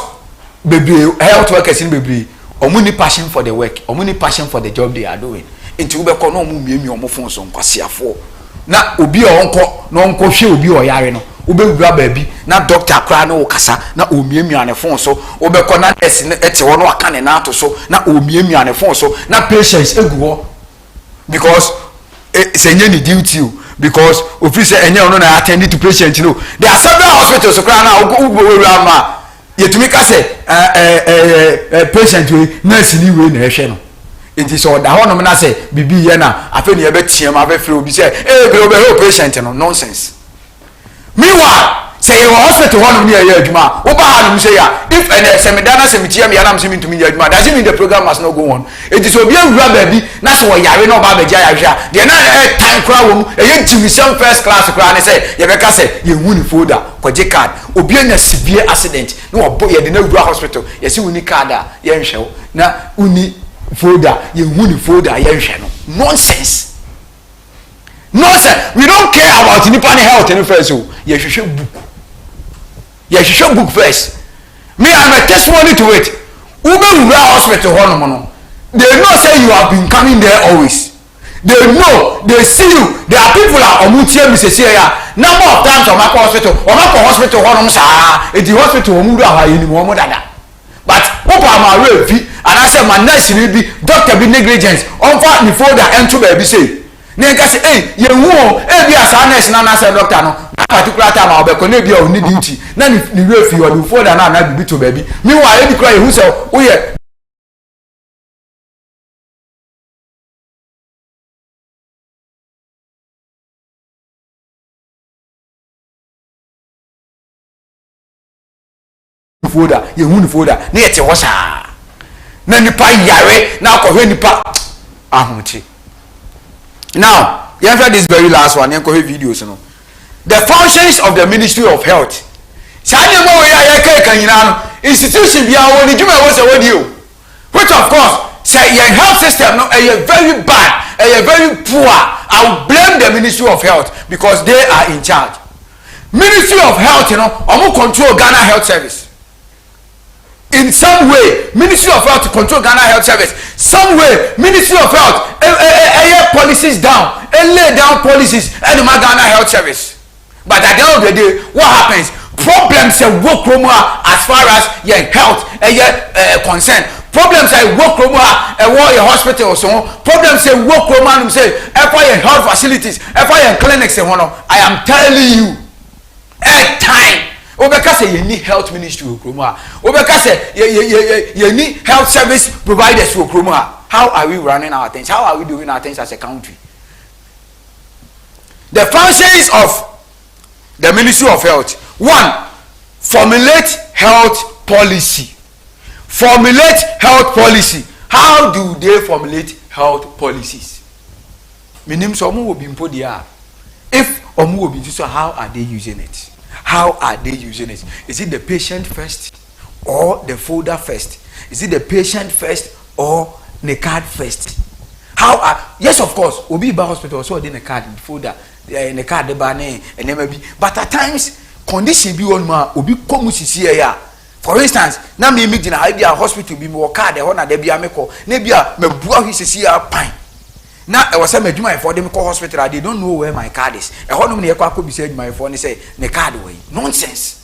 baby health workers in baby need passion for the work, need passion for the job they are doing. Into ube kono mu miemi omo fon so nkwasiafo na obi onko no nko hwe obi oyare no ube wura baabi na doctor kra na okasa na omiemi ane fon so ube kona nurse ete wo no aka ne na ato so na omiemi ane fon so na patients egu ho because say any duty because officer enye ono na attend to patient no. There are several hospitals so kra na ugbo wura ma yetumi ka say patient we nurse ni we na ehwe no. It is all the one na say bibi ye na afi ne ye betiem afefre obi say bro be help patient no nonsense. Meanwhile say your hospital one ne ye adwuma wo ba ha no say ya if an semidana semitia me na msemi ntumi ye adwuma does it mean the program must not go on. It is obi awura baabi na so yare na oba beja ya hwa de na time kra wo mu ye jimisem first class kra ne say ye beka say ye wuni folder kwaje card obi na severe accident na obo ye de na wura hospital ye si wuni card a ye nhwe na uni folder you win folder no nonsense. We don't care about nipa health any first. You should book. You should book first. Me, I'm a testimony to it. Ube hospital honomono. They know say you have been coming there always. They know, they see you. There are people that omutie Mrs. Number of times on my hospital honom sa. It the hospital omudu aha yini mo dada. But what am I real? And I said, my nurse will be doctor be negligence. On fact, before that, and to baby say, Nigga say, hey, you won't, be as a nurse, and I said, doctor, no, particular time I'll be connected on the duty. Then if the real fee or before that, I'll be to baby. Meanwhile, every cry who said, oh, yeah. Folder, you won't folder, near to wash. Na nipa yare na akohwe nipa ahunchi. Now you answer this very last one you akohwe videos no. The functions of the Ministry of Health. Sanye mo we ya kan nyina no institution bia wo ni djuma wo se wodi o. Which of course say your health system no very bad, very poor. I will blame the Ministry of Health because they are in charge. Ministry of Health, you know, omo control Ghana Health Service. In some way, Ministry of Health to control Ghana Health Service. Some way, Ministry of Health policies down, lay down policies and the Ghana Health Service. But at the end of the day, what happens? Problems work as far as your health and your concern. Problems work and your hospital so problems work say for your health facilities, for your clinics and I am telling you, at time. Obeka say you need health ministry okroma. Obeka say you need health service providers okroma. How are we running our things? How are we doing our things as a country? The functions of the Ministry of Health. 1. Formulate health policy. Formulate health policy. How do they formulate health policies? Minim so omo will be impo dia. If omo will be so, how are they using it? How are they using it? Is it the patient first or the folder first? Is it the patient first or the card first? How are, yes, of course, Obi Ba Hospital so in the card folder, in the card the banner and maybe. But at times, condition be on ma Obi come here. For instance, na me meet in a hospital be more card the honor de be ameko. Nebia me bua his see pine. Now I was saying my for them call hospital. They don't know where my card is. A honor me could be said my phone say the card way. Nonsense.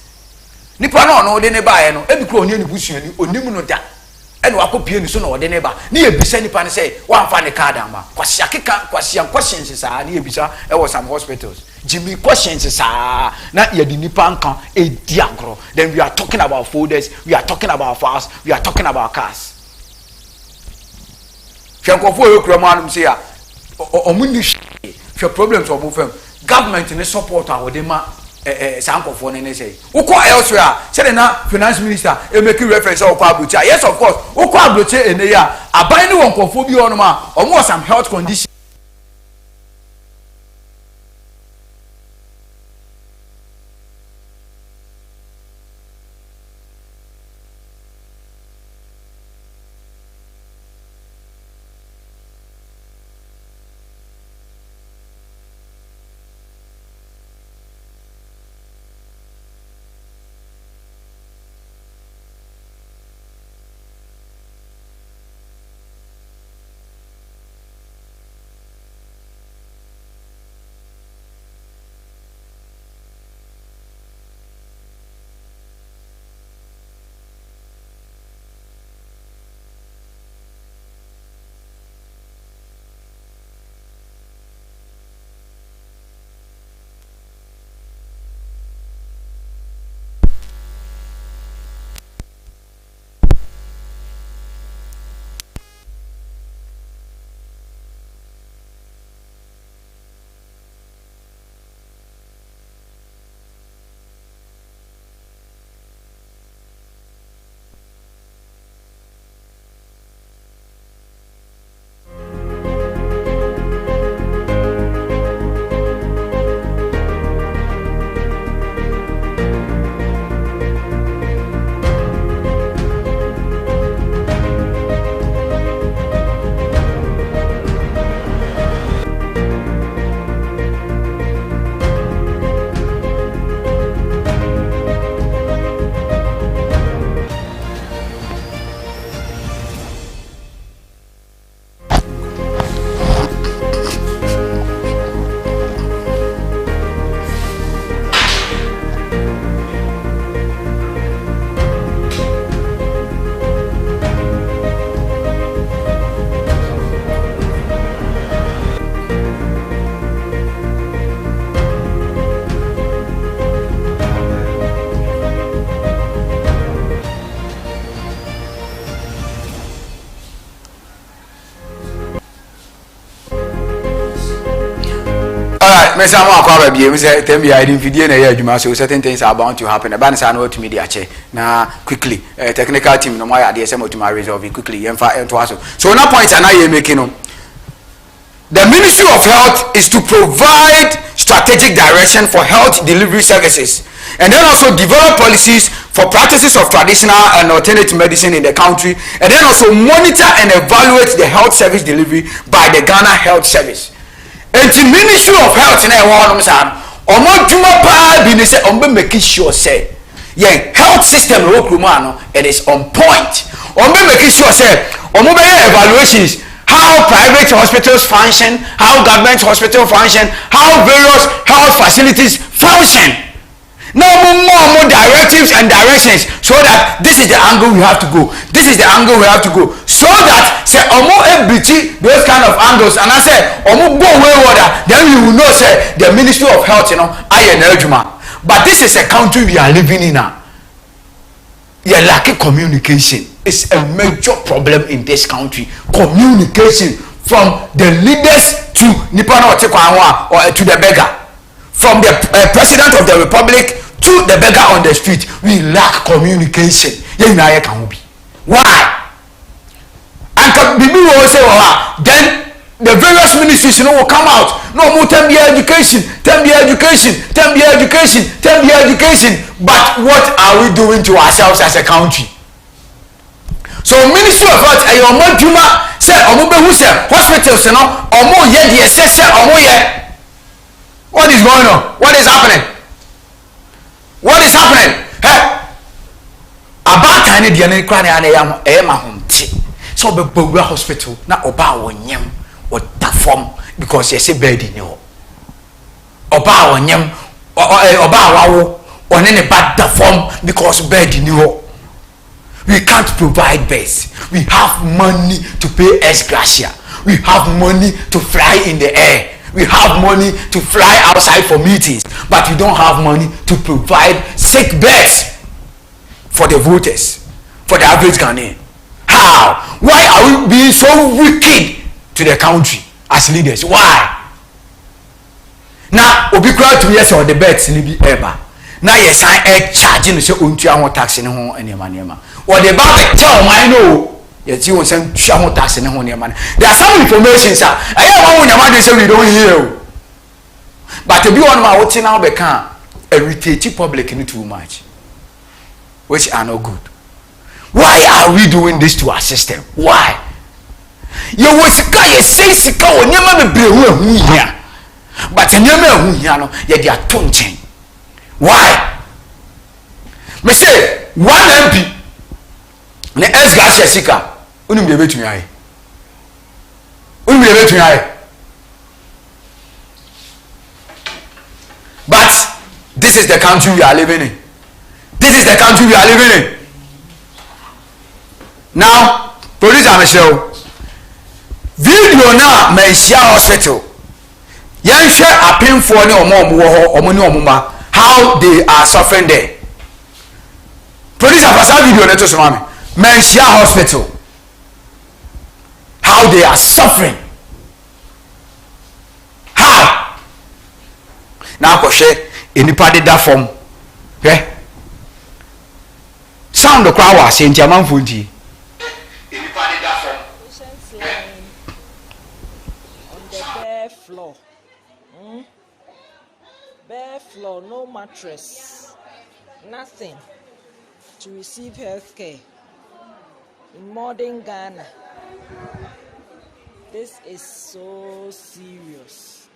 Nipa no de neba no. Ebi kro onye ni busu ani onimu no da. Ene wako pie ni so no de neba. Ni ebisa nipa ne say wan fa the card ama. Kwasia keka kwasia questions sa ni ebisa e was some hospitals. Jimmy questions sa na ye di nipa nkan e di agro. Then we are talking about folders, we are talking about files, we are talking about cars. Fiankofo e kro manum say ya omuni hwe problems omo fam government ne support a wode ma sankofo ne say woko elsewhere say na finance minister e make reference to Abrocha. Yes, of course woko Abrocha ene ya aban ne wonkofo bi ono ma omo some health condition me say mo akwa ba bie me say tem ya idin fidie na ya adwuma so certain things are bound to happen. Eba na say na what me dia che na quickly technical team no mo ya dey say mo to resolve it quickly yemfa ento aso. So na point na you making no. The Ministry of Health is to provide strategic direction for health delivery services and then also develop policies for practices of traditional and alternative medicine in the country, and then also monitor and evaluate the health service delivery by the Ghana Health Service. And the Ministry of Health in omo dwuma pa bi ne say ombe make sure say yeah health system it is on point. Ombe make sure say omo be evaluations how private hospitals function, how government hospitals function, how various health facilities function. Now more directives and directions so that this is the angle we have to go. This is the angle we have to go. So that say omo ability those kind of angles and I say omo go way water, then we will know say the Ministry of Health I an ejuma. But this is a country we are living in now. You lack communication. It's a major problem in this country. Communication from the leaders to Nipana Otekwanwa or to the beggar, from the president of the republic to the beggar on the street. We lack communication. Why? And Bibi will say, then the various ministries will come out. No more education. But what are we doing to ourselves as a country? So Ministry of Health ayo mo dwuma say omo be hu say hospitals omo ye de say omo ye. What is going on? What is happening? What is happening? Hey, about tiny de na kra na ya e ma homti. So be bawura hospital na oba wonyem o da form because you say bed ni ho. Oba wonyem oba wawo one ne bad da form because bed ni ho. We can't provide beds. We have money to pay ex gratia. We have money to fly in the air. We have money to fly outside for meetings. But we don't have money to provide sick beds for the voters, for the average Ghanaian. How? Why are we being so wicked to the country as leaders? Why? Now, Obi crowd to yes on the beds in the ever. Now yes, I charging so untu tax in home and your or the bank tell my no yet you want some shamu tax in home your money. There are some information, sir. I don't want your money say we don't hear. But to be on my watching now become irritate public in too much, which are not good. Why are we doing this to our system? Why? You was guy say sika o nyama be hu here. But nyama hu here no ye dia tonchen. Why? Me say one MP ne ex-gratia sika unum de betumi aye. Unum de betumi aye. But this is the country we are living in. This is the country we are living in. Now, producer Michelle, video now Mensia Hospital. Yan share a painful omo how they are suffering there. Producer Pasal video neto somami. Mensia Hospital. How they are suffering. How? Now ko share enipa de da form. Okay? Sound the crowd was saying Jaman Funji. Bare floor, no mattress, nothing to receive health care in modern Ghana. This is so serious.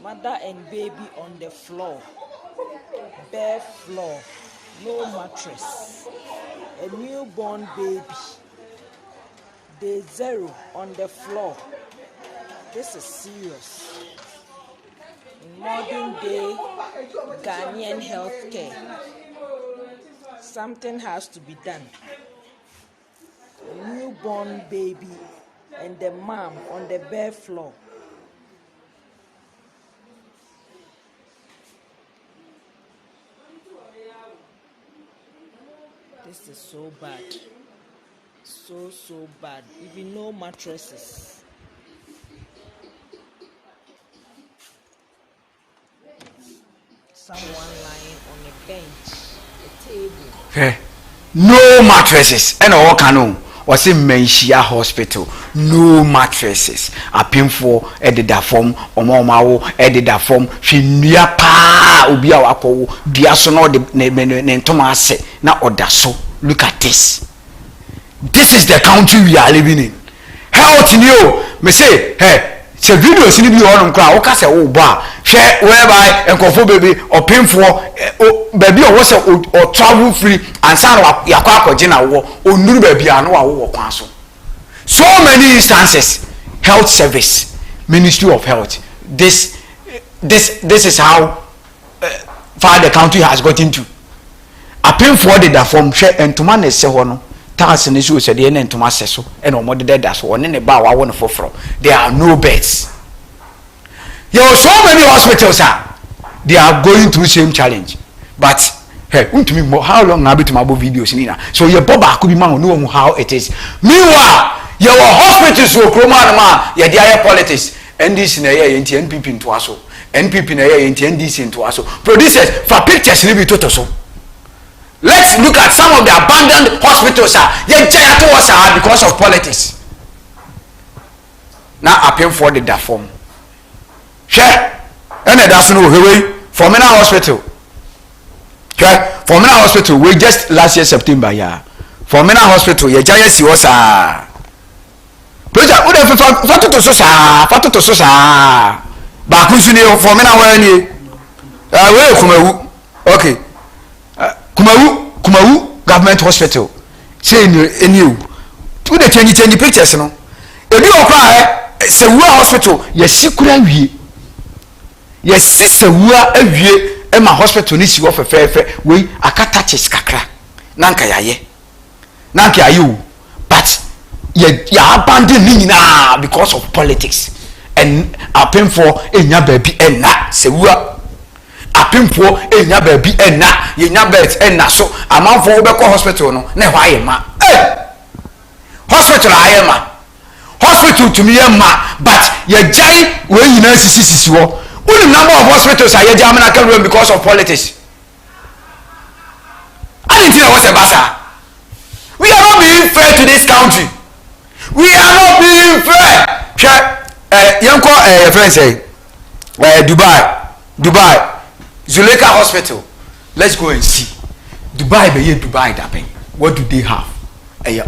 Mother and baby on the floor, bare floor, no mattress, a newborn baby, day 0 on the floor. This is serious. In modern day Ghanaian healthcare, something has to be done. A newborn baby and the mom on the bare floor. This is so bad. So bad. Even no mattresses. someone lying on a bench, a table. Hey, no mattresses. And all canon was in Menchia Hospital. No mattresses. A pinful edit that form or more edit that form. She near pa ubia wapo diasono de Thomas na odaso. Look at this. This is the country we are living in. Health new. Me say, hey. Se videos ni bi honum kra wo ka se wo ba hwe whereby enkofo baby or painful baby o wo se o travel free and san yakwa akwaje na wo onuru baby anu wa wo kwan so many instances. Health service, Ministry of Health, this is how far the country has gotten to. A painful de da from hwe entoma na se ho no tax in issue said the end to my so and or more dead as one in a bar I want for there are no beds. There are so many hospitals they are going through same challenge. But hey, how long have to my videos in so your Boba could be man know how it is. Meanwhile, your hospitals will chroma your dear politics and this in a year in NPP into us NPP in a year in NDC into us producers for pictures in total so. Let's look at some of the abandoned hospitals because of politics. Now I pay for the form. Share and that's no way for Mena Hospital. Okay, for Mena Hospital we just last year September For Mena Hospital your giant was Preacher would have fatu to sosa Bakusuni for Mena where okay. Kumawu government hospital say new to the change pictures no e bi okwa Sewua hospital yesikura wie Sewua awie e ma hospital ni si wo fefefe we akata chis kakra nanka yaye but ya abandon ni na because of politics and apem for enya baby enna Sewua apimpo enya baby enna yenya bet enna so amanfo wo be ko hospital no na hwa yema hospital ayema hospital to me yema but ye jai we yina sisi wo only number of hospitals are ye jamana can because of politics. I didn't know what's a basa. We are not being fair to this country. We are not being fair. Yanko friend say Dubai Zuleka Hospital. Let's go and see. Dubai Dubai. What do they have?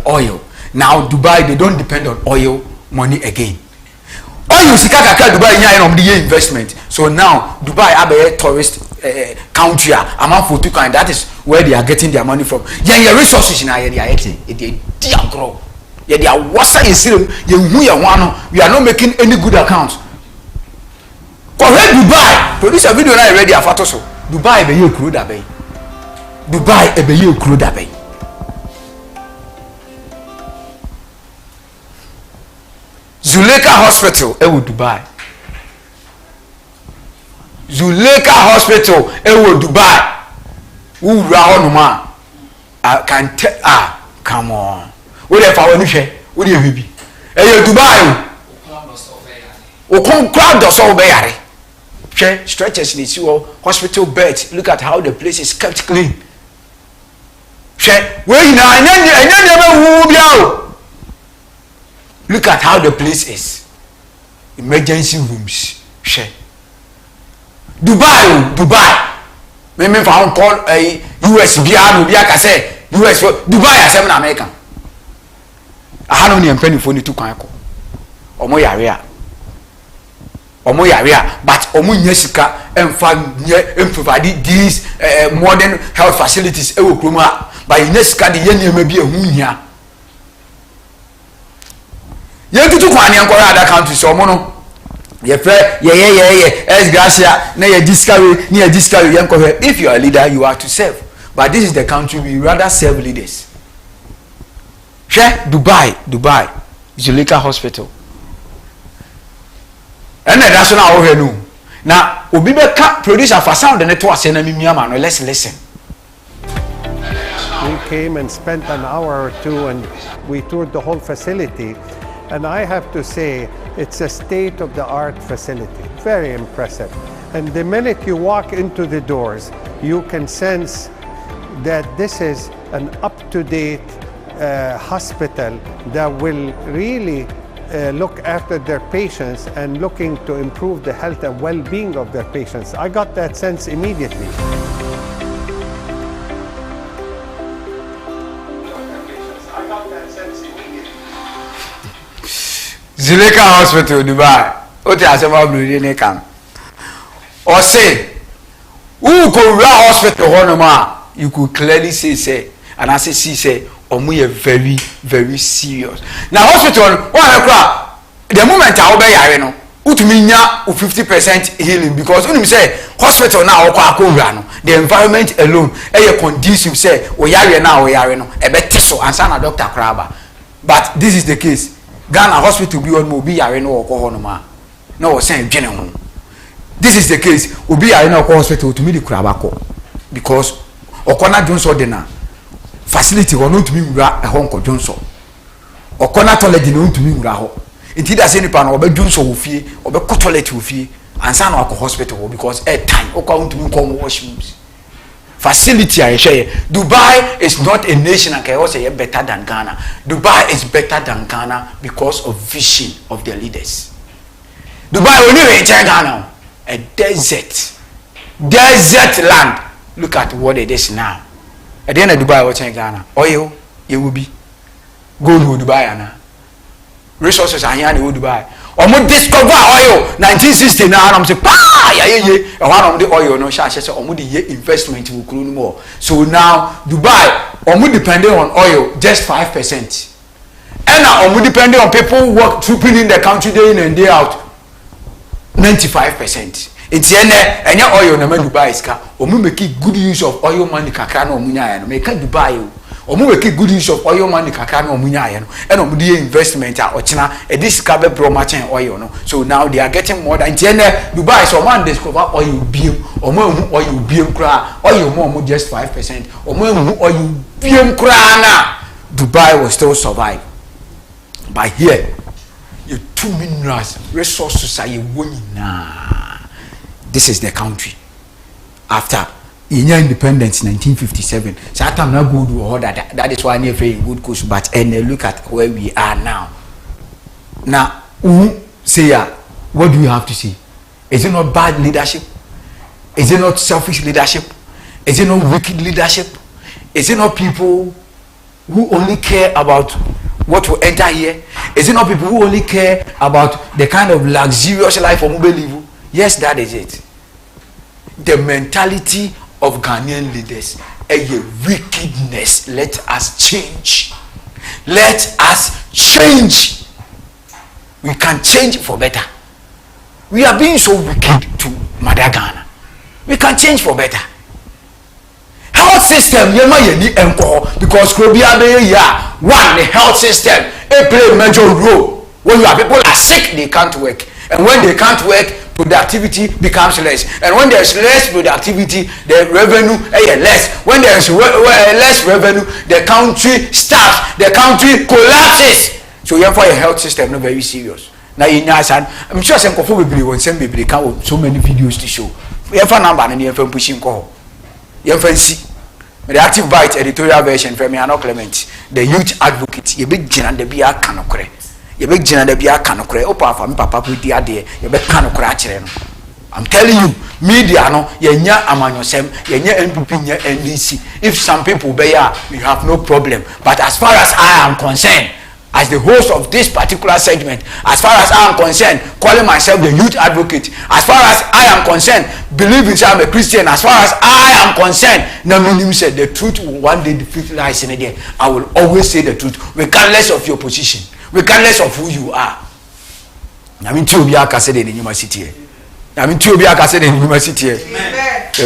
Oil. Now Dubai they don't depend on oil money again. Oil sikaka Dubai nya the investment. So now Dubai a tourist country among for and that is where they are getting their money from. Yeah, resources in they are getting they grow. Yeah, they are wasa we are not making any good accounts. Dubai produce a video now already afato so Dubai be you kuro da be Dubai be you kuro da be Zuleka Hospital e wo Dubai Zuleka Hospital e wo Dubai wo wura ho no ma can come on wo dey fa wonu hwe wo dey hwe bi e Dubai o kon crowd do so be yare stretchers in your hospital bed. Look at how the place is kept clean. Look at how the place is. Emergency rooms. Dubai. Me found call a US Biaka say US Dubai as American. I had only a penny for you to kanko. Omo yarea. But Omunyesika and provide these modern health facilities. By Nesca, the Yen may be a Munya. You to find other countries or mono. As Gracia, near discovery, if you are a leader, you are to serve. But this is the country we rather serve leaders. Dubai, Zuleka Hospital. And that's what I know. Now, Obibe can't produce a sound and it was an enemy. Let's listen. We came and spent an hour or two and we toured the whole facility. And I have to say, it's a state-of-the-art facility. Very impressive. And the minute you walk into the doors, you can sense that this is an up-to-date hospital that will really look after their patients and looking to improve the health and well-being of their patients. I got that sense immediately. Zuleka Hospital, Dubai. What is about Blue Nekan? Or say, who could run hospital Honoma? You could clearly say, and I say, we are very, very serious. Now, hospital, the moment I obey, I know, Utuminya 50% healing because when you say hospital now, the environment alone, a conducive say, we are now, a better so, and son Dr. Kraba. But this is the case. Ghana hospital be on Mobi Arena or Kohonoma. No, saying general. This is the case. Obi Arena or hospital to me the Krabako. Because Okona Johnson dinner facility or not to me a Hong Kong Johnson. Okona toilet dinner to me Raho. It does any pan or be Johnson will fee or be toilet will fee and San Oko hospital because air time or come to me come washrooms. Facility I share. Dubai is not a nation and can also say better than Ghana. Dubai is better than Ghana because of vision of their leaders. Dubai will never enter Ghana. A desert land. Look at what it is now. At the end of Dubai, what's in Ghana? Oil, it will be. Gold will Dubai now. Resources are here in Dubai. Or more discover oil 1960 now and I'm saying one of the oil no share or more the investment will grow more. So now Dubai or more depending on oil just 5%. And now or more depending on people who work trooping in the country day in and day out 95%. It's and your oil no Dubai is car or more make good use of oil money kakra no munya no make Dubai or make good use of oil money kakra no munya and on the investment or China this carbon pro matching oil no. So now they are getting more than Dubai so man discover oil beam or more oil beam cra oil more just 5% or more oil beam cra na Dubai will still survive. But here you 2 minerals resources are winning now. This is the country after independence 1957. So I'm not good with all that. That is why I'm very good coach. But and look at where we are now. Now, say what do you have to say? Is it not bad leadership? Is it not selfish leadership? Is it not wicked leadership? Is it not people who only care about what will enter here? Is it not people who only care about the kind of luxurious life of Mubelivu? Yes, that is it. The mentality of Ghanaian leaders, a wickedness. Let us change. Let us change. We can change for better. We are being so wicked to Mother Ghana. We can change for better. Health system, because one, the health system, it play a major role. When you have people are sick, they can't work. And when they can't work, productivity becomes less. And when there's less productivity, the revenue is less. When there's less revenue, the country starves, the country collapses. So you have a health system not very serious. Now I'm sure some people will send me so many videos to show. We have a number and you have pushing call. You have see the Active Bite editorial version from Miano Clement, the youth advocate, you big gin and the beer canocre. You big gin and the beer canocre, opa from Papa with the idea, you big canocre. I'm telling you, media no, yenya amanyosem, yenya NPP, NDC. If some people bear, we have no problem. But as far as I am concerned, as the host of this particular segment, as far as I am concerned, calling myself the youth advocate, as far as I am concerned, believing I'm a Christian, as far as I am concerned, Namunim said the truth will one day defeat lies in a day. I will always say the truth, regardless of your position, regardless of who you are. I mean, two Biaka said in the university. I mean, two Biaka said in the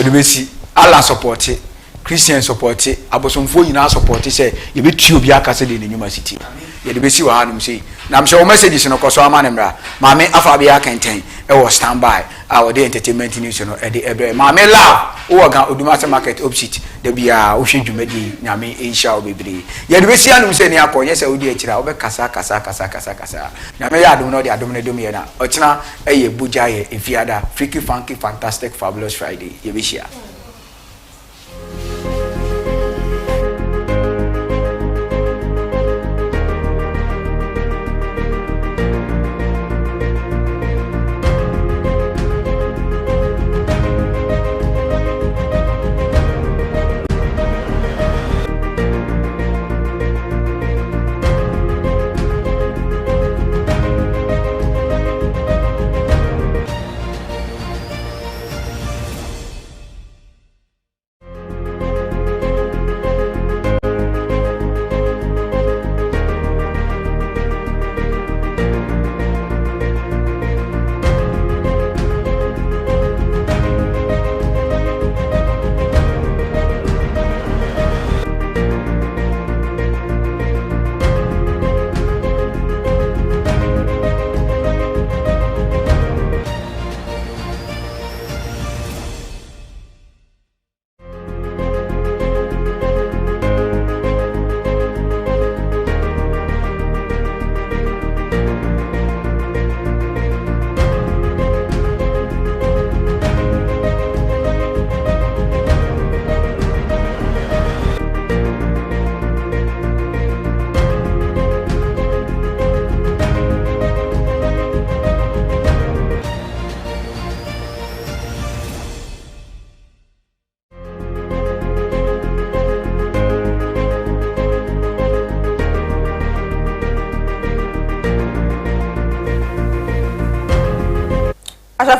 university. Allah support it, Christian support it, Abosomfo you now support it, say, you be two Biaka said in the university. The basic one say na msho messages no koso amane mra maame afa bia kenten e wo standby our day entertainment news no e de ebe maame love wo ga Odumase market opposite de bia wo hwe dwumadi nyame insha obebere ye de besi anum se ni akonye se odi akira wo be kasa nyame ya adum no de adum ne dum ye na ochina eye buja ye efiada freaky funky fantastic fabulous Friday ye be share.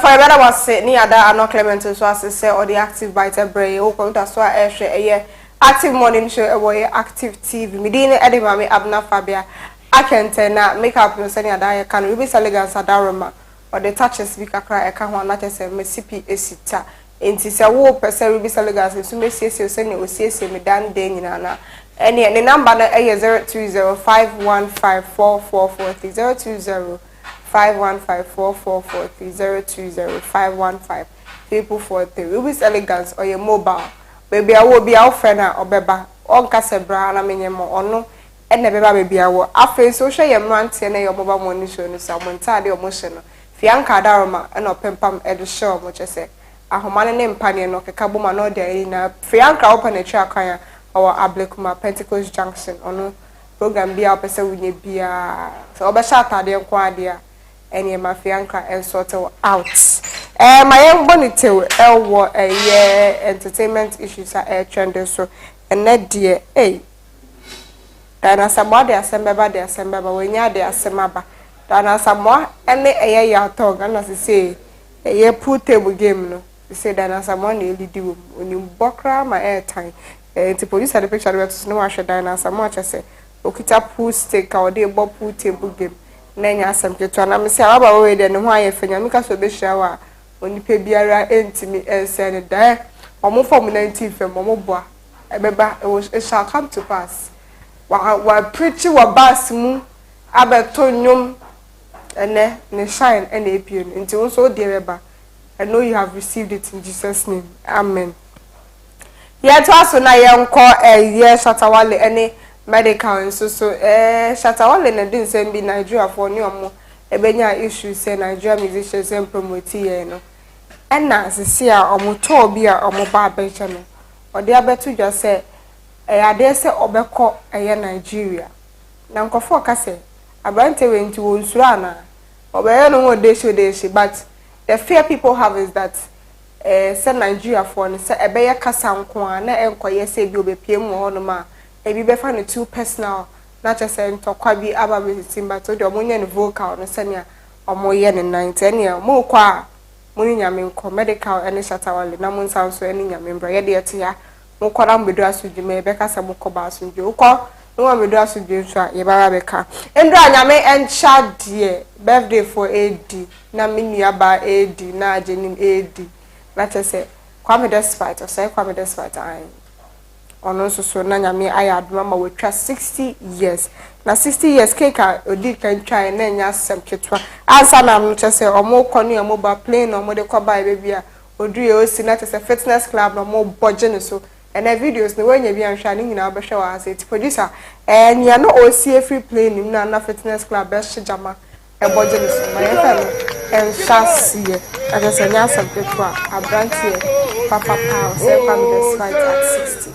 For a better was near that no Clement so as say or the active bite brain o ko ta so a hwe active morning show e active TV medine edema me abna fabia akente na makeup no senior da can we be elegance adaroma or the touches be kakra e ka ho na chese me CP esita enti se wo pese we be elegance so me siesie senior osiesie me dan de nyina na ene ne number na e 0205154443 020515443 Ruby's elegance or your mobile baby I will be our friend or beba on Casabra and I mean or no and never baby I will after social your man and your mobile money show someone tired emotional Fianca Darama and or Pempam at the show much I say a Homana name Panion or Kabuma no there in a Fianca open a track or Ablekuma Pentecost Junction or no program be our person with be a so Obashata de Quadia. Any my fianca and sort out. My young bonito, war a year entertainment issues are trending so and net dear, eh? Dana somebody assemble the assembly when ya de assemble. Dana some and a year talk and as I say, a year pool table game no. You say Dana someone nearly do when you bokra my airtime. To police had a picture of no I should Dana so much I say, Okita pool steak or dear bob pool table game. Nenya asem to na me say aba we de ne ho aye fanya me ka so be hia oni pe biara entimi ense ne da omo form 19 fam omo boa ebeba it shall come to pass wa preach wa bas mu abeto nyum ene ne shine ene epie nti won so de beba I know you have received it in Jesus name amen yet also na yenko ye Shatawale ene medical so Shatawale na din say be Nigeria for new omo ebenya issue say Nigeria musicians and promote here no enna sisi a omo to bi a omo ba abecha no ode abetu dwa say ade say obekọ Nigeria na nkofo ka say abrante we nti won sura na obeye no de shi but the fear people have is that say Nigeria for no say ebeye kasa nko a na enkoye say bi obepiem ho no ma ebi be fa no too personal not just say ntokwa bi aba be simba to de omonye no vocal no senia omoye ne 90 enia mo kwa muni nyame nko medical ene Shatawale na mo nsan so ene nyame mbra ye de ete ya mo kwa na mbedu asudwuma be kasa mo ko ba asudwo ko no mbedu asudwo so a ye ba be ka endra nyame encha de birthday for AD na mini aba AD na ajenim AD na chese Kwame Despite or say Kwame Despite ono so na nyame ayadoma ma wetwa 60 years na 60 years cake odi kan try na nya asem ketwa ansa na no chese omo konu ya mobile plane omo de kwa buy baby a odue osi na chese fitness club no mo budget no so and videos no when you be anhwa ni nyina obehwe wa ase producer nya no osi free plane na fitness club be shijama e budget no so ma yefa no en shasie aka se nya asem ketwa abrantie papa power say family fight at 60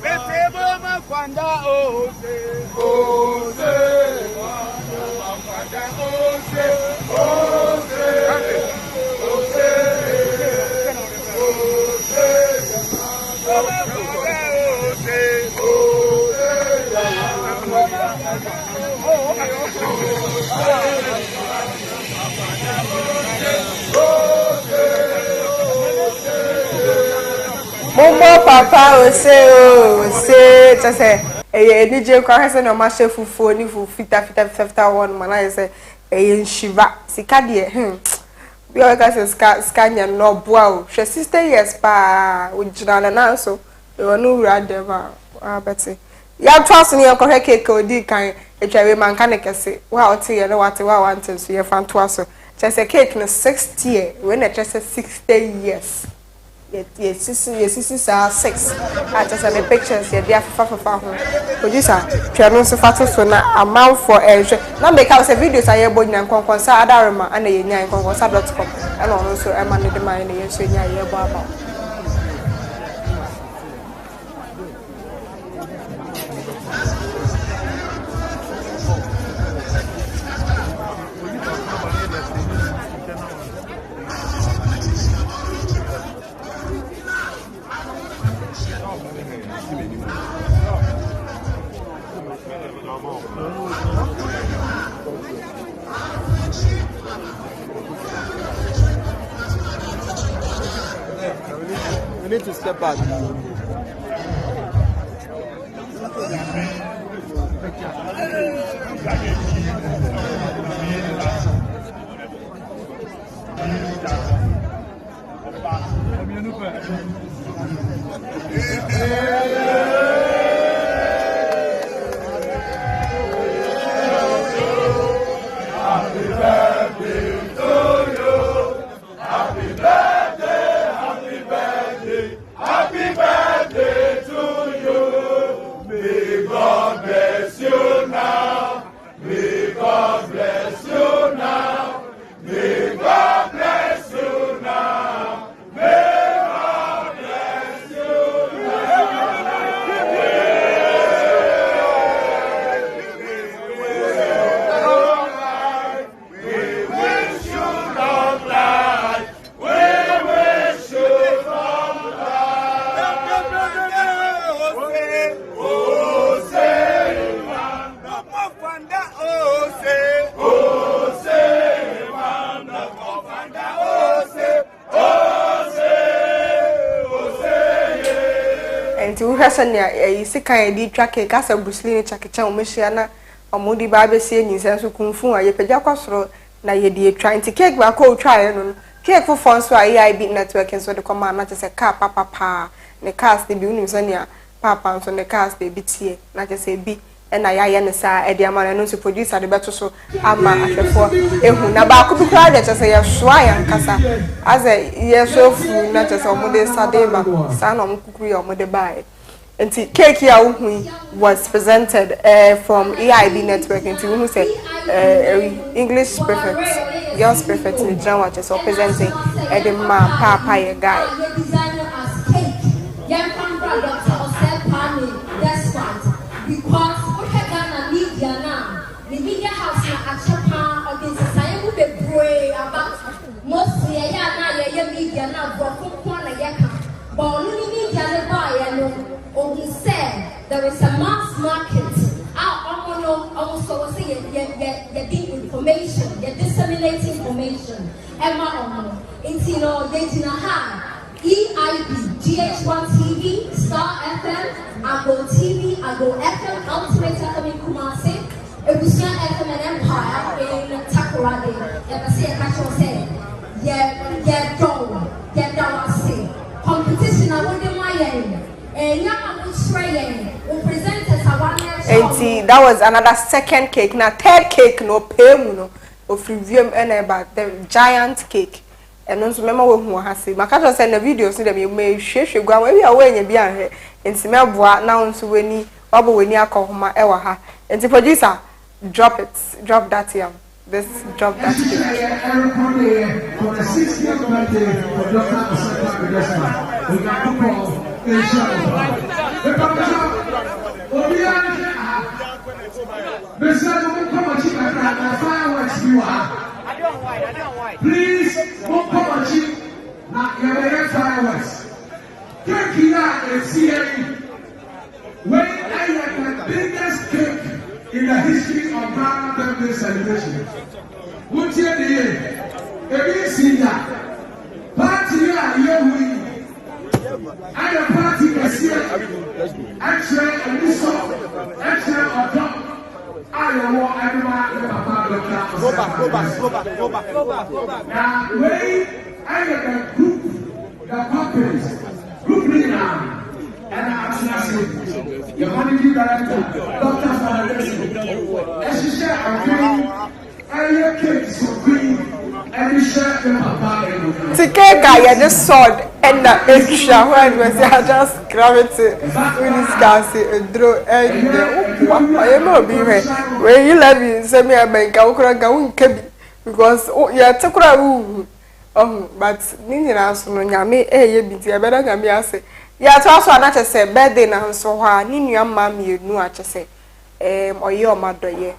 Momo papa o se just say DJ kwa hese no ma chef fufu ni fu fita one man I say shiva sika de bi o ka se ska nya no boa o hwe 60 years pa o jina na so e wonu wura dem a beti ya trust ni ko cake odi kan etwawe man kan kese wa o te ye no wate wa want so ye fan to aso just say cake no 60 when it just 60 years yes 6 I just have the pictures here they are fafa ho producer twano so fato so na amount for na make us a videos aye bo nyan konkon sa adarema ana ye nyan konkon sa.com ana ono so e ma ne de man ne ye so nya ye bo aba We need to step back. Sika di track ka sa Bruce Lee chake cha omehia na omudi ba be sie nyinsa so kunfu aye pagya kwasoro na ye di try nti cake ba ko try no cake for fun so IB network so de come na se car papa ne cars de bi unim so ne papa so ne cars de bitie na se bi na ya ne sa e de amana no so producer de beto so ama afefo ehu na ba ko bi kra de se ye soa ya nkasa as ye so fu na se omude sadeba sa na omukukuru ya omude bae. And cake here was presented from EIB network and who said English perfect, girls perfect in the drama just presenting the man papa a guy. The media house na about mostly media now but media he said there is a mass market. Also say you information, you disseminate information. Emma it's EIB, GH1 TV, Star FM, Ago TV, Ago FM, Ultimate FM in Kumasi, Ebusia FM and Empire in Takoradi. You see a catch say, get down, say competition. I wouldn't mind. And young, I'm that was another second cake. Now third cake no pay no of review and about the giant cake. And also remember who has say Makato send the videos to them you may share go away away and be here. And smell boa now so when Baba when you homa ewa ha. And the producer drop that here. This drop that cake. For the 60th birthday of Dr. Asante Bedesma, we got to please, don't come on cheap. Now, you're fireworks. Cake here is here. When I had the biggest cake in the history of Ghana birthday celebration. What's your name? If you see that, party here, we. I am party is here. Extra and this extra on top. I am what go back. Now, when I am a group, the companies, group leader. And I'm your managing director, Dr. Fernandez, as you say, I kids so green, and you share them about the cake I just saw and the extra when was I just grab it when this guy and draw and I am not be here. When you let me send me a bank, I will go because you're taking but Nina so no nyame binti e beda nyame ase ya to aso ana chese birthday na nso ho a ni nua ma mienu a chese oye o madoye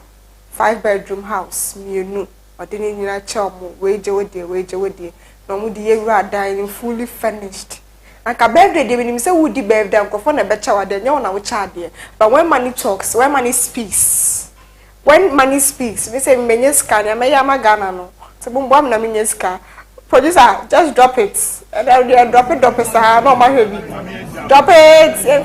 5 bedroom house mienu ode ni nyina che omo weje wodie no mu di yewura dan fully furnished anka birthday de binim se wudi birthday ankofo na be cha wade nya na wo cha ade but when money talks when money speaks we say menye scan ya me ya magana no se bumbo am na menye scan. Producer, just drop it. And then drop it, sir. No, my heavy. Drop it. Amen.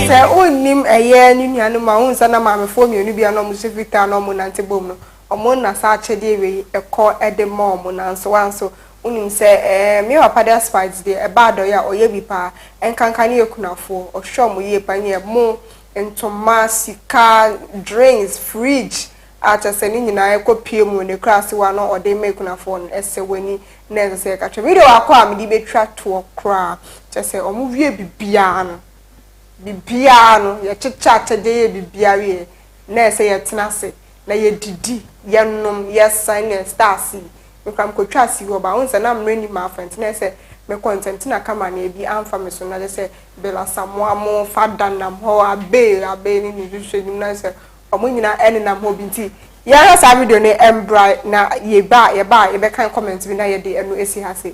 Say unim eye ni nuanu ma unsa na ma me fo mi onu bia no mo se Victor no mo nante bom no omo na sa chede we ekọ edemo mo na nso wanso unim se me wa pada spice de e ba do ya oye bi pa enkanka ni ekunafo o show mo ye pa ni e mo entoma sika drinks fridge ata se ni nyina ekọ pie mu ne class wa no o de me ekunafo no ese wani na se ka twa video akọ am di betwa to kra se omo wie bibia no bibiano ye chicha de bibia wie na se ye tenase na ye didi ye nom ye sign stars me kam ko twa si ho ba won na mreni ma front na se me content na kama na bi amfa me so na se bela samoa mo fada nam ho abe ni ni hwehwe na se omo nyina ene nam ho binti ye ha sa video ne embra na ye ba ye be kan comment bi na ye de enu esi ha se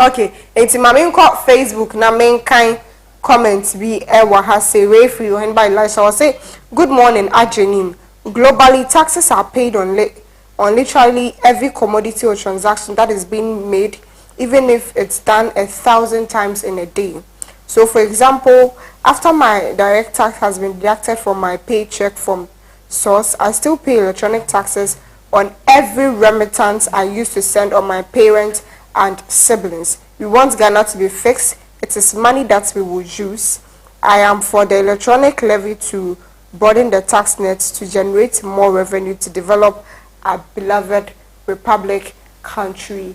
Okay, it's my main Facebook na main kind comments be ha say referee when by Elisha will say good morning Adrenim. Globally taxes are paid on literally every commodity or transaction that is being made, even if it's done 1,000 times in a day. So for example, after my direct tax has been deducted from my paycheck from source, I still pay electronic taxes on every remittance I used to send on my parents and siblings. We want Ghana to be fixed. It is money that we will use. I am for the electronic levy to broaden the tax nets to generate more revenue to develop our beloved republic country,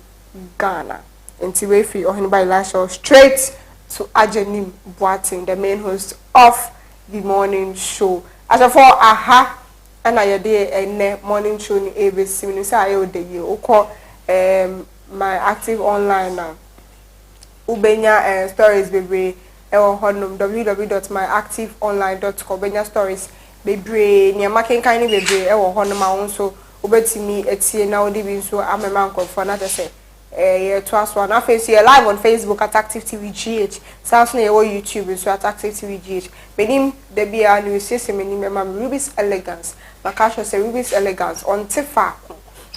Ghana. And to wait for your Elisha straight to Ajenim Boateng, the main host of the morning show. As for aha, and I day morning show in ABC. When you say I the year, my active online now. Ubenya stories baby. www.myactiveonline.com. Ubenya stories baby. Ni making kind baby. Honum so ubetimi etie na odi bi so amema nkofo na tese. To us one face here live on Facebook at Active TV GH. Sounds near YouTube so at Active TV GH. Benim the bia new system in Mam Ruby's Elegance. Makasho say Ruby's Elegance on Tifa.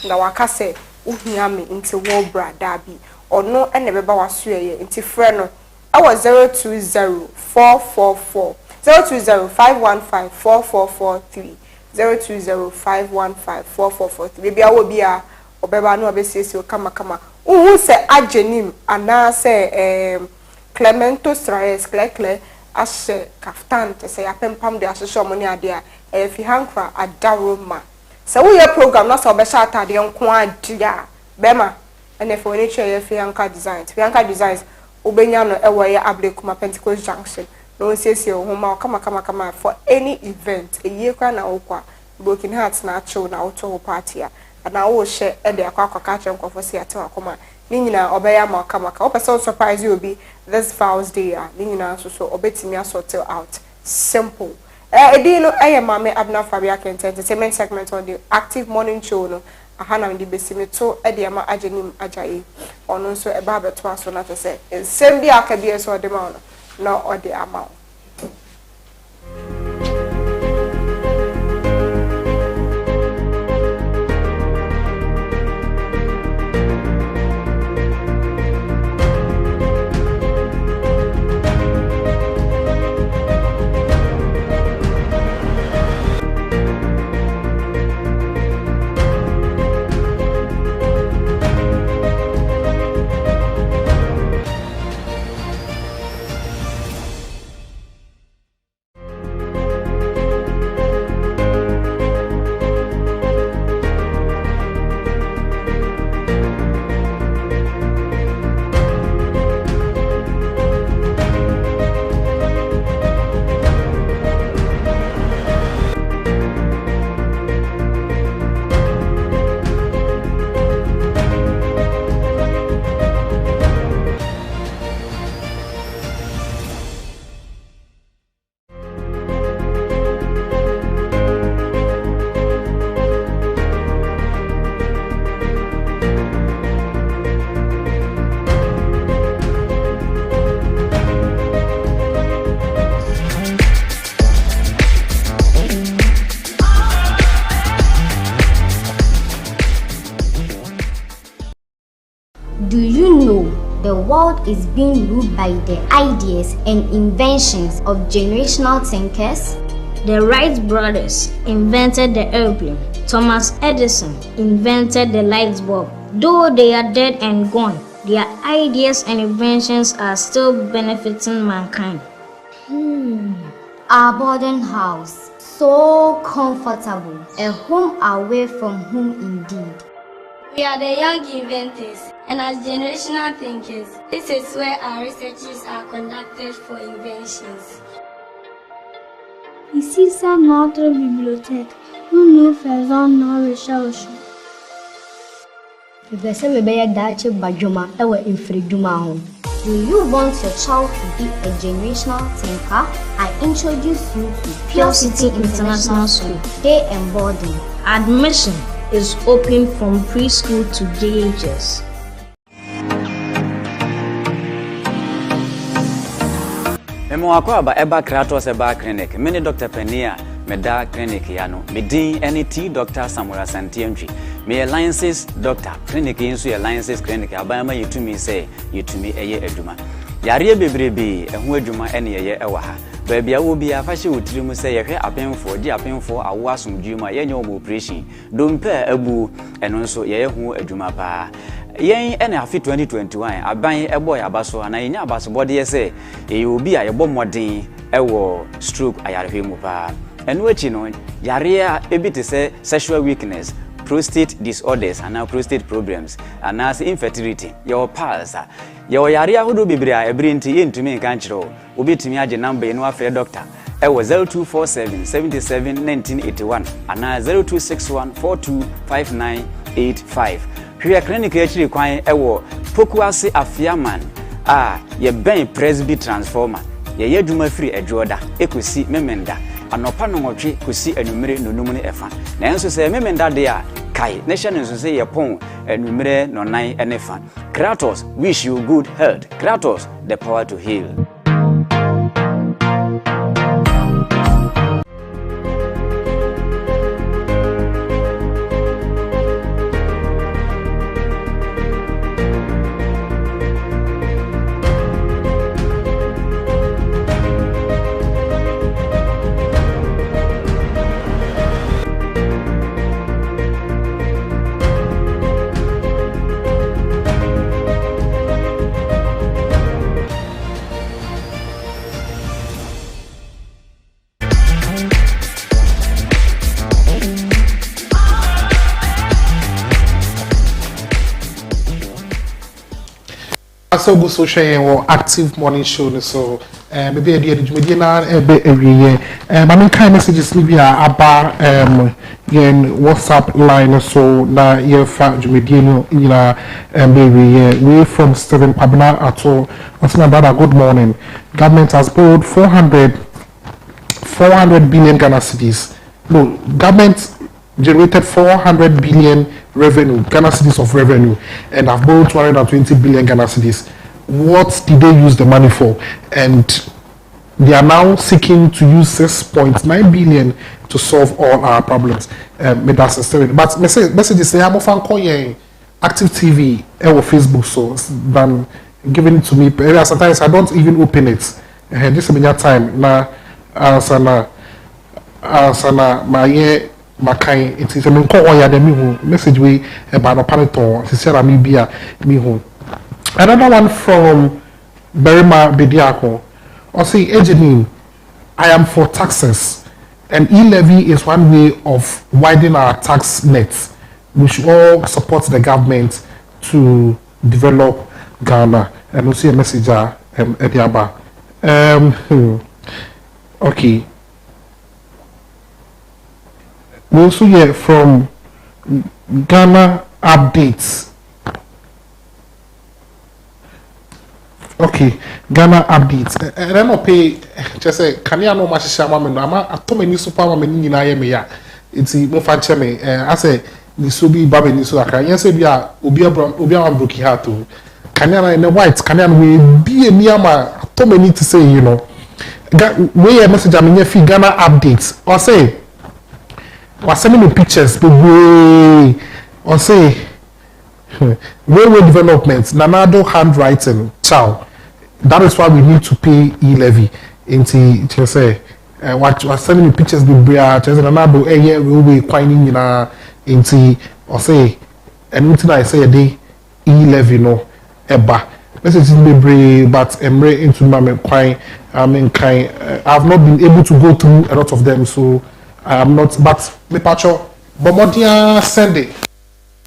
Na waka say uhiame into Wobra Dabi. Or no and never was into Freno. I was 020-444 020-515-4443 020-515-4443. Maybe I will be a obeba no abesi kama. Who say Ajenim ana say Clemento Straes Clecler as kaftan to say apempam de asosho money adea e fi hankra adaroma. So we your program not so be shata de nko adia bema and if we nature fi hanka designs. Fi hanka designs ubenya no ewo ye Ablekuma Pentecost Junction. No say homa kama for any event a year kwa na okwa Broken Hearts na show na auto party and I will share e de akwa catch and for see ato akoma ni nyina obeya ma kama o person surprise you be this Father's Day ni nyina so obetimi sort out simple edino mame Abna Fabia entertainment segment on the active morning show no ahana ndi besimi to e de ma Ajenim Ajayi ono so e ba beto aso na to say ensem bi akabie so de ma no or the amount. Do you know the world is being ruled by the ideas and inventions of generational thinkers? The Wright brothers invented the airplane. Thomas Edison invented the light bulb. Though they are dead and gone, their ideas and inventions are still benefiting mankind. Our boarding house, so comfortable, a home away from home indeed. We are the young inventors, and as generational thinkers, this is where our researches are conducted for inventions. Ici, c'est notre bibliothèque où nous faisons nos recherches. Do you want your child to be a generational thinker? I introduce you to Pure City International School, Day and Boarding. Admission is open from preschool to JHS. Memo akwaba eba Kratos eba clinic. Many Dr. Penia meda clinic yano. Medin NET Dr. Samura Santientry. Me alliances doctor clinic insu alliances clinic abama yitumi say yitumi eye eduma. Yare bebrebe ehu eduma ene ye ewa ha. Baby a will be a fashion with you say ye apemfo di apemfo awo asomdwuma ye nyom operation. Dompe abu eno nso ye hu eduma pa. Yen ene afi 2021 aban ebo ya baso ana nya abaso bode ye say e obi a ye bɔ modern ewo stroke ayarehwe mu pa. Eno echi no yare a ebi te say sexual weakness, prostate disorders and prostate problems and as infertility your pulse your yare ahodo bebre a ebrinti yentumi nka nkyerɛ obetumi age number eno afre doctor ewo 0247 77 1981 and 0261 425985 hwe clinic ekyiri kwan ewo Pokuase Afiaman ye ben Presby transformer ye yeduma free edwoda ekosi memenda anopa no nwotwe kosi anumere nonum ne efa na enso se memenda de a kai nation enso se ye pon anumere nonan enefa. Kratos wish you good health. Kratos the power to heal. So go social or active morning show so maybe a dear Medina every year. I mean kind messages Libya about yen WhatsApp line so na ye fa Medina ila baby we from Stephen Pabna at all. My brother, good morning. Government has borrowed 400 billion Ghana cedis. No, government generated 400 billion revenue, Ghana cedis of revenue, and have borrowed 220 billion Ghana cedis. What did they use the money for? And they are now seeking to use 6.9 billion to solve all our problems. But messages say I'm often calling Active TV or Facebook so than giving it to me. Sometimes I don't even open it. This is my time na sana my makai it is a minko oya de mi hu message we about panaton sisera mi bia mi hu. Another one from Berima Bediako. Or say Ejenin, I am for taxes and e-levy is one way of widening our tax nets. We should all support the government to develop Ghana. And we'll see a message Ediaba. Okay. We also hear from Ghana Updates. Okay, Ghana Updates. And I don't pay just say can you know much shama me no ama atome ni super ma me nyina ye me ya. Enti mo fa che me I say ni so bi ba me ni so aka. Yen say bia obi am broken heart o. Can you in the white can you we be ni ama atome ni to say you know. We a message am fi Ghana Updates. Or say was sending me pictures but we or say railway development, Nanado handwriting, ciao. That is why we need to pay e-levy. Into just say, what was sending me pictures be bria, just Nanado, yeah, railway quining into or say, and anything I say a day e-levy no, eba. Message be brave, but emre into my quine. I mean, kind. I've not been able to go through a lot of them, so I am not. But me pacho, Bomodia send it.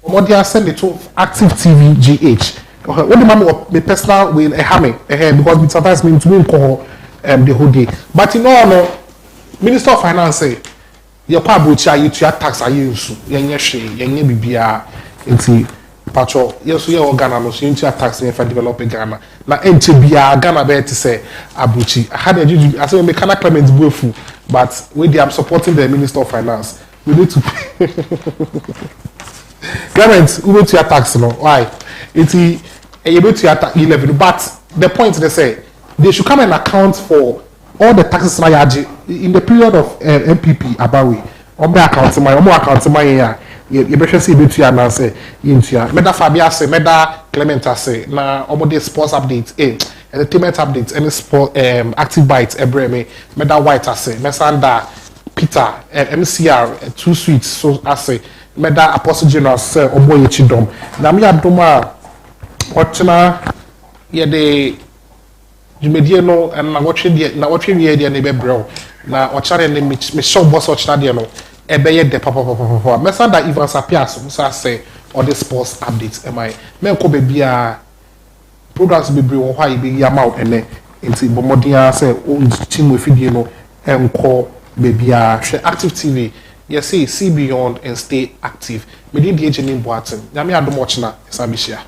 Modia send it to Active TV GH. What the man me personal with a hammer because it sometimes means to call the whole day. But you know, no Minister of Finance say your pabucha you to your tax are you yenye yenye bibia into patrol. Yes, we are Ghana no so you to tax me for developing Ghana. Na enche bia Ghana be to say abuchi. I had a juju I say me Ghana Clement Buefu, but when I'm supporting the Minister of Finance, we need to pay. Government, we go to your tax, no? Why? It's a to your tax 11. But the point they say, they should come and account for all the taxes na yaji in the period of MPP Abawi. Omo account my ya yebehwe se betu ya na se yintua meda Fabia se meda Clement ase na omo de sports updates entertainment updates any sport active bites ebreme meda White ase mesanda Peter MCR two sweets so ase meda Apostle General se omo yechidom na me adoma ochina ye de jumedie no na watwe wie de na bebrel na ochare ne me show boss ochina de no ebeye de papa mesanda Ivan Sapias so say all the sports updates am I men ko be bia programs bebre won hwa ibe yama ene nti bomodia say o team we fidie no enko be bia hwe Active TV you see beyond and stay active me dey age ni boaten nyame adom ochina esabishia